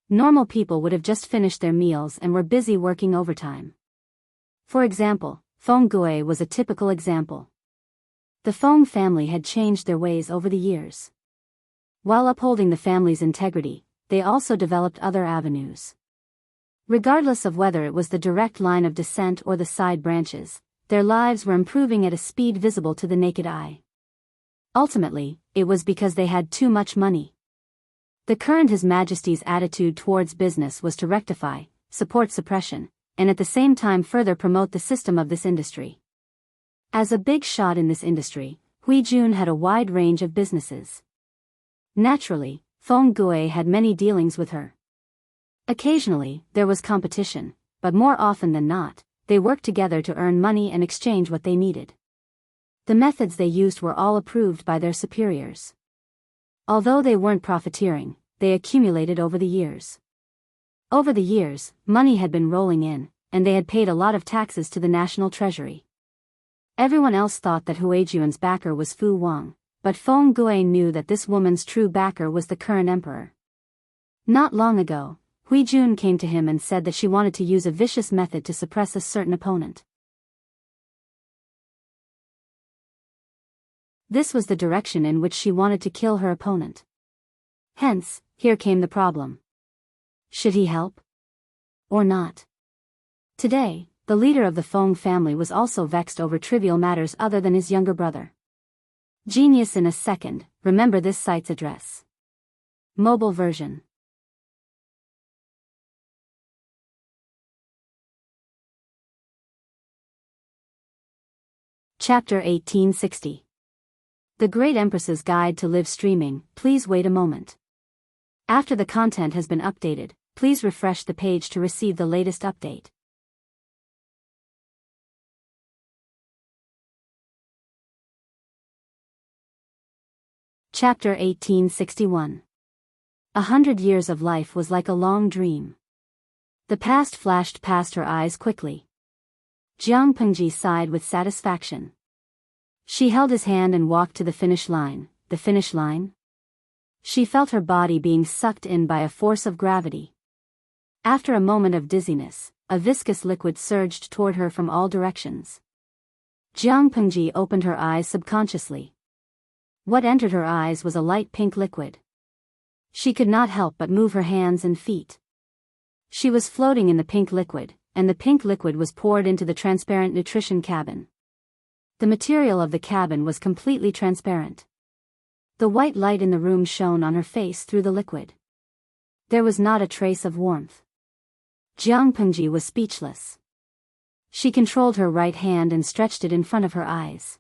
Normal people would have just finished their meals and were busy working overtime. For example, Feng Gui was a typical example. The Feng family had changed their ways over the years. While upholding the family's integrity, they also developed other avenues. Regardless of whether it was the direct line of descent or the side branches, their lives were improving at a speed visible to the naked eye. Ultimately, it was because they had too much money. The current His Majesty's attitude towards business was to rectify, support suppression, and at the same time further promote the system of this industry. As a big shot in this industry, Hui Jun had a wide range of businesses. Naturally, Feng Gui had many dealings with her. Occasionally, there was competition, but more often than not, they worked together to earn money and exchange what they needed. The methods they used were all approved by their superiors. Although they weren't profiteering, they accumulated over the years. Over the years, money had been rolling in, and they had paid a lot of taxes to the national treasury. Everyone else thought that Hui Jun's backer was Fu Wang, but Feng Gui knew that this woman's true backer was the current emperor. Not long ago, Hui Jun came to him and said that she wanted to use a vicious method to suppress a certain opponent. This was the direction in which she wanted to kill her opponent. Hence, here came the problem. Should he help? Or not? Today, the leader of the Feng family was also vexed over trivial matters other than his younger brother. Genius in a second, remember this site's address. Mobile version. Chapter 1860. The Great Empress's Guide to Live Streaming. Please wait a moment. After the content has been updated, please refresh the page to receive the latest update. Chapter 1861. 100 years of life was like a long dream. The past flashed past her eyes quickly. Jiang Pengji sighed with satisfaction. She held his hand and walked to the finish line. The finish line? She felt her body being sucked in by a force of gravity. After a moment of dizziness, a viscous liquid surged toward her from all directions. Jiang Pengji opened her eyes subconsciously. What entered her eyes was a light pink liquid. She could not help but move her hands and feet. She was floating in the pink liquid, and the pink liquid was poured into the transparent nutrition cabin. The material of the cabin was completely transparent. The white light in the room shone on her face through the liquid. There was not a trace of warmth. Jiang Pengji was speechless. She controlled her right hand and stretched it in front of her eyes.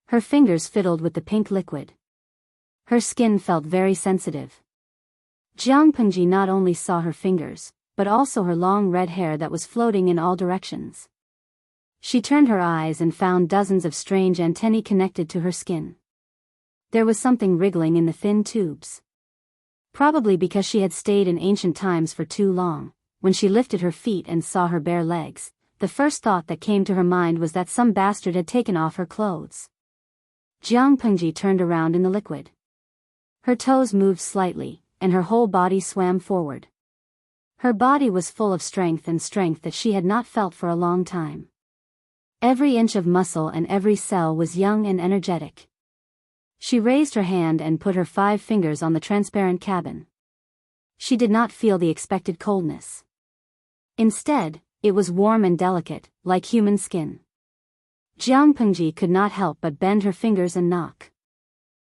Her fingers fiddled with the pink liquid. Her skin felt very sensitive. Jiang Pengji not only saw her fingers, but also her long red hair that was floating in all directions. She turned her eyes and found dozens of strange antennae connected to her skin. There was something wriggling in the thin tubes. Probably because she had stayed in ancient times for too long, when she lifted her feet and saw her bare legs, the first thought that came to her mind was that some bastard had taken off her clothes. Jiang Pengji turned around in the liquid. Her toes moved slightly, and her whole body swam forward. Her body was full of strength that she had not felt for a long time. Every inch of muscle and every cell was young and energetic. She raised her hand and put her 5 fingers on the transparent cabin. She did not feel the expected coldness. Instead, it was warm and delicate, like human skin. Jiang Pengji could not help but bend her fingers and knock.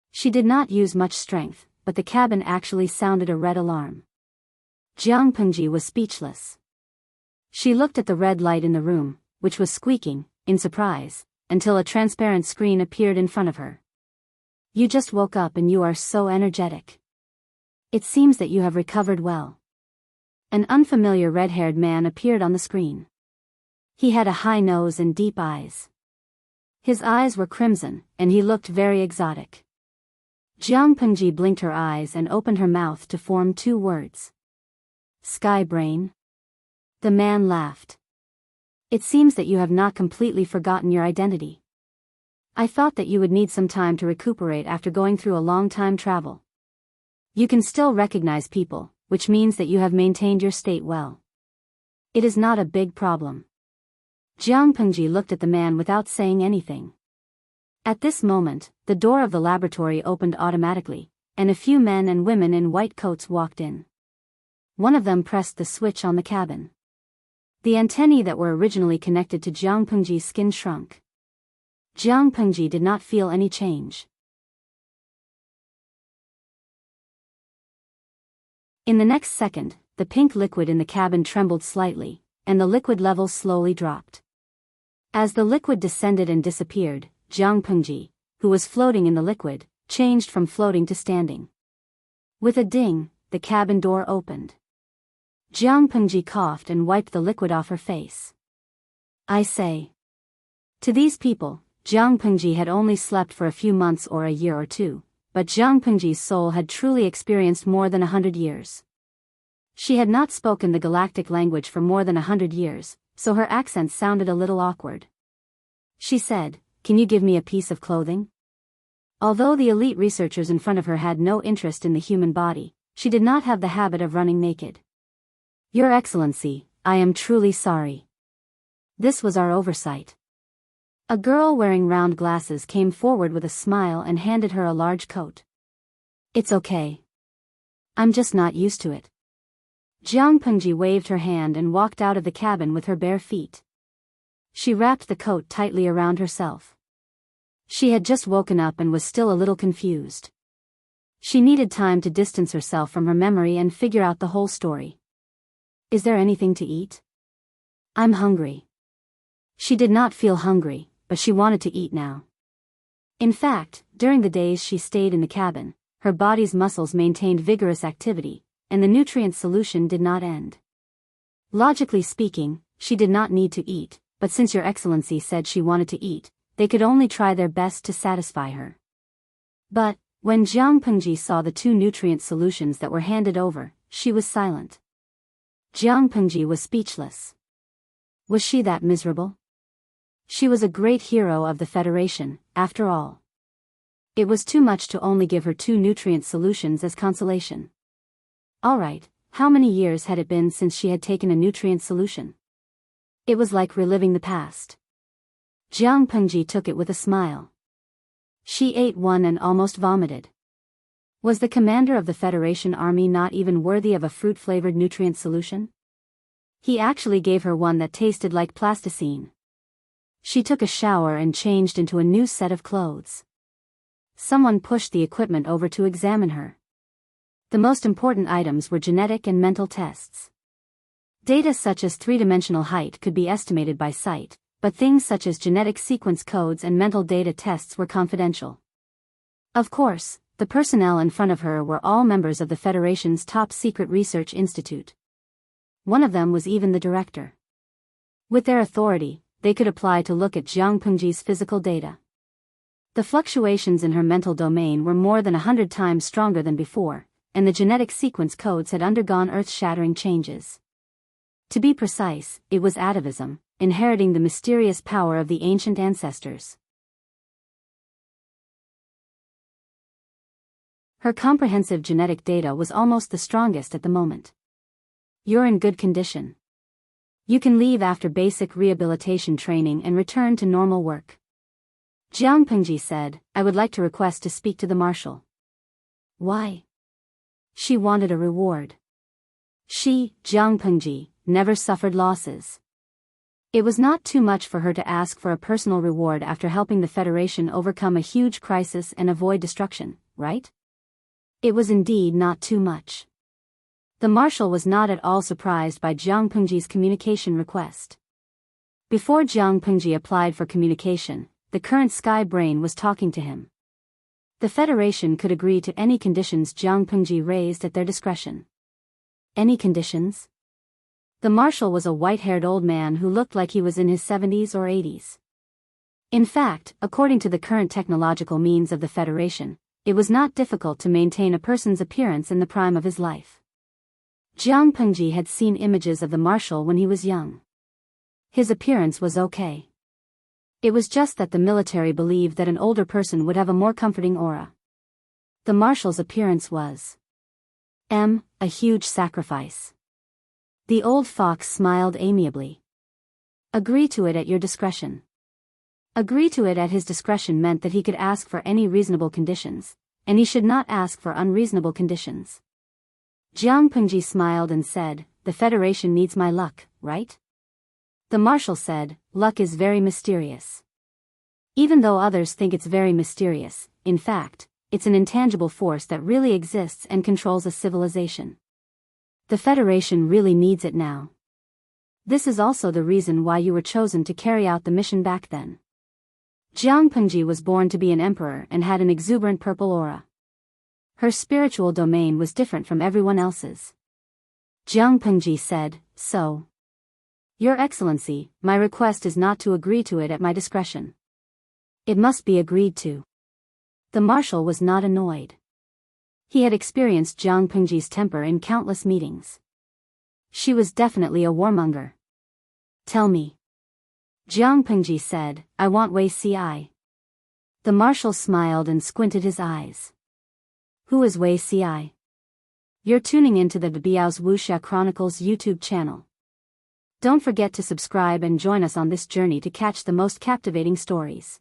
She did not use much strength, but the cabin actually sounded a red alarm. Jiang Pengji was speechless. She looked at the red light in the room, which was squeaking, in surprise, until a transparent screen appeared in front of her. You just woke up and you are so energetic. It seems that you have recovered well. An unfamiliar red-haired man appeared on the screen. He had a high nose and deep eyes. His eyes were crimson, and he looked very exotic. Jiang Pengji blinked her eyes and opened her mouth to form 2 words. Sky brain? The man laughed. It seems that you have not completely forgotten your identity. I thought that you would need some time to recuperate after going through a long time travel. You can still recognize people, which means that you have maintained your state well. It is not a big problem. Jiang Pengji looked at the man without saying anything. At this moment, the door of the laboratory opened automatically, and a few men and women in white coats walked in. One of them pressed the switch on the cabin. The antennae that were originally connected to Jiang Pengji's skin shrunk. Jiang Pengji did not feel any change. In the next second, the pink liquid in the cabin trembled slightly, and the liquid level slowly dropped. As the liquid descended and disappeared, Jiang Pengji, who was floating in the liquid, changed from floating to standing. With a ding, the cabin door opened. Jiang Pengji coughed and wiped the liquid off her face. I say. To these people, Jiang Pengji had only slept for a few months or a year or two, but Jiang Pengji's soul had truly experienced more than 100 years. She had not spoken the galactic language for more than 100 years, so her accent sounded a little awkward. She said, "Can you give me a piece of clothing?" Although the elite researchers in front of her had no interest in the human body, she did not have the habit of running naked. Your Excellency, I am truly sorry. This was our oversight. A girl wearing round glasses came forward with a smile and handed her a large coat. It's okay. I'm just not used to it. Jiang Pengji waved her hand and walked out of the cabin with her bare feet. She wrapped the coat tightly around herself. She had just woken up and was still a little confused. She needed time to distance herself from her memory and figure out the whole story. Is there anything to eat? I'm hungry. She did not feel hungry, but she wanted to eat now. In fact, during the days she stayed in the cabin, her body's muscles maintained vigorous activity, and the nutrient solution did not end. Logically speaking, she did not need to eat, but since Your Excellency said she wanted to eat, they could only try their best to satisfy her. But, when Jiang Pengji saw the 2 nutrient solutions that were handed over, she was silent. Jiang Pengji was speechless. Was she that miserable? She was a great hero of the Federation, after all. It was too much to only give her 2 nutrient solutions as consolation. All right, how many years had it been since she had taken a nutrient solution? It was like reliving the past. Jiang Pengji took it with a smile. She ate one and almost vomited. Was the commander of the Federation army not even worthy of a fruit-flavored nutrient solution? He actually gave her one that tasted like plasticine. She took a shower and changed into a new set of clothes. Someone pushed the equipment over to examine her. The most important items were genetic and mental tests. Data such as 3-dimensional height could be estimated by sight, but things such as genetic sequence codes and mental data tests were confidential. Of course, the personnel in front of her were all members of the Federation's top-secret research institute. One of them was even the director. With their authority, they could apply to look at Jiang Pengji's physical data. The fluctuations in her mental domain were more than 100 times stronger than before, and the genetic sequence codes had undergone earth-shattering changes. To be precise, it was atavism, inheriting the mysterious power of the ancient ancestors. Her comprehensive genetic data was almost the strongest at the moment. You're in good condition. You can leave after basic rehabilitation training and return to normal work. Jiang Pengji said, I would like to request to speak to the marshal. Why? She wanted a reward. She, Jiang Pengji, never suffered losses. It was not too much for her to ask for a personal reward after helping the Federation overcome a huge crisis and avoid destruction, right? It was indeed not too much. The marshal was not at all surprised by Jiang Pengji's communication request. Before Jiang Pengji applied for communication, the current Sky Brain was talking to him. The Federation could agree to any conditions Jiang Pengji raised at their discretion. Any conditions? The marshal was a white-haired old man who looked like he was in his 70s or 80s. In fact, according to the current technological means of the Federation, it was not difficult to maintain a person's appearance in the prime of his life. Jiang Pengji had seen images of the marshal when he was young. His appearance was okay. It was just that the military believed that an older person would have a more comforting aura. The marshal's appearance was a huge sacrifice. The old fox smiled amiably. Agree to it at your discretion. Agree to it at his discretion meant that he could ask for any reasonable conditions, and he should not ask for unreasonable conditions. Jiang Pengji smiled and said, the Federation needs my luck, right? The marshal said, luck is very mysterious. Even though others think it's very mysterious, in fact, it's an intangible force that really exists and controls a civilization. The Federation really needs it now. This is also the reason why you were chosen to carry out the mission back then. Jiang Pengji was born to be an emperor and had an exuberant purple aura. Her spiritual domain was different from everyone else's. Jiang Pengji said, so. Your Excellency, my request is not to agree to it at my discretion. It must be agreed to. The marshal was not annoyed. He had experienced Jiang Pengji's temper in countless meetings. She was definitely a warmonger. Tell me. Jiang Pengji said, I want Wei Ci. The marshal smiled and squinted his eyes. Who is Wei Ci? You're tuning into the Biyao's Wuxia Chronicles YouTube channel. Don't forget to subscribe and join us on this journey to catch the most captivating stories.